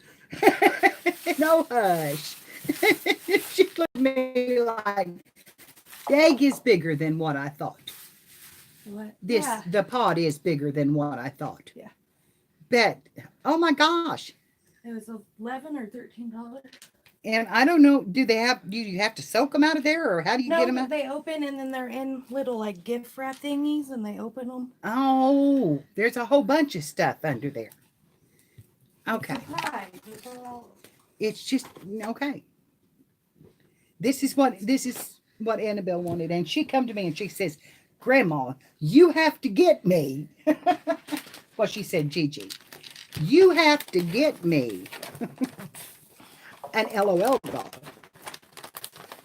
No hush. She looked at me like, the egg is bigger than what I thought. What? The pod is bigger than what I thought. Yeah. But, oh my gosh. It was $11 or $13. And I don't know, do you have to soak them out of there, or how do you get them out? They open and then they're in little like gift wrap thingies and they open them. Oh, there's a whole bunch of stuff under there. Okay. It's just, okay. This is what Annabelle wanted. And she come to me and she says, Grandma, you have to get me. Well, she said, Gigi, you have to get me an LOL doll.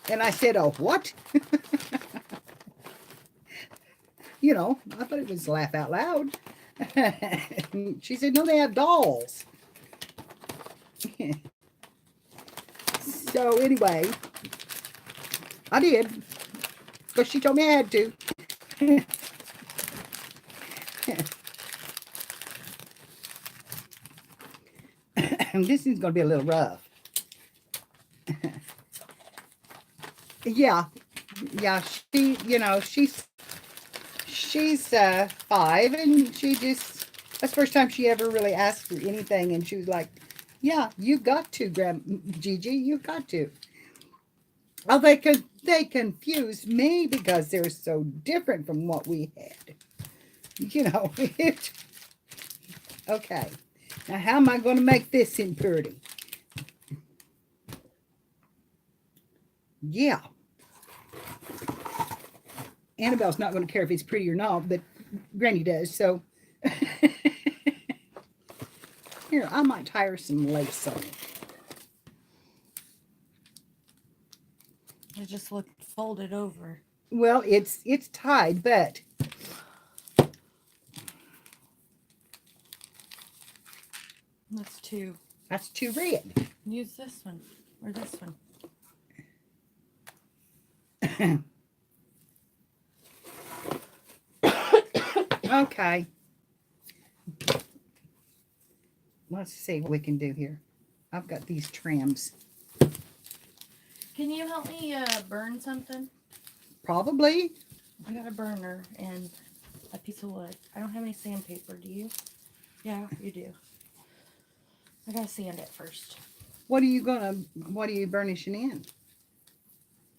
And I said, oh, what? I thought it was laugh out loud. She said, no, they have dolls. So anyway, I did. Because she told me I had to. This is going to be a little rough. Yeah. Yeah, she's 5, and she just, that's the first time she ever really asked for anything, and she was like, yeah, you got to, Gigi, you got to. Oh, they confused me because they're so different from what we had. Okay. Now, how am I going to make this in pretty? Yeah. Annabelle's not going to care if it's pretty or not, but Granny does. So here, I might tie her some lace on it. It just looked folded over. Well, it's tied, but That's 2. that's too red. Use this one or this one. Okay. Let's see what we can do here. I've got these trims. Can you help me burn something? Probably. I got a burner and a piece of wood. I don't have any sandpaper. Do you? Yeah, you do. I gotta sand it first. What are you burnishing in?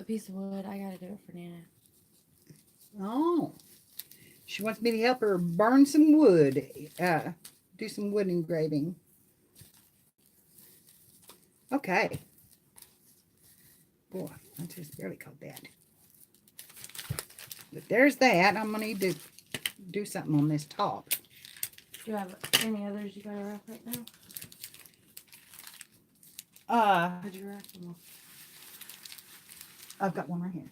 A piece of wood. I gotta do it for Nana. Oh. She wants me to help her burn some wood. Do some wood engraving. Okay. Boy, I just barely caught that. But there's that. I'm going to need to do something on this top. Do you have any others you gotta wrap right now? Did you wrap them all? I've got one right here.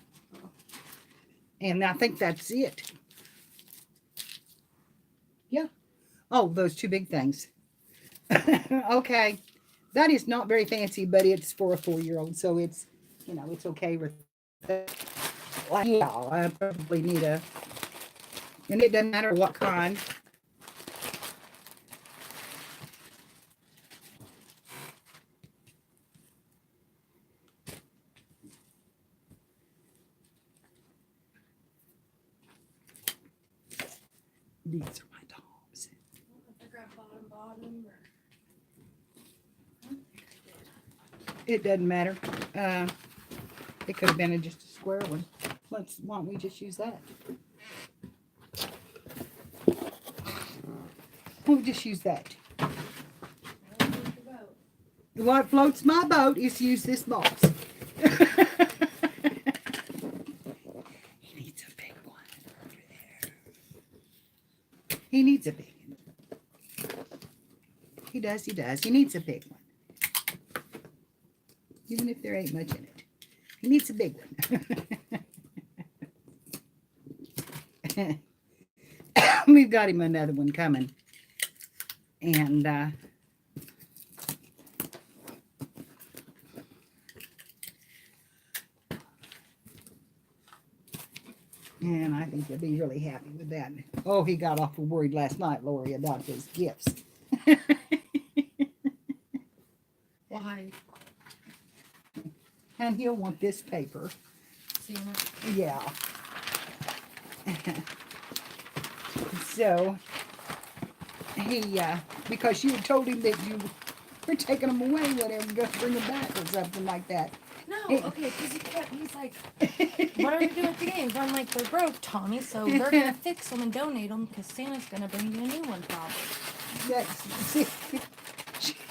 And I think that's it. Yeah. Oh, those 2 big things. Okay. That is not very fancy, but it's for a 4-year-old, so it's, it's okay with that. Yeah, I probably need and it doesn't matter what kind. These are my dogs. I grab bottom or... It doesn't matter. It could have been just a square one. Why don't we just use that? We'll just use that. What floats my boat is use this box. He needs a big one over there. He needs a big one. He does. He needs a big one. Even if there ain't much in it. He needs a big one. We've got him another one coming. And I think he'll be really happy with that. Oh, he got awful worried last night, Lori, about his gifts. Why? And he'll want this paper. Seeing it? Yeah. So he, because you told him that you were taking them away, whatever, go bring them back or something like that. No, okay, because he's like, what are we doing with the games? I'm like, they're broke, Tommy, so they're going to fix them and donate them because Santa's going to bring you a new one probably.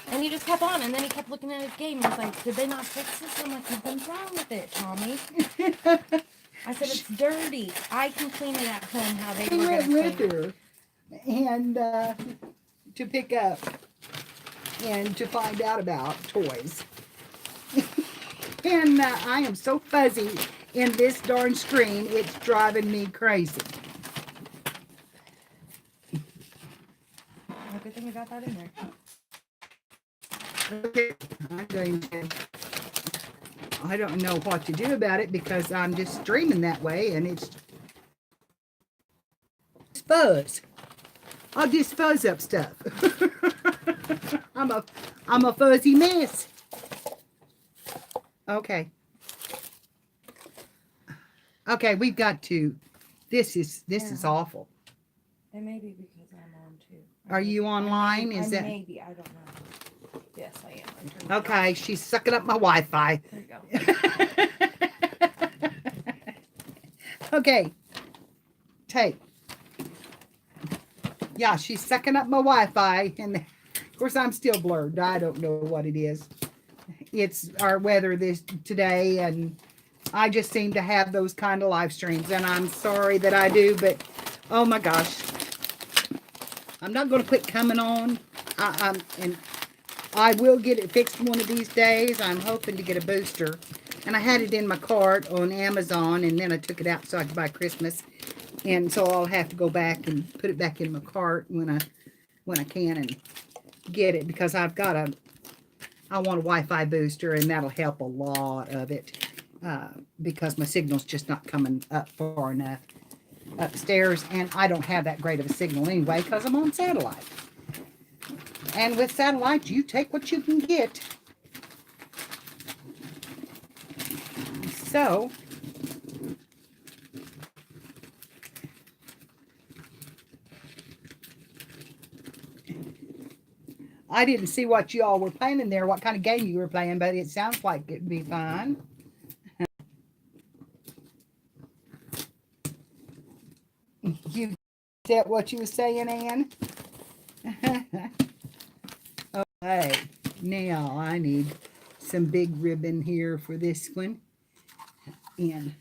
And he just kept on, and then he kept looking at his game, and he's like, did they not fix this? I'm like, nothing's wrong with it, Tommy. I said, it's dirty. I can clean it at home how they He were went going to with clean it. her and to pick up and to find out about toys. And I am so fuzzy in this darn screen, it's driving me crazy. Well, good thing we got that in there. Okay, I'm going to I don't know what to do about it because I'm just streaming that way and it's fuzz. I'll just fuzz up stuff. I'm a fuzzy mess. Okay. Okay, we've got to. This is awful. It may be because I'm on too. Are you online? Is that maybe? I don't know. Yes, I am. I'm turning it okay? She's sucking up my Wi-Fi. off. There you go. Okay. Take. Yeah, she's sucking up my Wi-Fi, and of course I'm still blurred. I don't know what it is. It's our weather this today, and I just seem to have those kind of live streams, and I'm sorry that I do, but oh my gosh, I'm not going to quit coming on. And I will get it fixed one of these days. I'm hoping to get a booster, and I had it in my cart on Amazon, and then I took it out so I could buy Christmas. And so I'll have to go back and put it back in my cart when I can and get it, because I want a Wi-Fi booster, and that'll help a lot of it because my signal's just not coming up far enough upstairs, and I don't have that great of a signal anyway because I'm on satellite. And with satellite, you take what you can get. So I didn't see what you all were playing in there, what kind of game you were playing, but it sounds like it'd be fun. You get what you were saying, Ann? Okay, now I need some big ribbon here for this one. And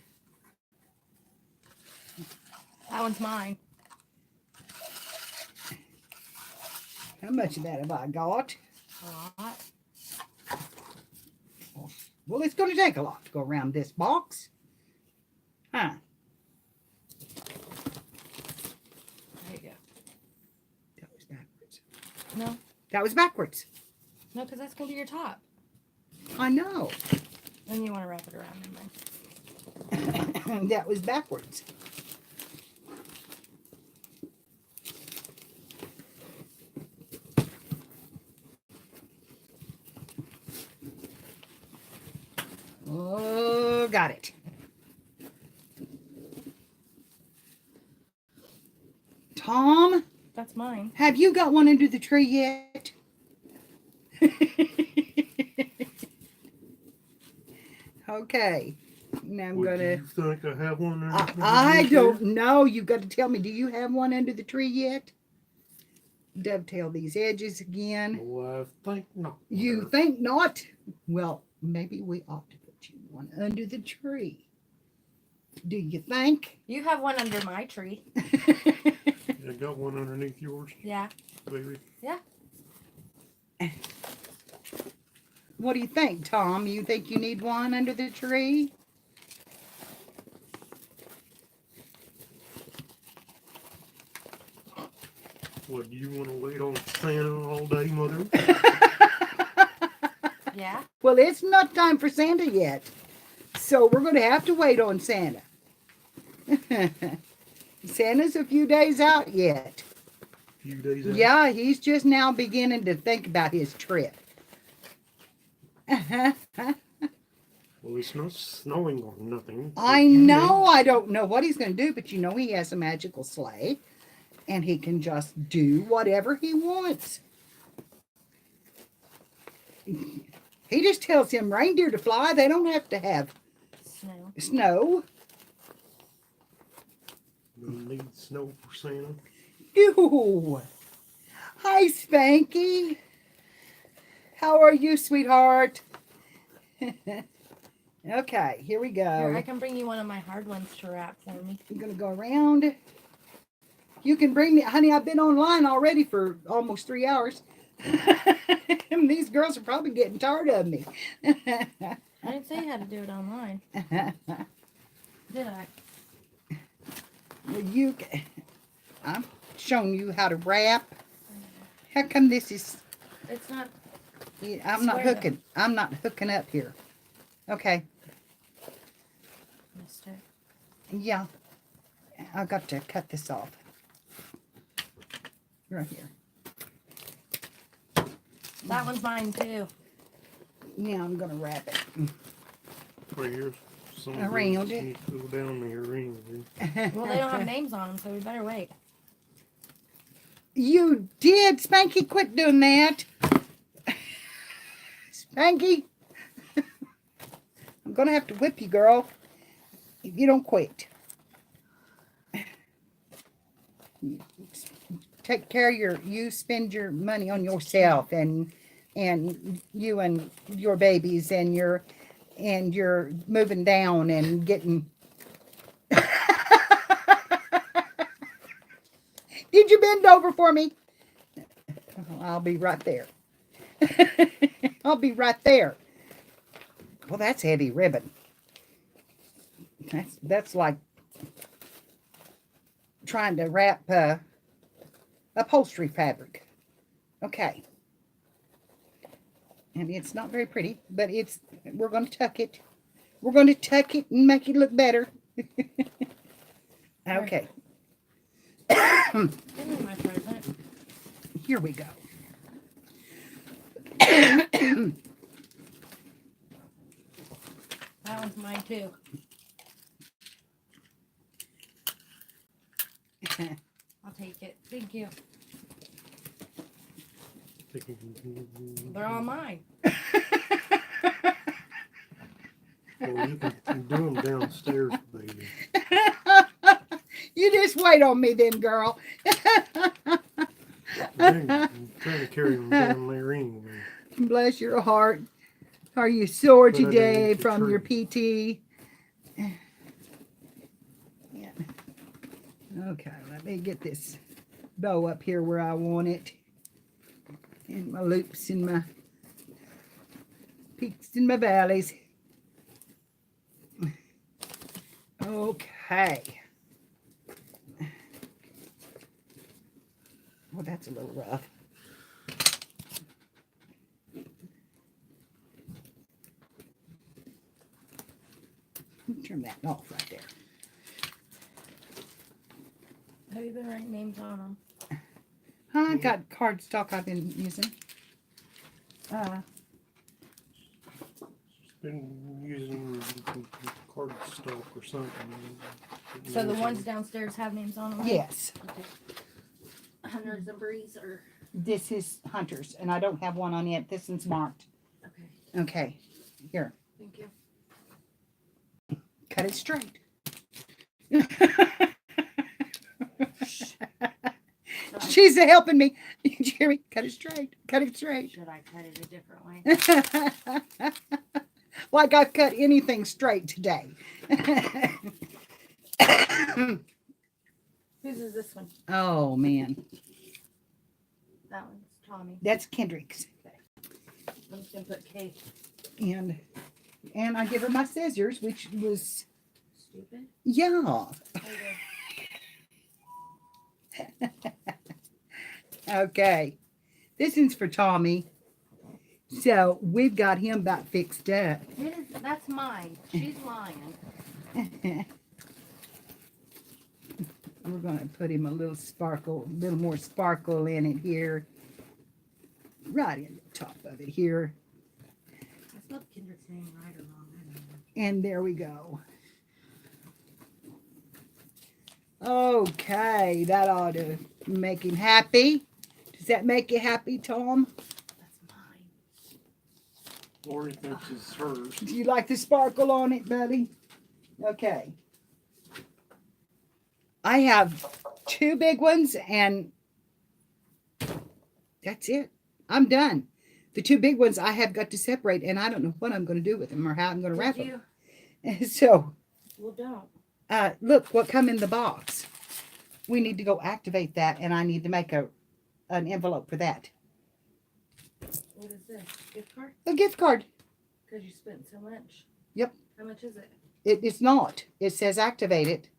That one's mine. how much of that have I got? A lot. Well, it's going to take a lot to go around this box. Huh. There you go. That was backwards. No, That was backwards. no, because that's gonna be your top. I know. Then you want to wrap it around in there. That was backwards. Oh, got it. Tom, That's mine. have you got one under the tree yet? Okay. Now I'm Would gonna. you think I have one? I don't know. You've got to tell me. Do you have one under the tree yet? Dovetail these edges again. Well, I think not. You think not? Well, maybe we ought to put you one under the tree. Do you think? You have one under my tree. I got one underneath yours, Yeah. baby. What do you think, Tom? You think you need one under the tree? What, do you want to wait on Santa all day, Mother? Yeah. Well, it's not time for Santa yet. So we're going to have to wait on Santa. Santa's a few days out yet. Few days out. Yeah, he's just now beginning to think about his trip. Well, it's not snowing or nothing. I know. I don't know what he's going to do, but you know he has a magical sleigh, and he can just do whatever he wants. He just tells him reindeer to fly. They don't have to have Snow. snow. We need snow for Santa. Ew. Hi, Spanky. How are you, sweetheart? Okay, here we Here, I go. can bring you one of my hard ones to wrap for me. I'm going to go around. You can bring me, honey, I've been online already for almost 3 hours. These girls are probably getting tired of me. I didn't say you had to do it online, did I? Well, I'm showing you how to wrap. How come this is, It's not. I'm not Swear to- hooking. I'm not hooking up here. Okay. Mister. Yeah. I got to cut this off. Right here. That one's mine too. Now I'm going to wrap it. Right here's some Around these it. need to go down the ring. Well, they don't have names on them, so we better wait. You did. Spanky, quit doing that. Spanky. I'm going to have to whip you, girl, if you don't quit. Take care of you spend your money on yourself and you and your babies and you're moving down and getting. Did you bend over for me? I'll be right there. I'll be right there. Well, that's heavy ribbon. That's like trying to wrap upholstery fabric. Okay. And it's not very pretty, but we're going to tuck it. We're going to tuck it and make it look better. Okay. Give me my present. Here we go. That one's mine too. I'll take it. Thank you. They're all mine. Well, you can do them downstairs, baby. You just wait on me then, girl. I'm trying to carry them down there anyway. Bless your heart. Are you sore But I didn't today eat the from your tree. PT? Yeah. Okay, let me get this bow up here where I want it. And my loops and my peaks and my valleys. Okay. Well, that's a little rough. Turn that off right there. Have you been writing names on them? I got cardstock I've been using. Been using cardstock or something. So the ones downstairs have names on them? Yes, Okay. Hunters and Breeze or... this is Hunter's, and I don't have one on yet. This one's marked. Okay. Okay, here, Thank you. cut it straight. She's helping me. Jerry, cut it straight. Cut it straight. Should I cut it a different way? Like I've cut anything straight today. Whose is this one? Oh, man. That one's Tommy. That's Kendrick's. I'm just going to put K. And I give her my scissors, which was, Stupid. yeah. There you Okay. This one's for Tommy. So we've got him about fixed up. go. That's mine. She's lying. We're going to put him a little more sparkle in it here. Right in the top of it here. I spelled Kendrick's name right or wrong. I don't know. And there we go. Okay, that ought to make him happy. Does that make you happy, Tom? That's mine. Lori thinks it's hers. Do you like the sparkle on it, buddy? Okay. I have 2 big ones, and that's it. I'm done. The 2 big ones I have got to separate, and I don't know what I'm going to do with them or how I'm going to wrap Did you? them. So, Well, don't. look what come in the box. We need to go activate that, and I need to make an envelope for that. What is this? Gift card? A gift card. Because you spent so much. Yep. How much is it? It's not. It says activate it.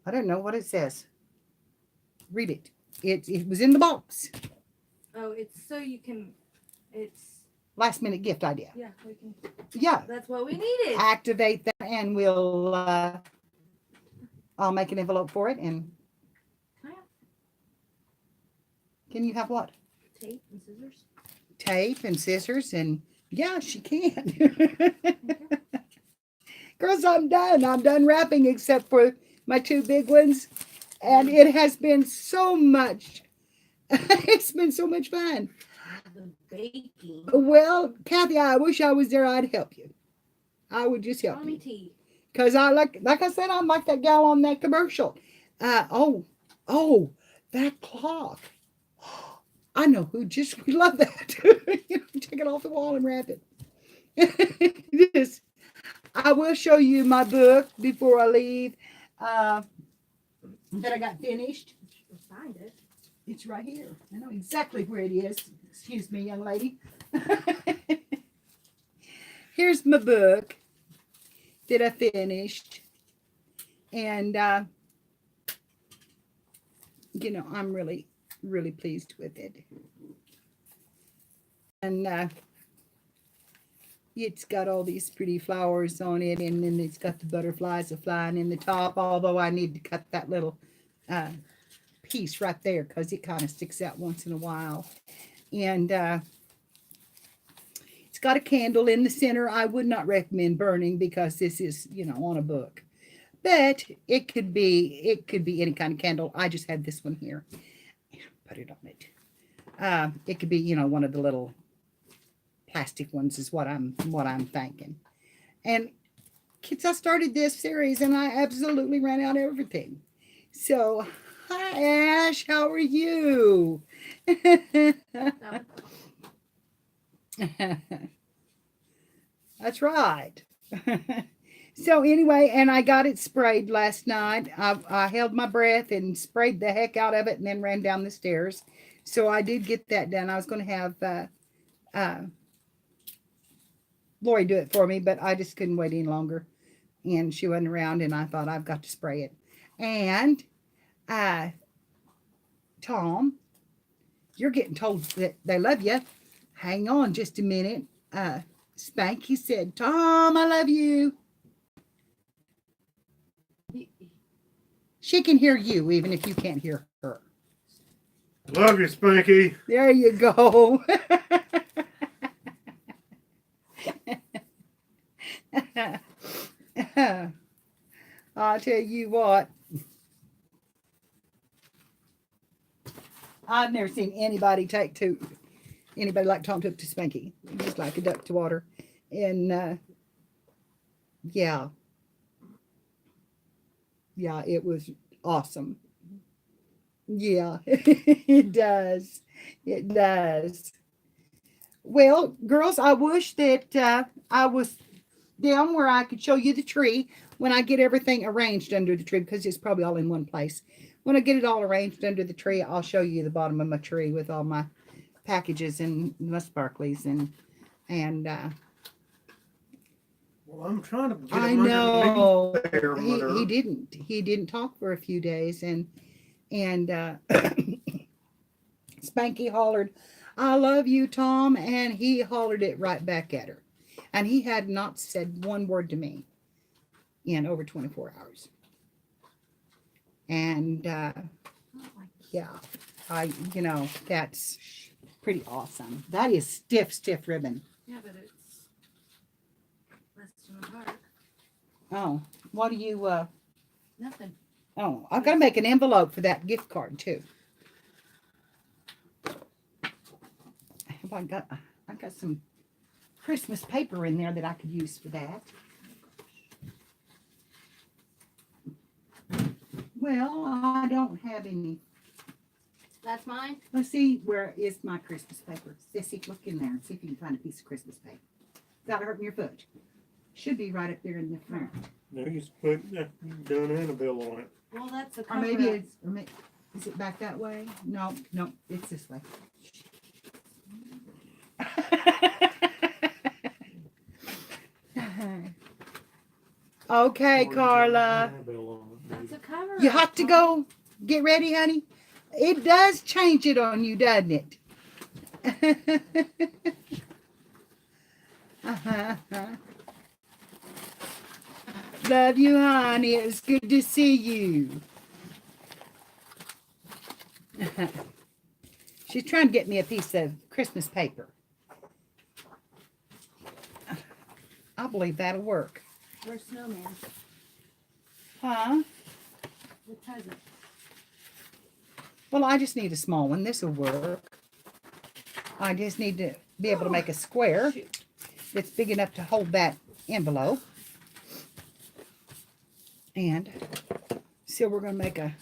I don't know what it says. Read it. It was in the box. Oh, it's so you can. It's last minute gift idea. Yeah, we can. Yeah, That's what we needed. activate that, and we'll. I'll make an envelope for it, and can you have what? Tape and scissors. Tape and scissors, and yeah, she can. Girls, I'm done. I'm done wrapping except for my two big ones. And it has been so much. It's been so much fun. The baking. Well, Kathy, I wish I was there. I'd help you. I would just help Tommy you. T. Because I like I said, I'm like that gal on that commercial. Oh, that clock. I know who just we love that. Take it off the wall and wrap it. This. I will show you my book before I leave that I got finished. Find it. It's right here. I know exactly where it is. Excuse me, young lady. Here's my book that I finished. And, I'm really, really pleased with it. And it's got all these pretty flowers on it, and then it's got the butterflies flying in the top, although I need to cut that little piece right there because it kind of sticks out once in a while. And it's got a candle in the center. I would not recommend burning because this is, on a book. But it could be any kind of candle. I just had this one here. Put it on it. It could be, one of the little plastic ones is what I'm thinking. And kids, I started this series and I absolutely ran out of everything. So, hi Ash, how are you? That's right. So anyway, and I got it sprayed last night. I held my breath and sprayed the heck out of it and then ran down the stairs. So I did get that done. I was going to have Lori do it for me, but I just couldn't wait any longer. And she wasn't around, and I thought I've got to spray it. And Tom, you're getting told that they love you. Hang on just a minute. Spanky said, Tom, I love you. She can hear you, even if you can't hear her. Love you, Spanky. There you go. I'll tell you what. I've never seen anybody like Tom took to Spanky. Just like a duck to water. And yeah. Yeah, it was awesome. Yeah, it does. It does. Well, girls, I wish that I was down where I could show you the tree when I get everything arranged under the tree, because it's probably all in one place. When I get it all arranged under the tree, I'll show you the bottom of my tree with all my packages and my sparklies and Well, I'm trying to get I him know underneath there, Mother. he didn't talk for a few days, and Spanky hollered, I love you, Tom, and he hollered it right back at her, and he had not said one word to me in over 24 hours. And yeah, that's pretty awesome. That is stiff ribbon. Yeah, but it's less than a heart. Oh, what do you Nothing. Oh, I've got to make an envelope for that gift card too. I got some Christmas paper in there that I could use for that. Well, I don't have any. That's mine? Let's see, where is my Christmas paper? Sissy, look in there and see if you can find a piece of Christmas paper. Without hurting your foot. Should be right up there in the front. There you put that done Annabelle on it. Well, that's a Or cover. maybe it's, is it back that way? No, it's this way. Okay, Carla. Annabelle on it, That's baby. a cover. You have to go get ready, honey. It does change it on you, doesn't it? love you, honey. It was good to see you. She's trying to get me a piece of Christmas paper. I believe that'll work. Where's Snowman? Huh? The present. Well, I just need a small one. This will work. I just need to be able to make a square that's big enough to hold that envelope. And so we're going to make a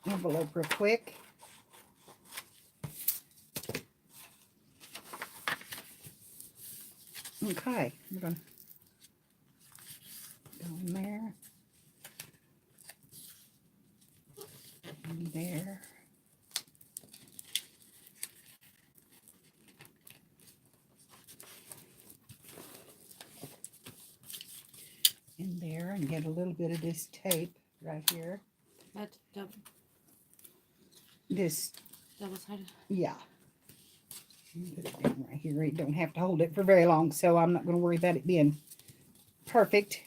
envelope real quick. Okay, we're going to go in there. In there. In there, and get a little bit of this tape right here. That's This, double-sided. yeah. Put it down right here. You don't have to hold it for very long, so I'm not going to worry about it being perfect.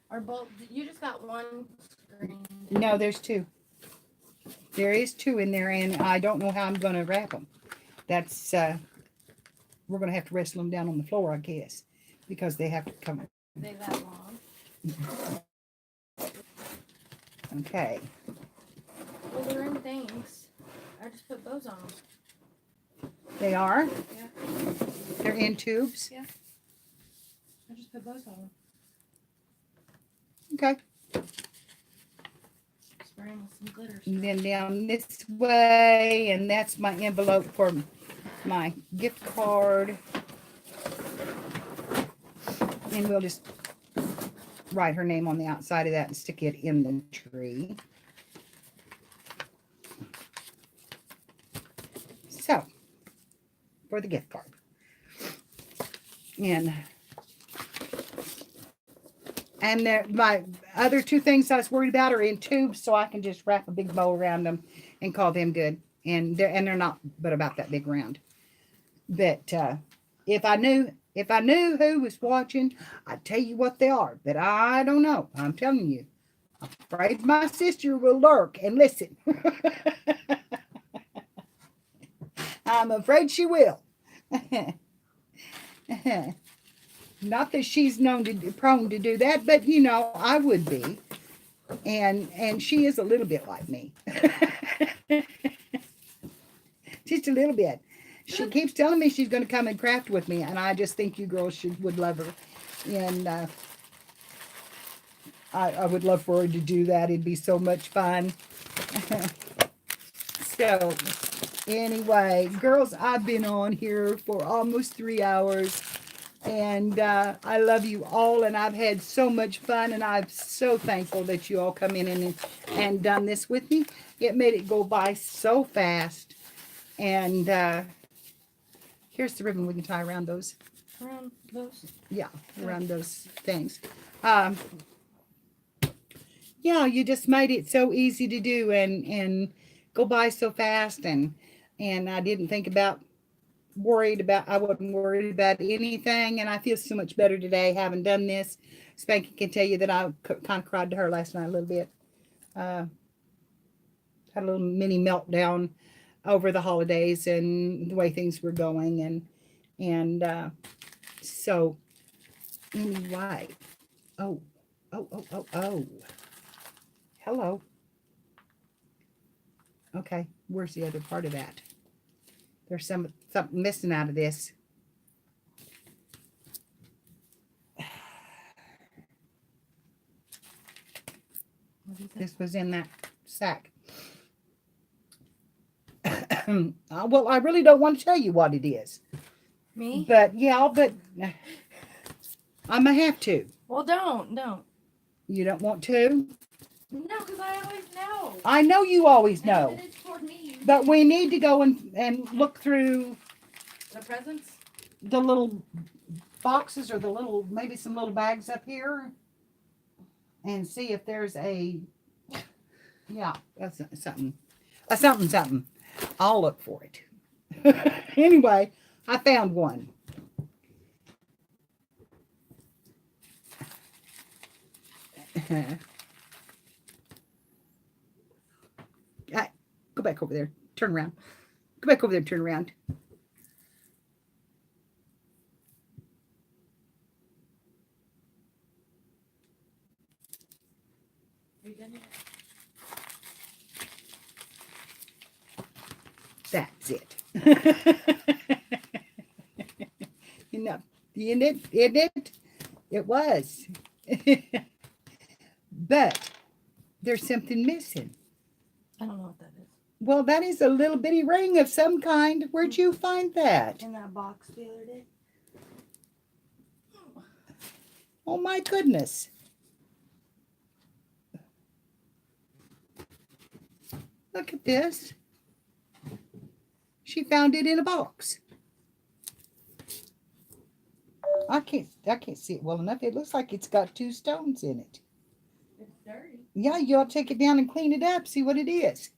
Or both. You just got one screen. No, there's two. There is two in there, and I don't know how I'm going to wrap them. That's, we're going to have to wrestle them down on the floor, I guess, because they have to come. They that long. Okay. Well, they're in things. I just put bows on them. They are? Yeah. They're in tubes? I just put bows on them. Okay. Spray them with some glitter. And then down this way, and that's my envelope for my gift card. And we'll just write her name on the outside of that and stick it in the tree. So, for the gift card. And my other two things I was worried about are in tubes, so I can just wrap a big bow around them and call them good. And they're not but about that big round. But if I knew who was watching, I'd tell you what they are. But I don't know. I'm telling you. I'm afraid my sister will lurk and listen. I'm afraid she will. Not that she's prone to do that, but you know, I would be. And she is a little bit like me. Just a little bit. She keeps telling me she's going to come and craft with me, and I just think you girls would love her. And I would love for her to do that. It'd be so much fun. So, anyway, girls, I've been on here for almost 3 hours. And I love you all, and I've had so much fun, and I'm so thankful that you all come in and done this with me. It made it go by so fast. And here's the ribbon we can tie around those. Around those? Yeah, around those things. Yeah, you just made it so easy to do and go by so fast. And I didn't think about I wasn't worried about anything, and I feel so much better today having done this. Spanky can tell you that I kind of cried to her last night a little bit. Had a little mini meltdown over the holidays and the way things were going, and so anyway. Oh, hello. Okay, where's the other part of that? There's something missing out of this. This was in that sack. Well, I really don't want to tell you what it is. Me? But yeah, but I'm gonna have to. Well, don't. You don't want to? No, because I always know. I know you always know. And it's for me. But we need to go and look through The presents? the little boxes or maybe some little bags up here and see if there's that's something. Something. I'll look for it. Anyway, I found one. Go back over there. Turn around. Go back over there. Turn around. Are you done yet? That's it. Enough. Isn't it? Isn't it? It was. But there's something missing. I don't know what that is. Well, that is a little bitty ring of some kind. Where'd you find that? In that box the other day. Oh my goodness. Look at this. She found it in a box. I can't see it well enough. It looks like it's got 2 stones in it. It's dirty. Yeah, you ought to take it down and clean it up, see what it is.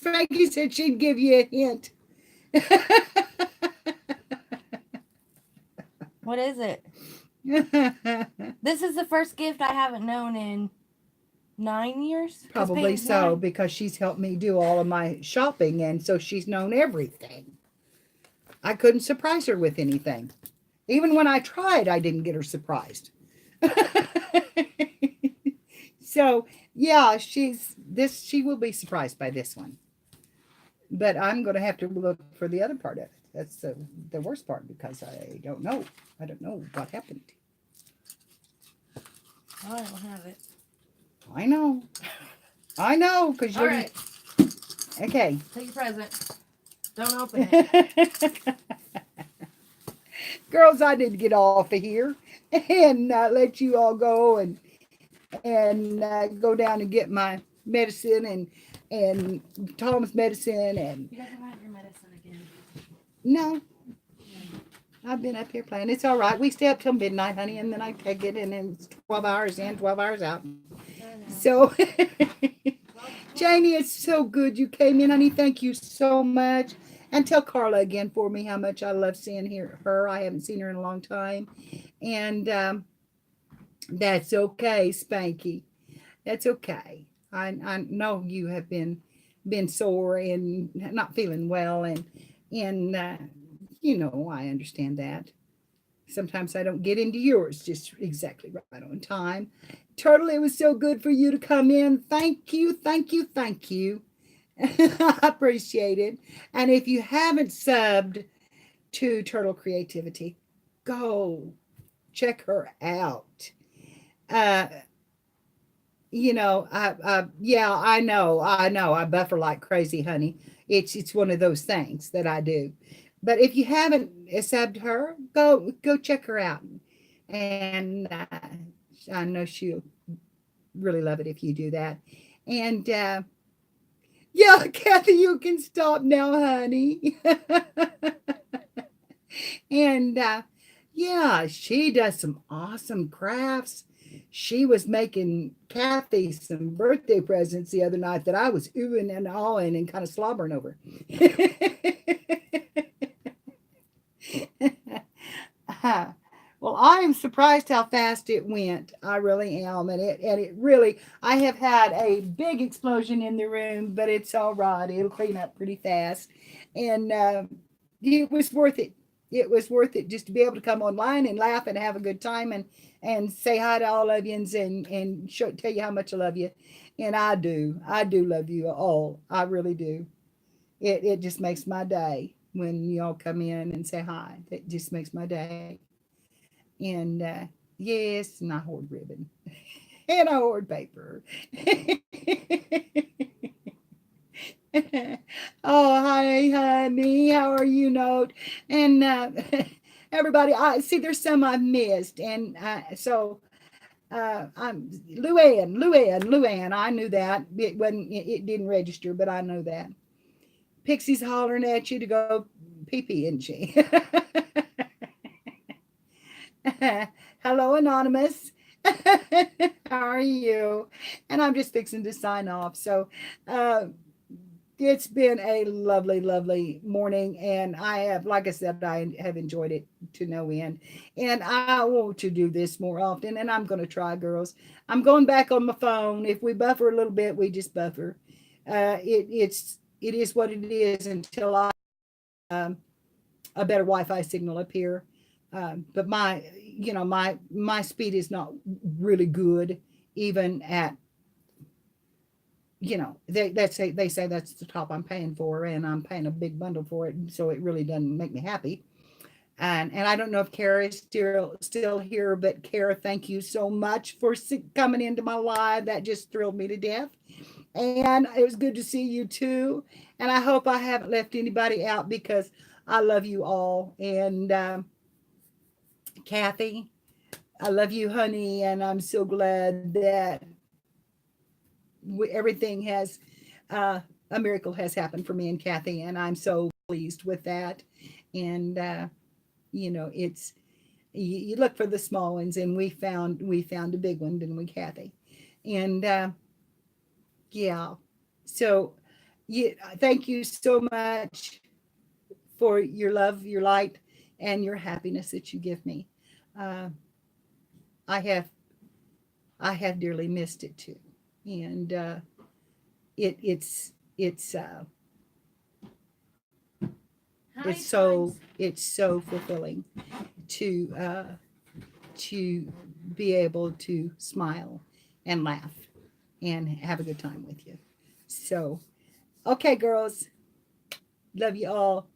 Frankie said she'd give you a hint. What is it? This is the first gift I haven't known in 9 years. 'Cause Probably Peyton's so, 9. because she's helped me do all of my shopping, and so she's known everything. I couldn't surprise her with anything. Even when I tried, I didn't get her surprised. So, yeah, she will be surprised by this one. But I'm going to have to look for the other part of it. That's the worst part, because I don't know. I don't know what happened. I don't have it. I know. I know, because All you're... right. Okay. Take your present. Don't open it. Girls, I need to get off of here and let you all go and go down and get my medicine and Tom's medicine. And You guys want your medicine again? no, I've been up here playing. It's all right. We stay up till midnight, honey, and then I take it, and then it's 12 hours in, 12 hours out. So, Janie, it's so good you came in, honey. Thank you so much. And tell Carla again for me how much I love seeing her. I haven't seen her in a long time. And that's okay, Spanky. That's okay. I know you have been sore and not feeling well. And you know, I understand that. Sometimes I don't get into yours just exactly right on time. Turtle, it was so good for you to come in. Thank you, thank you, thank you. I appreciate it. And if you haven't subbed to Turtle Creativity, go check her out. You know, yeah, I know. I buffer like crazy, honey. It's one of those things that I do. But if you haven't subbed her, go check her out. And I know she'll really love it if you do that. And yeah, Kathy, you can stop now, honey. And yeah, she does some awesome crafts. She was making Kathy some birthday presents the other night that I was oohing and awing and kind of slobbering over. Well, I am surprised how fast it went. I really am. And it really, I have had a big explosion in the room, but it's all right. It'll clean up pretty fast. And it was worth it. It was worth it just to be able to come online and laugh and have a good time and say hi to all of you and tell you how much I love you. And I do love you all. I really do. It just makes my day when y'all come in and say hi. It just makes my day. And yes, and I hoard ribbon and I hoard paper. Oh, hi, honey. How are you, Note? And everybody, I see there's some I've missed. And so I'm Luann. I knew that. It didn't register, but I know that. Pixie's hollering at you to go pee-pee, isn't she? Hello, Anonymous. How are you? And I'm just fixing to sign off. So it's been a lovely, lovely morning, and I have, like I said, I have enjoyed it to no end, and I want to do this more often, and I'm going to try, girls. I'm going back on my phone. If we buffer a little bit, we just buffer. It is what it is until I um, a better Wi-Fi signal up here. But my speed is not really good, even at they say that's the top I'm paying for, and I'm paying a big bundle for it, so it really doesn't make me happy. And I don't know if Kara is still here, but Kara, thank you so much for coming into my live. That just thrilled me to death, and it was good to see you too. And I hope I haven't left anybody out because I love you all. And Kathy, I love you, honey, and I'm so glad that everything has a miracle has happened for me and Kathy, and I'm so pleased with that. And it's you look for the small ones, and we found a big one, didn't we, Kathy? And yeah, so yeah, thank you so much for your love, your light, and your happiness that you give me. Uh, I have I have dearly missed it too, and it's High so times. it's so fulfilling to to be able to smile and laugh and have a good time with you. So, okay, girls, love you all.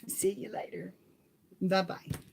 See you later. Bye bye.